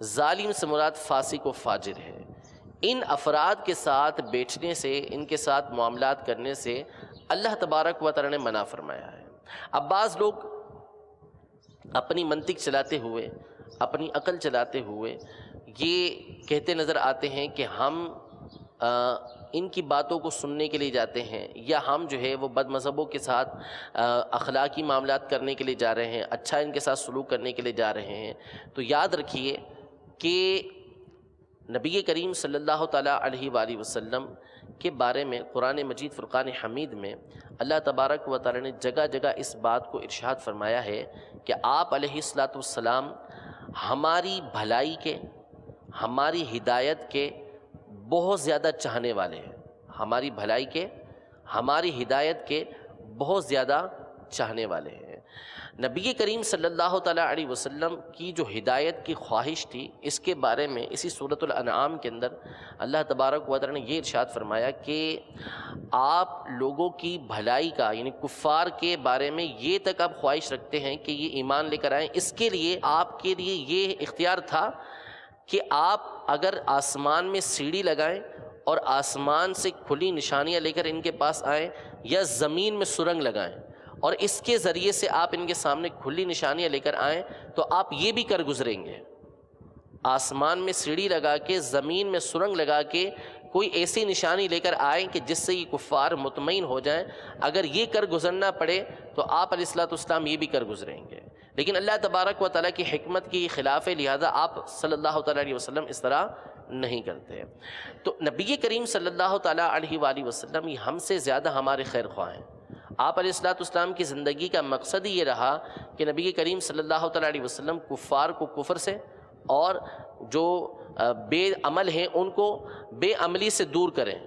ظالم سے مراد فاسق و فاجر ہے۔ ان افراد کے ساتھ بیٹھنے سے، ان کے ساتھ معاملات کرنے سے اللہ تبارک و تعالی نے منع فرمایا ہے۔ اب بعض لوگ اپنی منطق چلاتے ہوئے، اپنی عقل چلاتے ہوئے یہ کہتے نظر آتے ہیں کہ ہم ان کی باتوں کو سننے کے لیے جاتے ہیں، یا ہم جو ہے وہ بد مذہبوں کے ساتھ اخلاقی معاملات کرنے کے لیے جا رہے ہیں، اچھا ان کے ساتھ سلوک کرنے کے لیے جا رہے ہیں۔ تو یاد رکھیے کہ نبی کریم صلی اللہ تعالیٰ علیہ وآلہ وسلم کے بارے میں قرآن مجید فرقان حمید میں اللہ تبارک و تعالیٰ نے جگہ جگہ اس بات کو ارشاد فرمایا ہے کہ آپ علیہ الصلاۃ والسلام ہماری بھلائی کے، ہماری ہدایت کے بہت زیادہ چاہنے والے ہیں، ہماری بھلائی کے، ہماری ہدایت کے بہت زیادہ چاہنے والے ہیں۔ نبی کریم صلی اللہ تعالیٰ علیہ وسلم کی جو ہدایت کی خواہش تھی، اس کے بارے میں اسی سورۃ الانعام کے اندر اللہ تبارک و تعالیٰ نے یہ ارشاد فرمایا کہ آپ لوگوں کی بھلائی کا، یعنی کفار کے بارے میں یہ تک آپ خواہش رکھتے ہیں کہ یہ ایمان لے کر آئیں، اس کے لیے آپ کے لیے یہ اختیار تھا کہ آپ اگر آسمان میں سیڑھی لگائیں اور آسمان سے کھلی نشانیاں لے کر ان کے پاس آئیں، یا زمین میں سرنگ لگائیں اور اس کے ذریعے سے آپ ان کے سامنے کھلی نشانیاں لے کر آئیں، تو آپ یہ بھی کر گزریں گے۔ آسمان میں سیڑھی لگا کے، زمین میں سرنگ لگا کے کوئی ایسی نشانی لے کر آئیں کہ جس سے یہ کفار مطمئن ہو جائیں، اگر یہ کر گزرنا پڑے تو آپ علیہ الصلوۃ والسلام یہ بھی کر گزریں گے۔ لیکن اللہ تبارک و تعالیٰ کی حکمت کی خلاف ہے، لہذا آپ صلی اللہ تعالیٰ علیہ وسلم اس طرح نہیں کرتے۔ تو نبی کریم صلی اللہ تعالیٰ علیہ وآلہ وسلم یہ ہم سے زیادہ ہمارے خیر خواہ ہیں۔ آپ علیہ الصلوۃ والسلام کی زندگی کا مقصد ہی یہ رہا کہ نبی کریم صلی اللہ تعالیٰ علیہ وسلم کفار کو کفر سے اور جو بے عمل ہیں ان کو بے عملی سے دور کریں،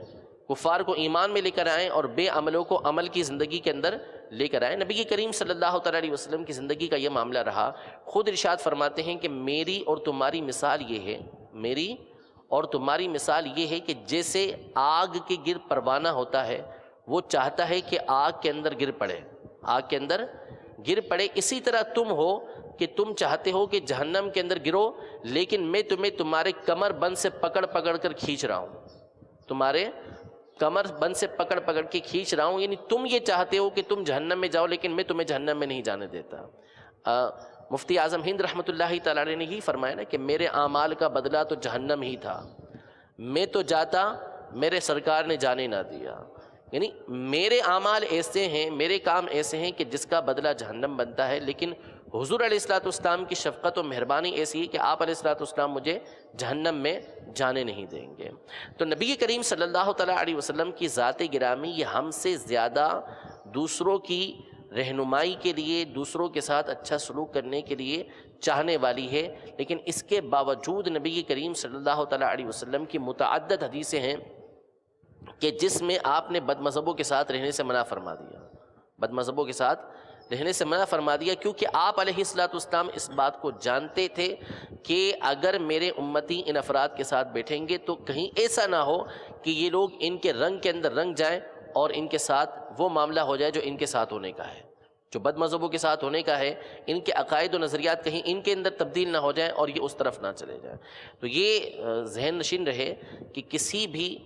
کفار کو ایمان میں لے کر آئیں اور بے عملوں کو عمل کی زندگی کے اندر لے کر آئیں۔ نبی کریم صلی اللہ تعالیٰ علیہ وسلم کی زندگی کا یہ معاملہ رہا۔ خود ارشاد فرماتے ہیں کہ میری اور تمہاری مثال یہ ہے، میری اور تمہاری مثال یہ ہے کہ جیسے آگ کے گر پروانہ ہوتا ہے، وہ چاہتا ہے کہ آگ کے اندر گر پڑے، آگ کے اندر گر پڑے، اسی طرح تم ہو کہ تم چاہتے ہو کہ جہنم کے اندر گرو، لیکن میں تمہیں تمہارے کمر بند سے پکڑ پکڑ کر کھینچ رہا ہوں، تمہارے کمر بند سے پکڑ پکڑ کے کھینچ رہا ہوں، یعنی تم یہ چاہتے ہو کہ تم جہنم میں جاؤ، لیکن میں تمہیں جہنم میں نہیں جانے دیتا۔ مفتی اعظم ہند رحمۃ اللہ تعالیٰ علیہ نے ہی فرمایا نا کہ میرے اعمال کا بدلہ تو جہنم ہی تھا، میں تو جاتا، میرے سرکار نے جانے نہ دیا۔ یعنی میرے اعمال ایسے ہیں، میرے کام ایسے ہیں کہ جس کا بدلہ جہنم بنتا ہے، لیکن حضور علیہ الصلوۃ والسلام کی شفقت و مہربانی ایسی ہے کہ آپ علیہ الصلوۃ والسلام مجھے جہنم میں جانے نہیں دیں گے۔ تو نبی کریم صلی اللہ تعالیٰ علیہ وسلم کی ذات گرامی یہ ہم سے زیادہ دوسروں کی رہنمائی کے لیے، دوسروں کے ساتھ اچھا سلوک کرنے کے لیے چاہنے والی ہے، لیکن اس کے باوجود نبی کریم صلی اللہ تعالیٰ علیہ وسلم کی متعدد حدیثیں ہیں کہ جس میں آپ نے بد مذہبوں کے ساتھ رہنے سے منع فرما دیا، بد مذہبوں کے ساتھ رہنے سے منع فرما دیا، کیونکہ آپ علیہ الصلوۃ والسلام اس بات کو جانتے تھے کہ اگر میرے امتی ان افراد کے ساتھ بیٹھیں گے تو کہیں ایسا نہ ہو کہ یہ لوگ ان کے رنگ کے اندر رنگ جائیں اور ان کے ساتھ وہ معاملہ ہو جائے جو ان کے ساتھ ہونے کا ہے، جو بد مذہبوں کے ساتھ ہونے کا ہے، ان کے عقائد و نظریات کہیں ان کے اندر تبدیل نہ ہو جائیں اور یہ اس طرف نہ چلے جائیں۔ تو یہ ذہن نشین رہے کہ کسی بھی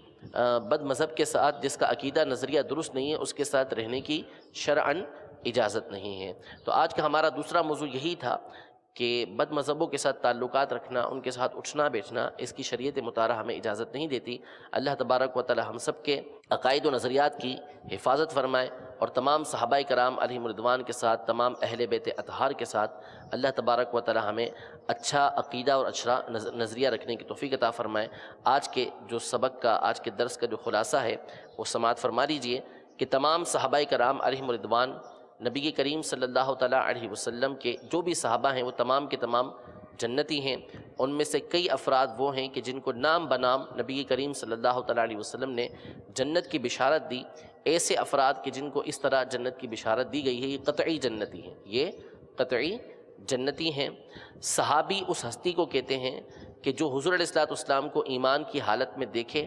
بد مذہب کے ساتھ جس کا عقیدہ نظریہ درست نہیں ہے اس کے ساتھ رہنے کی شرعاً اجازت نہیں ہے۔ تو آج کا ہمارا دوسرا موضوع یہی تھا کہ بد مذہبوں کے ساتھ تعلقات رکھنا، ان کے ساتھ اٹھنا بیٹھنا، اس کی شریعت مطہرہ ہمیں اجازت نہیں دیتی۔ اللہ تبارک و تعالی ہم سب کے عقائد و نظریات کی حفاظت فرمائے، اور تمام صحابہ کرام علیہم رضوان کے ساتھ، تمام اہل بیت اطہار کے ساتھ اللہ تبارک و تعالی ہمیں اچھا عقیدہ اور اچھا نظریہ رکھنے کی توفیق عطا فرمائے۔ آج کے جو سبق کا، آج کے درس کا جو خلاصہ ہے وہ سماعت فرما لیجئے کہ تمام صحابہ کرام علیہم رضوان، نبی کریم صلی اللہ تعالیٰ علیہ وسلم کے جو بھی صحابہ ہیں وہ تمام کے تمام جنتی ہیں۔ ان میں سے کئی افراد وہ ہیں کہ جن کو نام بنام نبی کریم صلی اللہ تعالیٰ علیہ وسلم نے جنت کی بشارت دی۔ ایسے افراد کہ جن کو اس طرح جنت کی بشارت دی گئی ہے یہ قطعی جنتی ہیں، یہ قطعی جنتی ہیں۔ صحابی اس ہستی کو کہتے ہیں کہ جو حضور علیہ الصلوۃ والسلام کو ایمان کی حالت میں دیکھے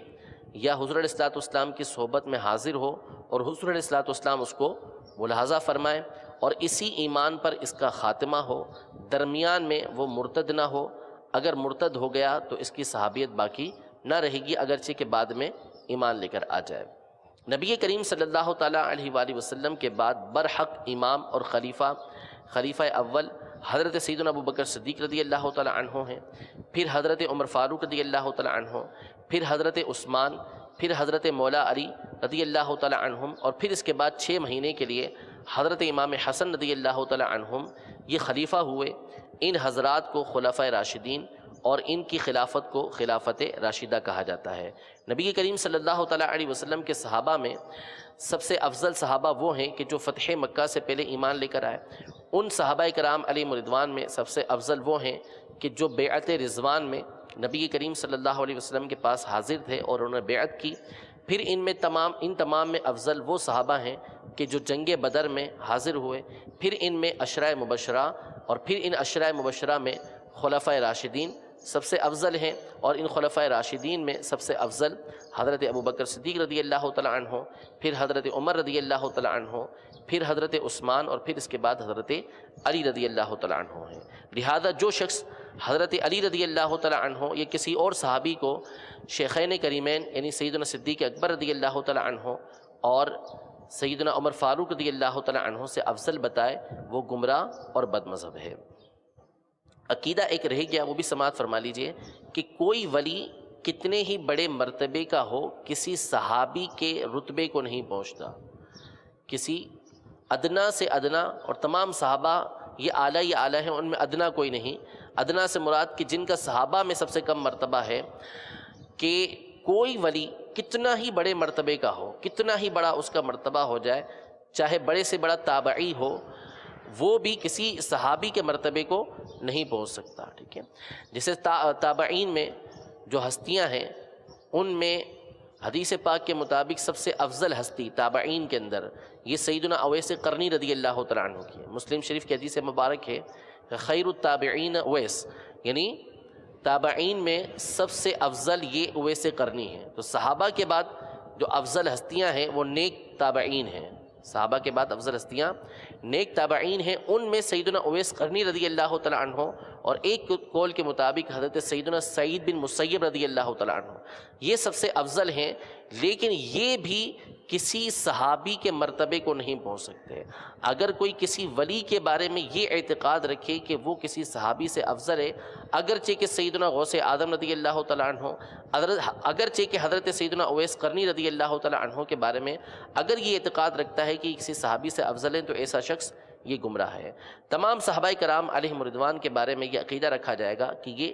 یا حضور علیہ الصلوۃ والسلام کی صحبت میں حاضر ہو اور حضور علیہ الصلوۃ والسلام اس کو ملاحظہ فرمائے اور اسی ایمان پر اس کا خاتمہ ہو، درمیان میں وہ مرتد نہ ہو۔ اگر مرتد ہو گیا تو اس کی صحابیت باقی نہ رہے گی، اگرچہ کہ بعد میں ایمان لے کر آ جائے۔ نبی کریم صلی اللہ تعالیٰ علیہ وآلہ وسلم کے بعد برحق امام اور خلیفہ اول حضرت سیدنا ابو بکر صدیق رضی اللہ تعالیٰ عنہ ہیں، پھر حضرت عمر فاروق رضی اللہ تعالیٰ عنہ، پھر حضرت عثمان، پھر حضرت مولا علی رضی اللہ تعالیٰ عنہم، اور پھر اس کے بعد 6 مہینے کے لیے حضرت امام حسن رضی اللہ تعالیٰ عنہم یہ خلیفہ ہوئے۔ ان حضرات کو خلفائے راشدین اور ان کی خلافت کو خلافت راشدہ کہا جاتا ہے۔ نبی کریم صلی اللہ تعالیٰ علیہ وسلم کے صحابہ میں سب سے افضل صحابہ وہ ہیں کہ جو فتح مکہ سے پہلے ایمان لے کر آئے۔ ان صحابہ کرام علیہ رضوان میں سب سے افضل وہ ہیں کہ جو بیعت رضوان میں نبی کریم صلی اللہ علیہ وسلم کے پاس حاضر تھے اور انہوں نے بیعت کی۔ پھر ان تمام میں افضل وہ صحابہ ہیں کہ جو جنگ بدر میں حاضر ہوئے۔ پھر ان میں عشرہ مبشرہ، اور پھر ان عشرہ مبشرہ میں خلفائے راشدین سب سے افضل ہیں، اور ان خلفائے راشدین میں سب سے افضل حضرت ابو بکر صدیق رضی اللہ تعالیٰ عنہ، پھر حضرت عمر رضی اللہ تعالیٰ عنہ، پھر حضرت عثمان، اور پھر اس کے بعد حضرت علی رضی اللہ تعالیٰ عنہ ہیں۔ لہذا جو شخص حضرت علی رضی اللہ تعالیٰ عنہ یا کسی اور صحابی کو شیخین کریمین یعنی سیدنا صدیق اکبر رضی اللہ تعالیٰ عنہ اور سیدنا عمر فاروق رضی اللہ تعالیٰ عنہ سے افضل بتائے وہ گمراہ اور بد مذہب ہے۔ عقیدہ ایک رہ گیا، وہ بھی سماعت فرما لیجئے کہ کوئی ولی کتنے ہی بڑے مرتبے کا ہو کسی صحابی کے رتبے کو نہیں پہنچتا، کسی ادنا سے ادنا، اور تمام صحابہ یہ اعلیٰ ہی اعلیٰ ہیں، ان میں ادنا کوئی نہیں۔ ادنا سے مراد کہ جن کا صحابہ میں سب سے کم مرتبہ ہے، کہ کوئی ولی کتنا ہی بڑے مرتبے کا ہو، کتنا ہی بڑا اس کا مرتبہ ہو جائے، چاہے بڑے سے بڑا تابعی ہو، وہ بھی کسی صحابی کے مرتبے کو نہیں پہنچ سکتا۔ ٹھیک ہے، جیسے تابعین میں جو ہستیاں ہیں ان میں حدیث پاک کے مطابق سب سے افضل ہستی تابعین کے اندر یہ سیدنا اویس قرنی رضی اللہ تعالیٰ عنہ کی ہے۔ مسلم شریف کی حدیث مبارک ہے کہ خیر التابعین اویس، یعنی تابعین میں سب سے افضل یہ اویس قرنی ہے۔ تو صحابہ کے بعد جو افضل ہستیاں ہیں وہ نیک تابعین ہیں، صحابہ کے بعد افضل ہستیاں نیک تابعین ہیں، ان میں سیدنا اویس قرنی رضی اللہ تعالیٰ عنہ، اور ایک قول کے مطابق حضرت سیدنا سعید بن مسیب رضی اللہ تعالیٰ عنہ، یہ سب سے افضل ہیں۔ لیکن یہ بھی کسی صحابی کے مرتبے کو نہیں پہنچ سکتے۔ اگر کوئی کسی ولی کے بارے میں یہ اعتقاد رکھے کہ وہ کسی صحابی سے افضل ہے، اگرچہ کہ سیدنا غوث اعظم رضی اللہ تعالیٰ عنہ، اگرچہ کہ حضرت سیدنا اویس قرنی رضی اللہ تعالیٰ عنہ کے بارے میں اگر یہ اعتقاد رکھتا ہے کہ کسی صحابی سے افضل ہے، تو ایسا شخص یہ گمراہ ہے۔ تمام صحابہ کرام علیہم رضوان کے بارے میں یہ عقیدہ رکھا جائے گا کہ یہ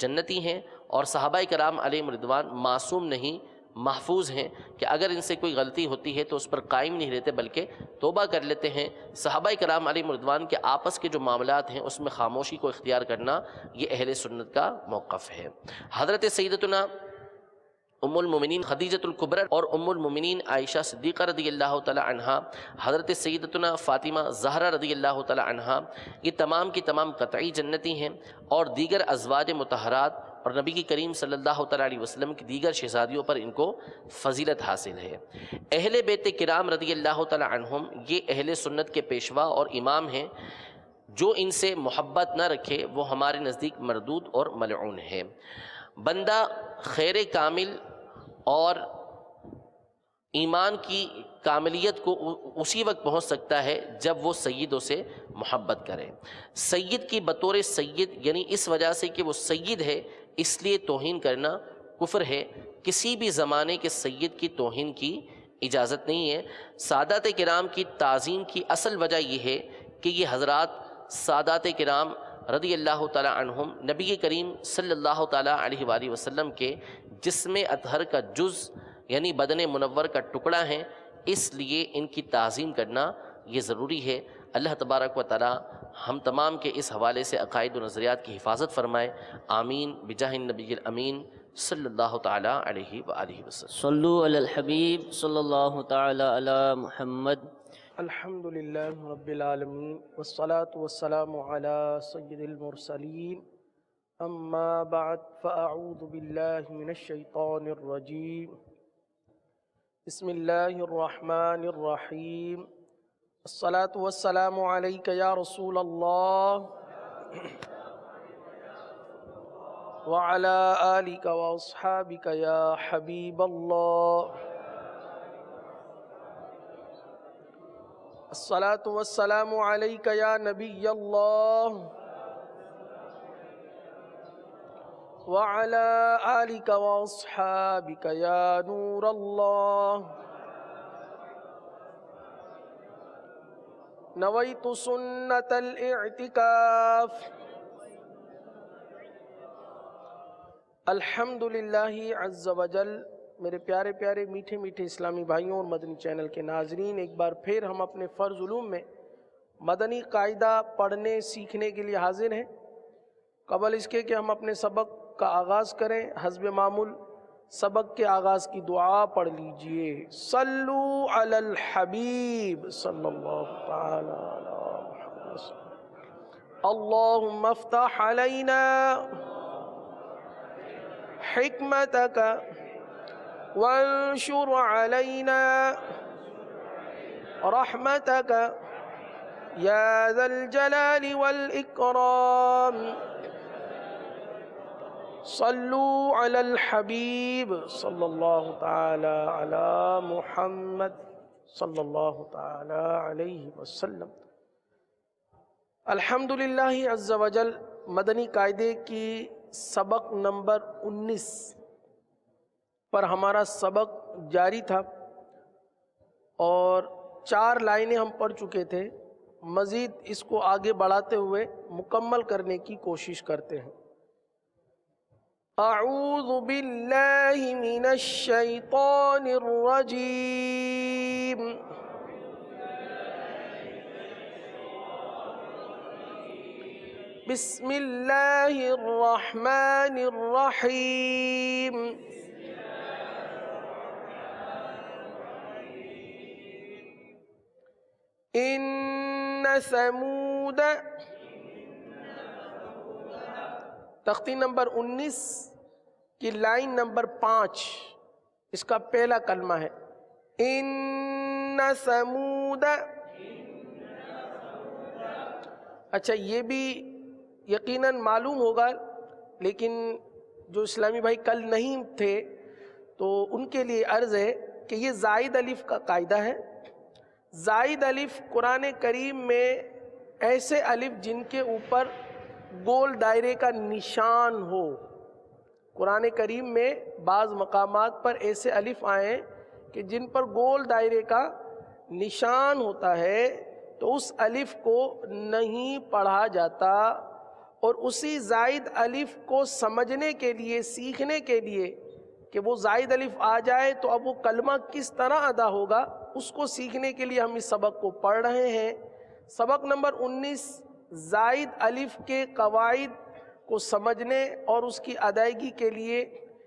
جنتی ہیں، اور صحابہ کرام علیہم رضوان معصوم نہیں، محفوظ ہیں، کہ اگر ان سے کوئی غلطی ہوتی ہے تو اس پر قائم نہیں رہتے بلکہ توبہ کر لیتے ہیں۔ صحابہ کرام علیہم رضوان کے آپس کے جو معاملات ہیں اس میں خاموشی کو اختیار کرنا یہ اہل سنت کا موقف ہے۔ حضرت سیدتنا ام المومنین خدیجۃ الکبری اور ام المومنین عائشہ صدیقہ رضی اللہ تعالی عنہا، حضرت سیدتنا فاطمہ زہرا رضی اللہ تعالی عنہا، یہ تمام کی تمام قطعی جنتی ہیں، اور دیگر ازواج مطہرات اور نبی کی کریم صلی اللہ تعالی علیہ وسلم کی دیگر شہزادیوں پر ان کو فضیلت حاصل ہے۔ اہل بیت کرام رضی اللہ تعالی عنہم یہ اہل سنت کے پیشوا اور امام ہیں، جو ان سے محبت نہ رکھے وہ ہمارے نزدیک مردود اور ملعون ہے۔ بندہ خیر کامل اور ایمان کی کاملیت کو اسی وقت پہنچ سکتا ہے جب وہ سیدوں سے محبت کرے۔ سید کی بطور سید، یعنی اس وجہ سے کہ وہ سید ہے اس لیے توہین کرنا کفر ہے۔ کسی بھی زمانے کے سید کی توہین کی اجازت نہیں ہے۔ سادات کرام کی تعظیم کی اصل وجہ یہ ہے کہ یہ حضرات سادات کرام رضی اللہ تعالی عنہم نبی کریم صلی اللہ تعالی علیہ وآلہ وسلم کے جسم اطہر کا جز یعنی بدن منور کا ٹکڑا ہیں، اس لیے ان کی تعظیم کرنا یہ ضروری ہے۔ اللہ تبارک و تعالی ہم تمام کے اس حوالے سے عقائد و نظریات کی حفاظت فرمائے، آمین بجاہ النبی الامین صلی اللہ تعالی علیہ وآلہ وسلم۔ صلو علی الحبیب صلی اللہ تعالی علی محمد۔ الحمد للہ رب العالمین والصلاة والسلام علی سید المرسلین، اما بعد فاعوذ باللہ من الشیطان الرجیم، بسم اللہ الرحمن الرحیم، الصلاة والسلام علیک یا رسول اللہ وعلی آلک واصحابک یا حبیب اللہ، الصلاة والسلام علیک یا نبی اللہ وعلی آلک واصحابک یا نور اللہ، نویت سنت الاعتکاف۔ الحمدللہ عز وجل۔ میرے پیارے پیارے میٹھے میٹھے اسلامی بھائیوں اور مدنی چینل کے ناظرین، ایک بار پھر ہم اپنے فرض علوم میں مدنی قاعدہ پڑھنے سیکھنے کے لیے حاضر ہیں۔ قبل اس کے کہ ہم اپنے سبق کا آغاز کریں، حسب معمول سبق کے آغاز کی دعا پڑھ لیجئے۔ صلو علی الحبیب صلی اللہ تعالی علی محمد۔ اللہم افتح علینا حکمتک وانشر علینا رحمتک یا ذا الجلال والاکرام۔ صلو علی الحبیب صلی اللہ تعالی علی محمد صلی اللہ تعالی علیہ وسلم۔ الحمدللہ عز وجل، مدنی قاعدے کی سبق نمبر 19 پر ہمارا سبق جاری تھا، اور 4 لائنیں ہم پڑھ چکے تھے۔ مزید اس کو آگے بڑھاتے ہوئے مکمل کرنے کی کوشش کرتے ہیں۔ اعوذ باللہ من الشیطان الرجیم، بسم اللہ الرحمن الرحیم۔ ان ثمود، تختی نمبر 19 کی لائن نمبر 5، اس کا پہلا کلمہ ہے ان ثمود۔ اچھا، یہ بھی یقیناً معلوم ہوگا، لیکن جو اسلامی بھائی کل نہیں تھے تو ان کے لیے عرض ہے کہ یہ زائد الف کا قاعدہ ہے. زائد الف قرآن کریم میں ایسے الف جن کے اوپر گول دائرے کا نشان ہو. قرآن کریم میں بعض مقامات پر ایسے الف آئے کہ جن پر گول دائرے کا نشان ہوتا ہے تو اس الف کو نہیں پڑھا جاتا. اور اسی زائد الف کو سمجھنے کے لیے، سیکھنے کے لیے کہ وہ زائد الف آ جائے تو اب وہ کلمہ کس طرح ادا ہوگا، اس کو سیکھنے کے لیے ہم اس سبق کو پڑھ رہے ہیں. سبق نمبر 19 زائد الف کے قواعد کو سمجھنے اور اس کی ادائیگی کے لیے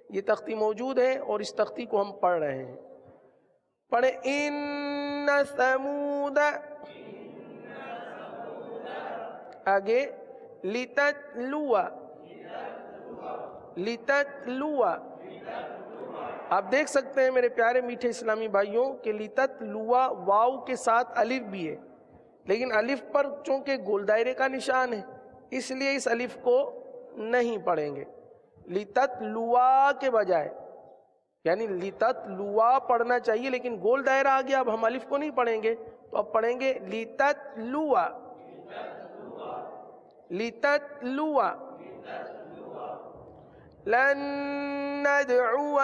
یہ تختی موجود ہے اور اس تختی کو ہم پڑھ رہے ہیں. پڑھیں ان ثمود، آگے لتتلوا، لتتلوا. آپ دیکھ سکتے ہیں میرے پیارے میٹھے اسلامی بھائیوں کہ لتتلوا واو کے ساتھ الف بھی ہے، لیکن الف پر چونکہ گول دائرے کا نشان ہے اس لیے اس الف کو نہیں پڑھیں گے. لتتلوا کے بجائے، یعنی لتتلوا پڑھنا چاہیے لیکن گول دائرہ آ گیا، اب ہم الف کو نہیں پڑھیں گے تو اب پڑھیں گے لتتلوا، لتتلوا. لن ندعو،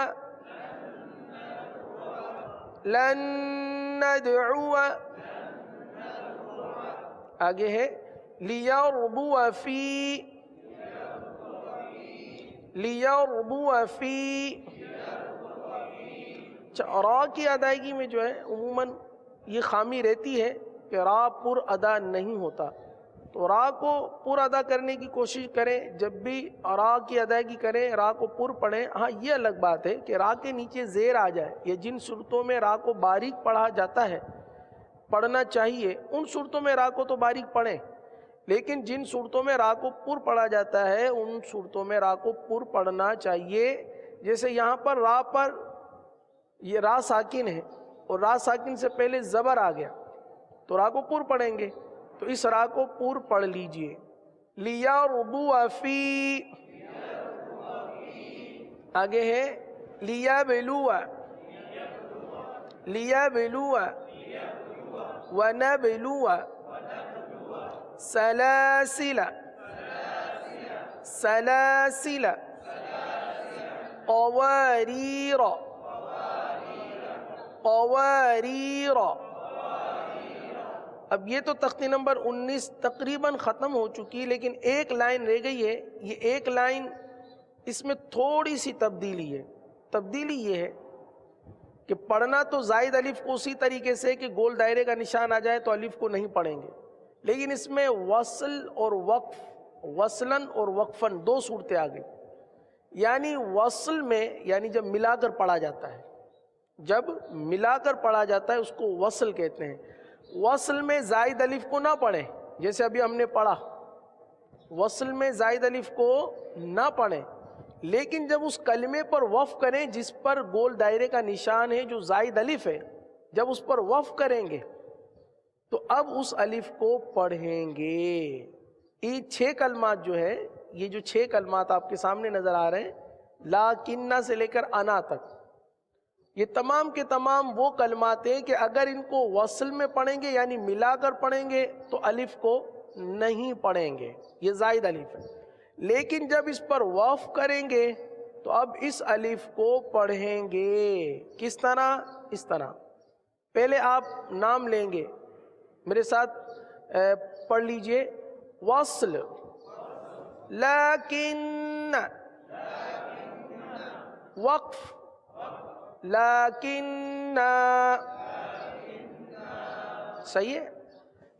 لن ندعو. آگے ہے لیربو فی، لیربو فی. را کی ادائیگی میں جو ہے عموماً یہ خامی رہتی ہے کہ را پر ادا نہیں ہوتا، تو را کو پر ادا کرنے کی کوشش کریں. جب بھی را کی ادائیگی کریں را کو پر پڑھیں. ہاں یہ الگ بات ہے کہ را کے نیچے زیر آ جائے. یہ جن صورتوں میں را کو باریک پڑھا جاتا ہے، پڑھنا چاہیے، ان صورتوں میں را کو تو باریک پڑھیں، لیکن جن صورتوں میں را کو پر پڑھا جاتا ہے ان صورتوں میں را کو پر پڑھنا چاہیے. جیسے یہاں پر را پر یہ را ساکن ہے اور را ساکن سے پہلے زبر آ گیا تو را کو پر پڑھیں گے، تو اس را کو پر پڑھ لیجئے. لیربو فی، آگے ہے لیبلو، لیبلو ونبلو سلاسل، سلاسل قواریر، قواریر. اب یہ تو تختی نمبر 19 تقریباً ختم ہو چکی، لیکن ایک لائن رہ گئی ہے. یہ ایک لائن اس میں تھوڑی سی تبدیلی ہے. تبدیلی یہ ہے کہ پڑھنا تو زائد الف کو اسی طریقے سے کہ گول دائرے کا نشان آ جائے تو الف کو نہیں پڑھیں گے، لیکن اس میں وصل اور وقف، وصلاً اور وقفاً دو صورتیں آ گئی. یعنی وصل میں، یعنی جب ملا کر پڑھا جاتا ہے، جب ملا کر پڑھا جاتا ہے اس کو وصل کہتے ہیں. وصل میں زائد الف کو نہ پڑھیں، جیسے ابھی ہم نے پڑھا وصل میں زائد الف کو نہ پڑھیں، لیکن جب اس کلمے پر وقف کریں جس پر گول دائرے کا نشان ہے جو زائد الف ہے، جب اس پر وقف کریں گے تو اب اس الف کو پڑھیں گے. یہ 6 کلمات جو ہے، یہ جو 6 کلمات آپ کے سامنے نظر آ رہے ہیں، لاکنہ سے لے کر انا تک، یہ تمام کے تمام وہ کلمات ہیں کہ اگر ان کو وصل میں پڑھیں گے یعنی ملا کر پڑھیں گے تو الف کو نہیں پڑھیں گے، یہ زائد الف ہے. لیکن جب اس پر وقف کریں گے تو اب اس الف کو پڑھیں گے. کس طرح؟ اس طرح. پہلے آپ نام لیں گے، میرے ساتھ پڑھ لیجئے. وصل، لیکن، وقف، لیکن. صحیح ہے؟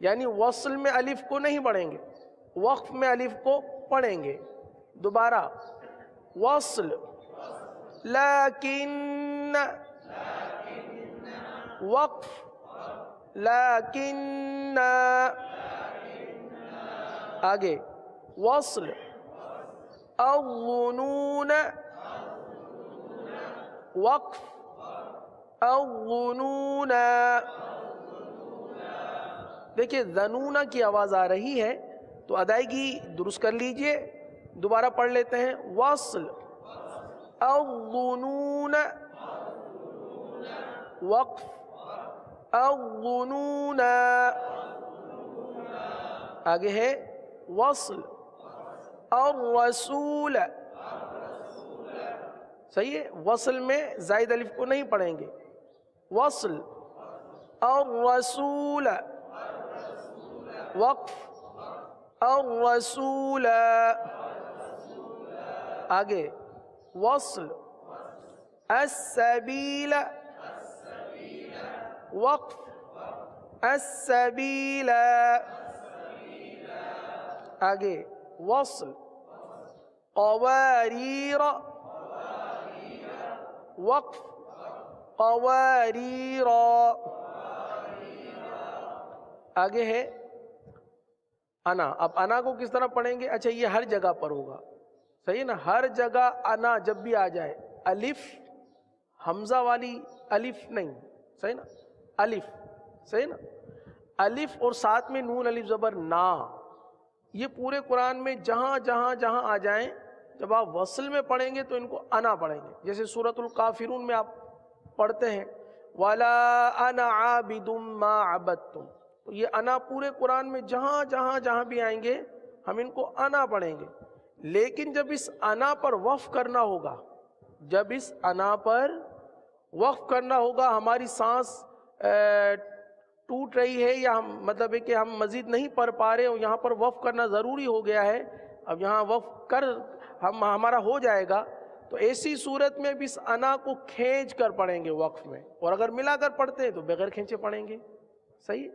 یعنی وصل میں الف کو نہیں پڑھیں گے، وقف میں الف کو پڑھیں گے. دوبارہ وصل، لیکن، وقف، لیکن. آگے وصل، الظنون، وقف، الظنون. دیکھیں ظنون کی آواز آ رہی ہے تو ادائیگی درست کر لیجئے. دوبارہ پڑھ لیتے ہیں. وصل، الظنون، وقف الظنون آگے ہے وصل الرسول صحیح ہے وصل میں زائد الف کو نہیں پڑھیں گے وصل الرسول وقف الرسول آگے وصل السبیل وقف السبیل آگے وصل قواریر وقف قواریر آگے ہے انا اب انا کو کس طرح پڑھیں گے اچھا یہ ہر جگہ پر ہوگا صحیح ہے نا ہر جگہ انا جب بھی آ جائے الف حمزہ والی الف نہیں صحیح نا الف صحیح نا الف اور ساتھ میں نون الف زبر نا یہ پورے قرآن میں جہاں جہاں جہاں آ جائیں جب آپ وصل میں پڑھیں گے تو ان کو انا پڑھیں گے جیسے سورۃ الکافرون میں آپ پڑھتے ہیں وَلَا أَنَا عَابِدٌ مَا عَبَدْتُمْ تو یہ انا پورے قرآن میں جہاں جہاں جہاں بھی آئیں گے ہم ان کو انا پڑھیں گے لیکن جب اس انا پر وقف کرنا ہوگا جب اس انا پر وقف کرنا ہوگا ہماری سانس ٹوٹ رہی ہے یا ہم مطلب ہے کہ ہم مزید نہیں پڑھ پا رہے اور یہاں پر وقف کرنا ضروری ہو گیا ہے اب یہاں وقف کر ہمارا ہو جائے گا تو ایسی صورت میں بھی اس انا کو کھینچ کر پڑھیں گے وقف میں اور اگر ملا کر پڑھتے ہیں تو بغیر کھینچے پڑھیں گے صحیح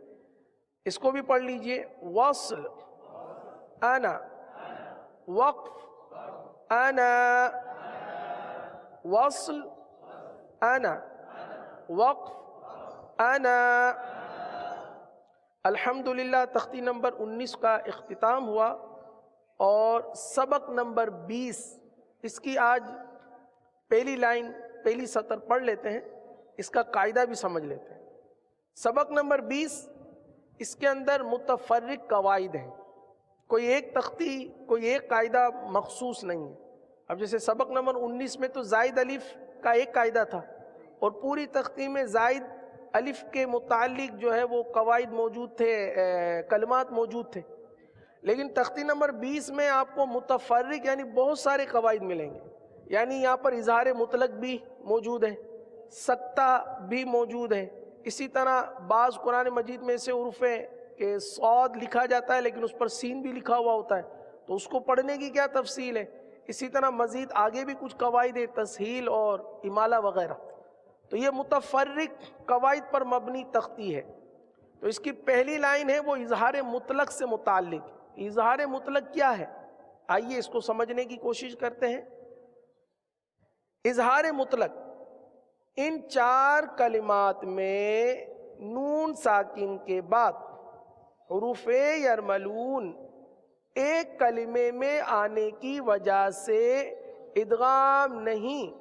اس کو بھی پڑھ لیجئے وصل انا وقف انا وصل انا وقف انا الحمدللہ تختی نمبر 19 کا اختتام ہوا اور سبق نمبر 20 اس کی آج پہلی لائن پہلی سطر پڑھ لیتے ہیں اس کا قاعدہ بھی سمجھ لیتے ہیں سبق نمبر 20 اس کے اندر متفرق قواعد ہیں کوئی ایک تختی کوئی ایک قاعدہ مخصوص نہیں ہے اب جیسے سبق نمبر 19 میں تو زائد الف کا ایک قاعدہ تھا اور پوری تختی میں زائد الف کے متعلق جو ہے وہ قواعد موجود تھے کلمات موجود تھے لیکن تختی نمبر 20 میں آپ کو متفرق یعنی بہت سارے قواعد ملیں گے یعنی یہاں پر اظہار مطلق بھی موجود ہے سکتہ بھی موجود ہے اسی طرح بعض قرآن مجید میں سے حروف کہ صاد لکھا جاتا ہے لیکن اس پر سین بھی لکھا ہوا ہوتا ہے تو اس کو پڑھنے کی کیا تفصیل ہے اسی طرح مزید آگے بھی کچھ قواعد تسہیل اور امالہ وغیرہ تو یہ متفرق قواعد پر مبنی تختی ہے تو اس کی پہلی لائن ہے وہ اظہار مطلق سے متعلق اظہار مطلق کیا ہے آئیے اس کو سمجھنے کی کوشش کرتے ہیں اظہار مطلق ان 4 کلمات میں نون ساکن کے بعد حروف یرملون ایک کلمے میں آنے کی وجہ سے ادغام نہیں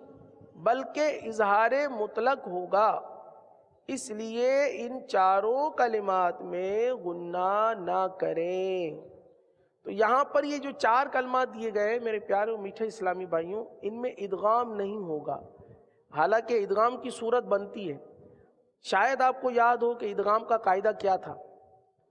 بلکہ اظہار مطلق ہوگا اس لیے ان 4 کلمات میں غنہ نہ کریں تو یہاں پر یہ جو 4 کلمات دیے گئے میرے پیارے اور میٹھے اسلامی بھائیوں ان میں ادغام نہیں ہوگا حالانکہ ادغام کی صورت بنتی ہے شاید آپ کو یاد ہو کہ ادغام کا قاعدہ کیا تھا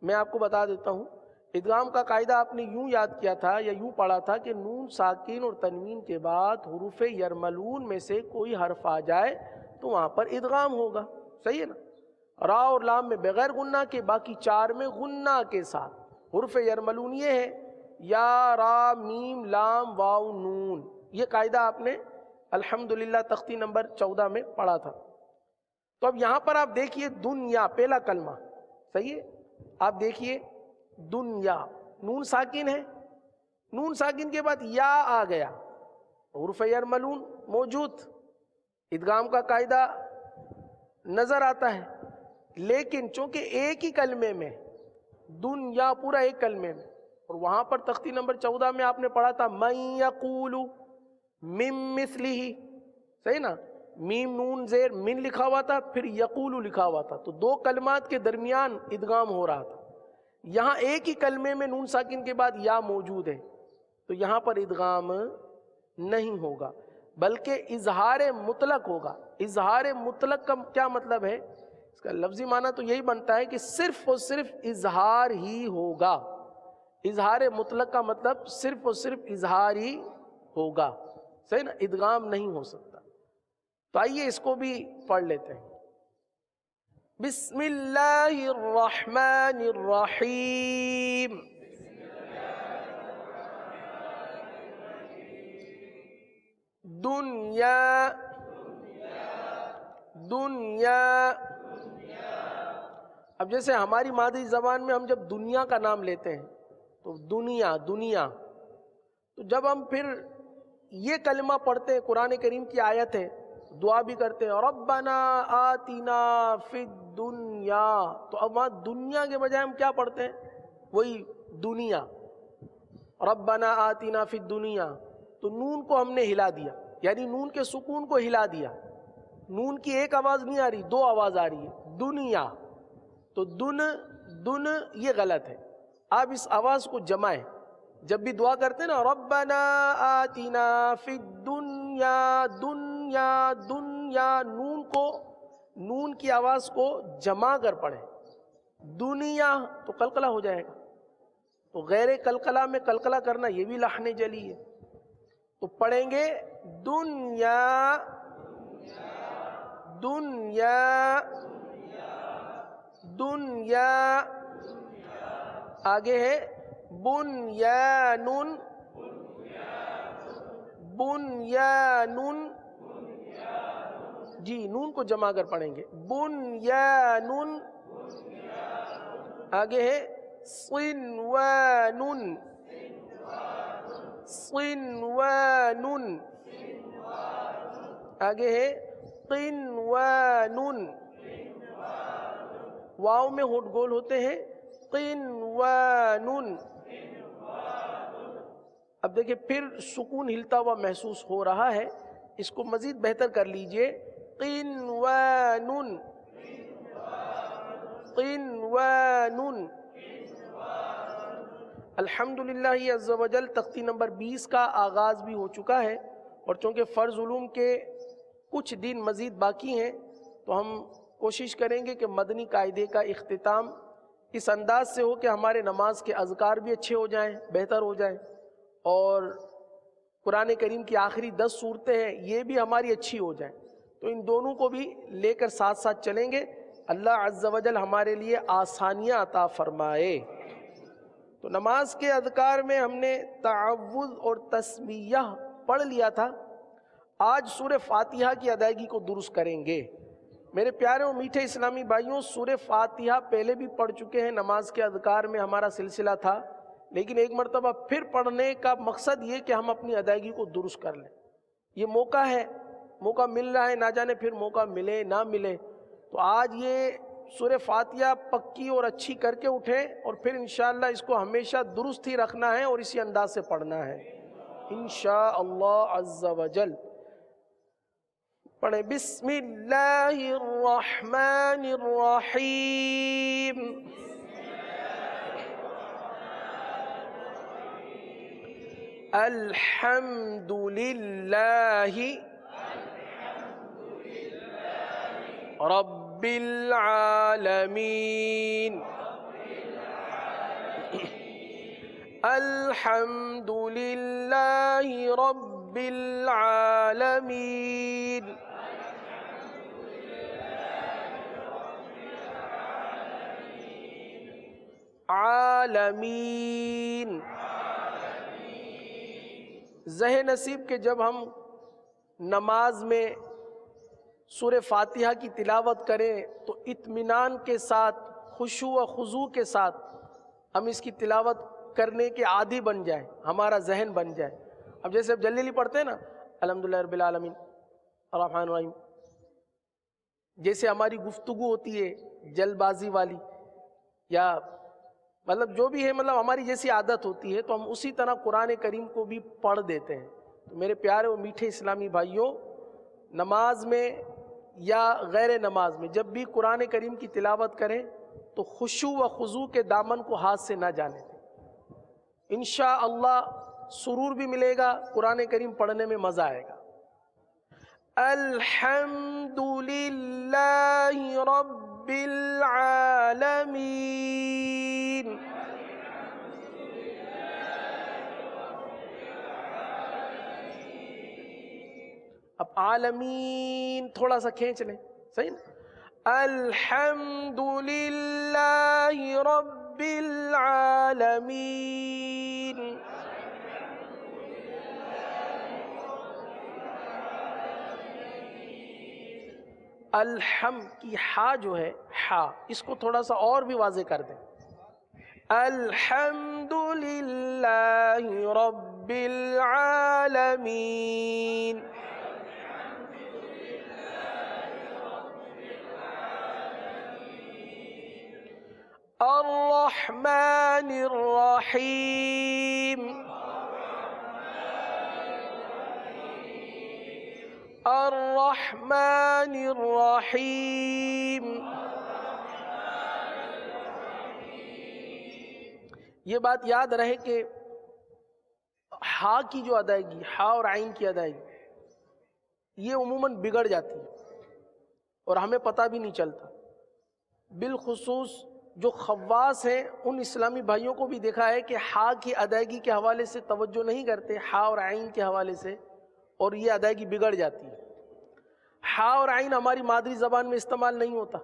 میں آپ کو بتا دیتا ہوں ادغام کا قاعدہ آپ نے یوں یاد کیا تھا یا یوں پڑھا تھا کہ نون ساکن اور تنوین کے بعد حروف یرملون میں سے کوئی حرف آ جائے تو وہاں پر ادغام ہوگا صحیح ہے نا را اور لام میں بغیر غنہ کے باقی 4 میں غنہ کے ساتھ حروف یرملون یہ ہے یا را میم لام واو نون یہ قاعدہ آپ نے الحمدللہ تختی نمبر 14 میں پڑھا تھا تو اب یہاں پر آپ دیکھیے دنیا پہلا کلمہ صحیح ہے آپ دیکھیے دنیا نون ساکن ہے نون ساکن کے بعد یا آ گیا حروف یرملون موجود ادغام کا قاعدہ نظر آتا ہے لیکن چونکہ ایک ہی کلمے میں دنیا پورا ایک کلمے میں اور وہاں پر تختی نمبر 14 میں آپ نے پڑھا تھا من یقول من مثلہ صحیح نا میم نون زیر من لکھا ہوا تھا پھر یقول لکھا ہوا تھا تو 2 کلمات کے درمیان ادغام ہو رہا تھا یہاں ایک ہی کلمے میں نون ساکن کے بعد یا موجود ہے تو یہاں پر ادغام نہیں ہوگا بلکہ اظہار مطلق ہوگا۔ اظہار مطلق کا کیا مطلب ہے؟ اس کا لفظی معنی تو یہی بنتا ہے کہ صرف اور صرف اظہار ہی ہوگا۔ اظہار مطلق کا مطلب صرف اور صرف اظہار ہی ہوگا، صحیح نا، ادغام نہیں ہو سکتا۔ تو آئیے اس کو بھی پڑھ لیتے ہیں۔ بسم اللہ الرحمن الرحیم۔ دنیا، دنیا، اب جیسے ہماری مادری زبان میں ہم جب دنیا کا نام لیتے ہیں تو دنیا، دنیا، تو جب ہم پھر یہ کلمہ پڑھتے ہیں، قرآن کریم کی آیت ہے، دعا بھی کرتے ہیں ربنا آتنا فی الدنیا، تو اب وہاں دنیا کے بجائے ہم کیا پڑھتے ہیں؟ وہی دنیا، ربنا آتنا فی الدنیا۔ تو نون کو ہم نے ہلا دیا، یعنی نون کے سکون کو ہلا دیا۔ نون کی ایک آواز نہیں آ رہی، دو آواز آ رہی ہے، دنیا۔ تو دن، دن، یہ غلط ہے۔ آپ اس آواز کو جمائیں، جب بھی دعا کرتے ہیں نا ربنا آتنا فی الدنیا، دنیا، دنیا، نون کو، نون کی آواز کو جما کر پڑھیں، دنیا، تو قلقلہ ہو جائے گا۔ تو غیر قلقلہ میں قلقلہ کرنا یہ بھی لحن جلی ہے۔ تو پڑھیں گے دنیا، دنیا، دنیا، آگے ہے بنیان، بنیان، جی نون کو جما کر پڑھیں گے بنیان، آگے ہے صنوان، صنوان، آگے ہے قنوان، واو میں ہونٹ گول ہوتے ہیں، قنوان۔ اب دیکھیں پھر سکون ہلتا ہوا محسوس ہو رہا ہے، اس کو مزید بہتر کر لیجئے، قنوان، قنوان۔ الحمدللہ عز و جل تختی نمبر 20 کا آغاز بھی ہو چکا ہے، اور چونکہ فرض علوم کے کچھ دن مزید باقی ہیں تو ہم کوشش کریں گے کہ مدنی قاعدے کا اختتام اس انداز سے ہو کہ ہمارے نماز کے اذکار بھی اچھے ہو جائیں، بہتر ہو جائیں، اور قرآن کریم کی آخری 10 صورتیں ہیں یہ بھی ہماری اچھی ہو جائیں۔ تو ان دونوں کو بھی لے کر ساتھ ساتھ چلیں گے۔ اللہ عز و جل ہمارے لیے آسانیاں عطا فرمائے۔ تو نماز کے اذکار میں ہم نے تعوذ اور تسمیہ پڑھ لیا تھا، آج سورہ فاتحہ کی ادائیگی کو درست کریں گے۔ میرے پیارے و میٹھے اسلامی بھائیوں، سورہ فاتحہ پہلے بھی پڑھ چکے ہیں، نماز کے اذکار میں ہمارا سلسلہ تھا، لیکن ایک مرتبہ پھر پڑھنے کا مقصد یہ کہ ہم اپنی ادائیگی کو درست کر لیں۔ یہ موقع ہے، موقع مل رہا ہے، نہ جانے پھر موقع ملے نہ ملے۔ تو آج یہ سورہ فاتحہ پکی اور اچھی کر کے اٹھیں، اور پھر انشاءاللہ اس کو ہمیشہ درست ہی رکھنا ہے اور اسی انداز سے پڑھنا ہے انشاءاللہ عز و جل۔ پڑھیں بسم اللہ الرحمن الرحیم۔ الحمد للہ رب العالمین، الحمد للہ رب العالمین، عالمین۔ ذہ نصیب کہ جب ہم نماز میں سورہ فاتحہ کی تلاوت کریں تو اطمینان کے ساتھ، خشوع و خضوع کے ساتھ ہم اس کی تلاوت کرنے کے عادی بن جائیں، ہمارا ذہن بن جائے۔ اب جیسے اب جلدی پڑھتے ہیں نا الحمدللہ رب العالمین الرحمن الرحیم، جیسے ہماری گفتگو ہوتی ہے جلد بازی والی، یا مطلب جو بھی ہے، مطلب ہماری جیسی عادت ہوتی ہے، تو ہم اسی طرح قرآن کریم کو بھی پڑھ دیتے ہیں۔ تو میرے پیارے و میٹھے اسلامی بھائیوں، نماز میں یا غیر نماز میں جب بھی قرآن کریم کی تلاوت کریں تو خشوع و خضوع کے دامن کو ہاتھ سے نہ جانے دیں۔ انشاءاللہ سرور بھی ملے گا، قرآن کریم پڑھنے میں مزہ آئے گا۔ الحمد للہ رب العالمین. اب عالمین تھوڑا سا کھینچ لیں, صحیح نا. الحمد للہ رب العالمین. الحم کی ہا جو ہے ہا, اس کو تھوڑا سا اور بھی واضح کر دیں. الحمد للہ رب العالمین. الرحمن الرحیم. الرحمن الرحیم. یہ بات یاد رہے کہ ہا کی جو ادائیگی, ہا اور عین کی ادائیگی, یہ عموماً بگڑ جاتی ہے اور ہمیں پتہ بھی نہیں چلتا. بالخصوص جو خواص ہیں ان اسلامی بھائیوں کو بھی دیکھا ہے کہ ہا کی ادائیگی کے حوالے سے توجہ نہیں کرتے, ہا اور عین کے حوالے سے, اور یہ ادائیگی بگڑ جاتی ہے. ہا اور عین ہماری مادری زبان میں استعمال نہیں ہوتا.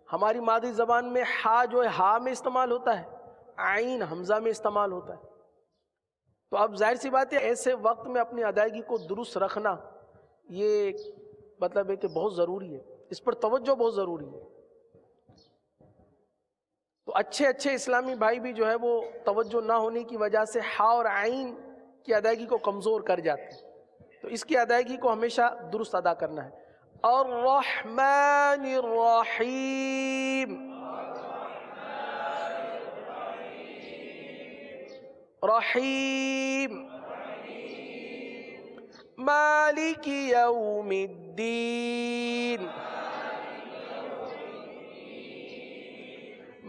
ہماری مادری زبان میں ہا جو ہے ہا میں استعمال ہوتا ہے, عین حمزہ میں استعمال ہوتا ہے. تو اب ظاہر سی بات ہے ایسے وقت میں اپنی ادائیگی کو درست رکھنا یہ مطلب ہے کہ بہت ضروری ہے, اس پر توجہ بہت ضروری ہے. تو اچھے اسلامی بھائی بھی جو ہے وہ توجہ نہ ہونے کی وجہ سے ہا اور عین کی ادائیگی کو کمزور کر جاتے ہیں. تو اس کی ادائیگی کو ہمیشہ درست ادا کرنا ہے. الرحمن الرحیم. رحیم. مالک یوم الدین.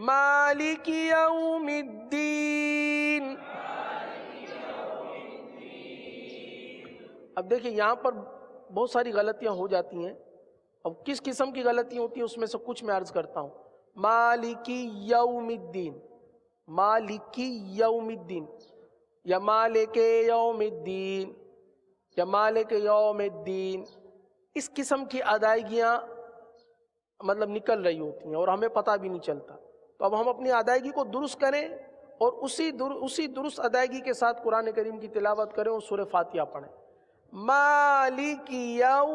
مالک یوم الدین. اب دیکھیں یہاں پر بہت ساری غلطیاں ہو جاتی ہیں. اب کس قسم کی غلطیاں ہوتی ہیں اس میں سے کچھ میں عرض کرتا ہوں. مالکی یوم الدین, مالکی یوم الدین, یا مالک یوم الدین, یا مالک یوم الدین, اس قسم کی ادائیگیاں مطلب نکل رہی ہوتی ہیں اور ہمیں پتہ بھی نہیں چلتا. تو اب ہم اپنی ادائیگی کو درست کریں اور اسی درست ادائیگی کے ساتھ قرآن کریم کی تلاوت کریں اور سورہ فاتحہ پڑھیں. مالک یو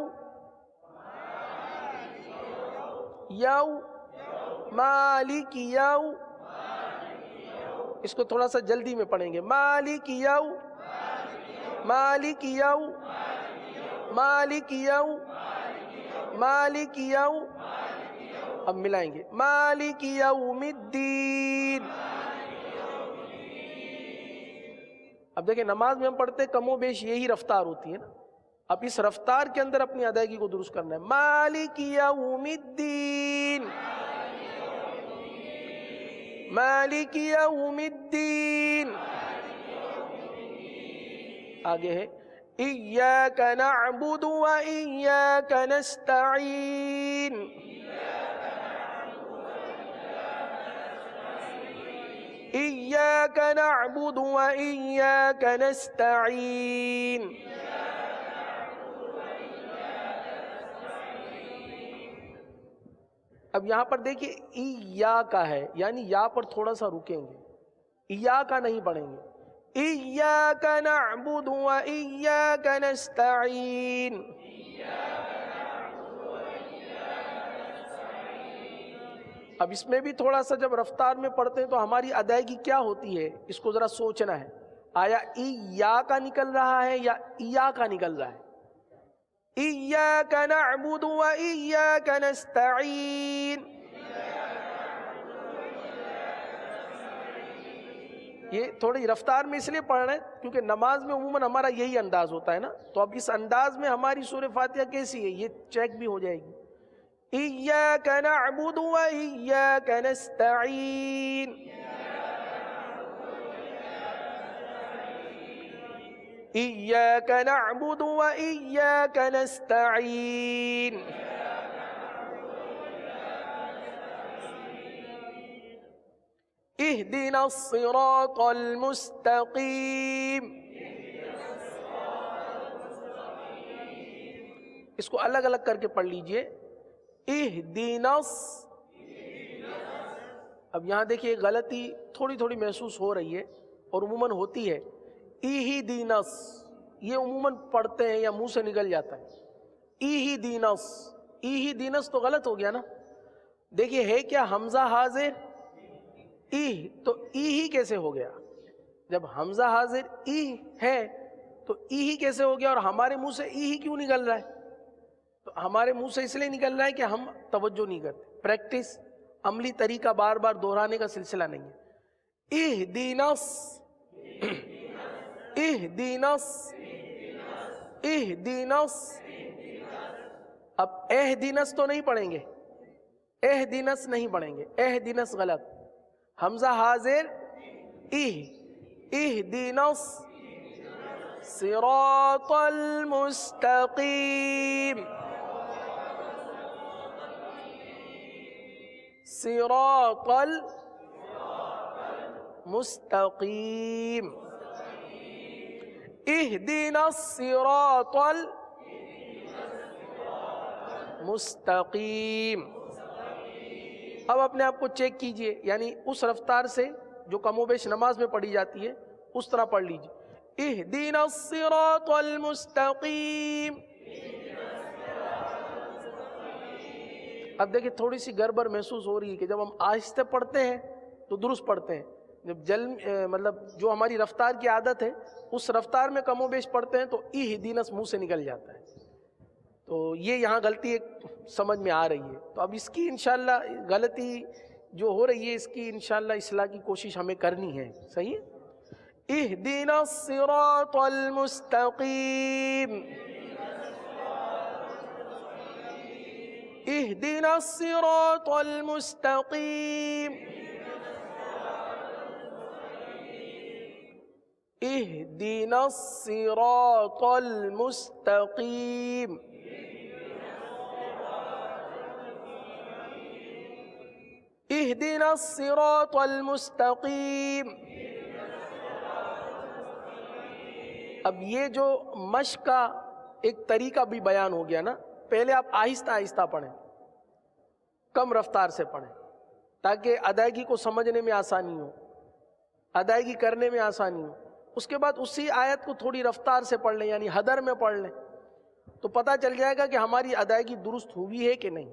مالک یو, اس کو تھوڑا سا جلدی میں پڑھیں گے. مالک یو مالک یو مالک یو مالک یو. اب ملائیں گے. مالک یوم الدین. اب دیکھیں نماز میں ہم پڑھتے کم و بیش یہی رفتار ہوتی ہے نا. اب اس رفتار کے اندر اپنی ادائیگی کو درست کرنا ہے. مالک یوم الدین. مالک یوم الدین. آگے ہے ایاک نعبد و ایاک نستعین. ایاک نعبد و ایاک نستعین. اب یہاں پر دیکھیے ایا کا ہے, یعنی یا پر تھوڑا سا رکیں گے, ایا کا نہیں پڑھیں گے. ایاک نعبد و ایاک نستعین. اب اس میں بھی تھوڑا سا جب رفتار میں پڑھتے ہیں تو ہماری ادائیگی کیا ہوتی ہے اس کو ذرا سوچنا ہے. آیا ایا کا نکل رہا ہے یا ایا کا نکل رہا ہے؟ ایاک نعبد و ایاک نستعین. یہ تھوڑی رفتار میں اس لیے پڑھ رہے ہیں کیونکہ نماز میں عموماً ہمارا یہی انداز ہوتا ہے نا. تو اب اس انداز میں ہماری سورہ فاتحہ کیسی ہے یہ چیک بھی ہو جائے گی. ایاک نعبد و ایاک نستعین. إياك نعبد وإياك نستعين اهدنا الصراط المستقیم. اس کو الگ الگ کر کے پڑھ لیجئے. اہدینس. اب یہاں دیکھیے غلطی تھوڑی تھوڑی محسوس ہو رہی ہے اور عموماً ہوتی ہے. اہدینس یہ عموماً پڑھتے ہیں یا منہ سے نکل جاتا ہے. اہدینس. اہدینس تو غلط ہو گیا نا. دیکھیے ہے کیا حمزہ حاضر تو ہی کیسے ہو گیا؟ جب حمزہ حاضر ہے تو ہی کیسے ہو گیا؟ اور ہمارے منہ سے ہی کیوں نکل رہا ہے؟ تو ہمارے منہ سے اس لیے نکل رہا ہے کہ ہم توجہ نہیں کرتے. پریکٹس، عملی طریقہ بار بار دہرانے کا سلسلہ نہیں ہے. اہدینس اہدینس اہدینس. اب اہدینس تو نہیں پڑھیں گے، اہدینس نہیں پڑھیں گے، اہدینس غلط. حمزہ حاضر اہدینس صراط المستقیم. صراط المستقیم. اہدنا الصراط المستقیم. اب اپنے آپ کو چیک کیجئے، یعنی اس رفتار سے جو کم و بیش نماز میں پڑھی جاتی ہے اس طرح پڑھ لیجئے. اہدنا الصراط المستقیم. اب دیکھیں تھوڑی سی گڑبڑ محسوس ہو رہی ہے کہ جب ہم آہستہ پڑھتے ہیں تو درست پڑھتے ہیں، جب مطلب جو ہماری رفتار کی عادت ہے اس رفتار میں کم و بیش پڑھتے ہیں تو اہدینس منہ سے نکل جاتا ہے. تو یہ یہاں غلطی ایک سمجھ میں آ رہی ہے. تو اب اس کی انشاءاللہ غلطی جو ہو رہی ہے اس کی انشاءاللہ اصلاح کی کوشش ہمیں کرنی ہے. صحیح ہے. اہدنا الصراط المستقیم. اہدنا الصراط المستقیم. اہدنا الصراط المستقیم. اہدنا الصراط المستقیم. اب یہ جو مشق کا ایک طریقہ بھی بیان ہو گیا نا. پہلے آپ آہستہ آہستہ پڑھیں، کم رفتار سے پڑھیں تاکہ ادائیگی کو سمجھنے میں آسانی ہو، ادائیگی کرنے میں آسانی ہو. اس کے بعد اسی آیت کو تھوڑی رفتار سے پڑھ لیں، یعنی حدر میں پڑھ لیں تو پتہ چل جائے گا کہ ہماری ادائیگی درست ہوئی ہے کہ نہیں.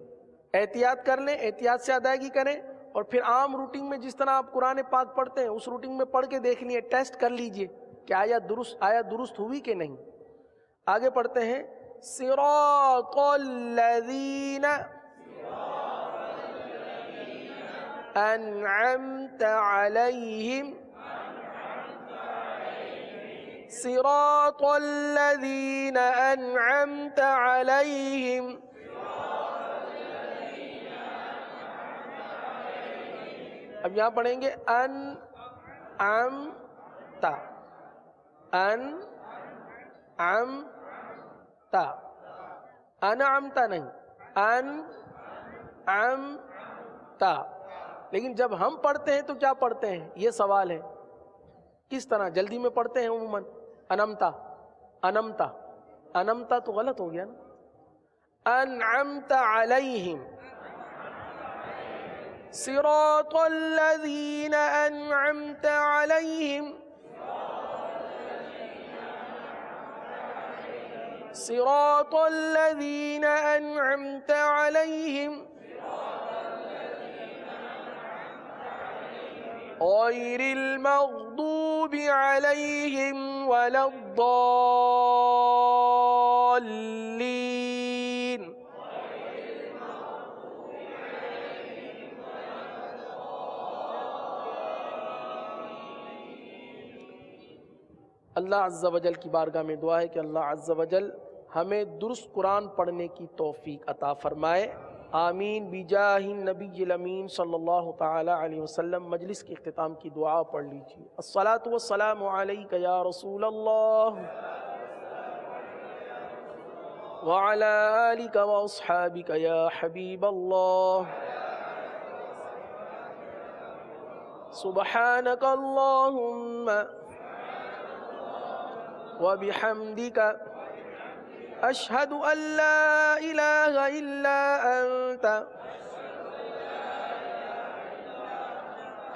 احتیاط کر لیں، احتیاط سے ادائیگی کریں. اور پھر عام روٹین میں جس طرح آپ قرآن پاک پڑھتے ہیں اس روٹین میں پڑھ کے دیکھ لیے، ٹیسٹ کر لیجئے کہ آیت درست ہوئی کہ نہیں. آگے پڑھتے ہیں. صراط الذین انعمت علیہم. صراط الذین انعمت علیہم. اب یہاں پڑھیں گے انعمت. انعمت، انعمت نہیں، انعمت. لیکن جب ہم پڑھتے ہیں تو کیا پڑھتے ہیں یہ سوال ہے. کس طرح جلدی میں پڑھتے ہیں عموماً انمتا انمتا. انمتا تو غلط ہو گیا نا. انعمت علیہم. صراط الذین انعمت علیہم. صراط الذین انعمت علیہم غیر المغضوب علیہم ولا الضالین. اللہ عز و جل کی بارگاہ میں دعا ہے کہ اللہ عز و جل ہمیں درست قرآن پڑھنے کی توفیق عطا فرمائے. آمین بجاہ النبی الامین صلی اللہ تعالی علیہ وسلم۔ مجلس کے اختتام کی دعا پڑھ لیجیے۔ الصلاۃ والسلام علیک یا رسول اللہ وعلی آلک واصحابک یا حبیب اللہ۔ سبحانک اللہم وبحمدک اشہد ان لا الہ الا انت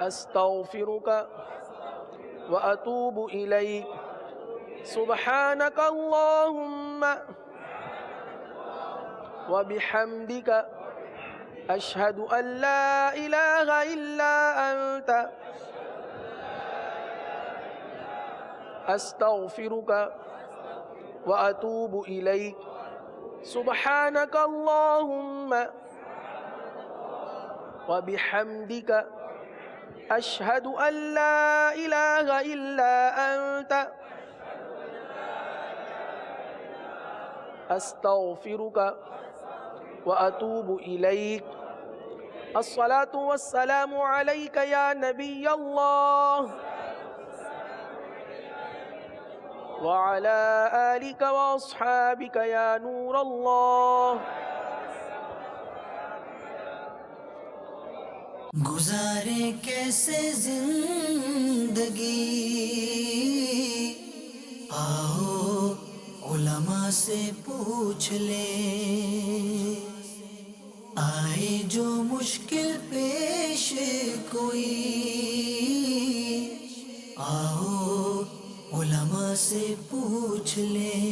استغفرک واتوب الیک۔ سبحانک اللہم وبحمدک اشہد ان لا الہ الا انت استغفرک واتوب الیک۔ سبحانک اللہم وبحمدک اشہد ان لا الہ الا انت استغفرک واتوب الیک۔ الصلاۃ والسلام علیک یا نبی اللہ وعلی آلک واصحابک یا نور اللہ۔ گزارے کیسے زندگی، آؤ علماء سے پوچھ لیں، آئے جو مشکل پیش کوئی، آؤ علماء سے پوچھ لیں۔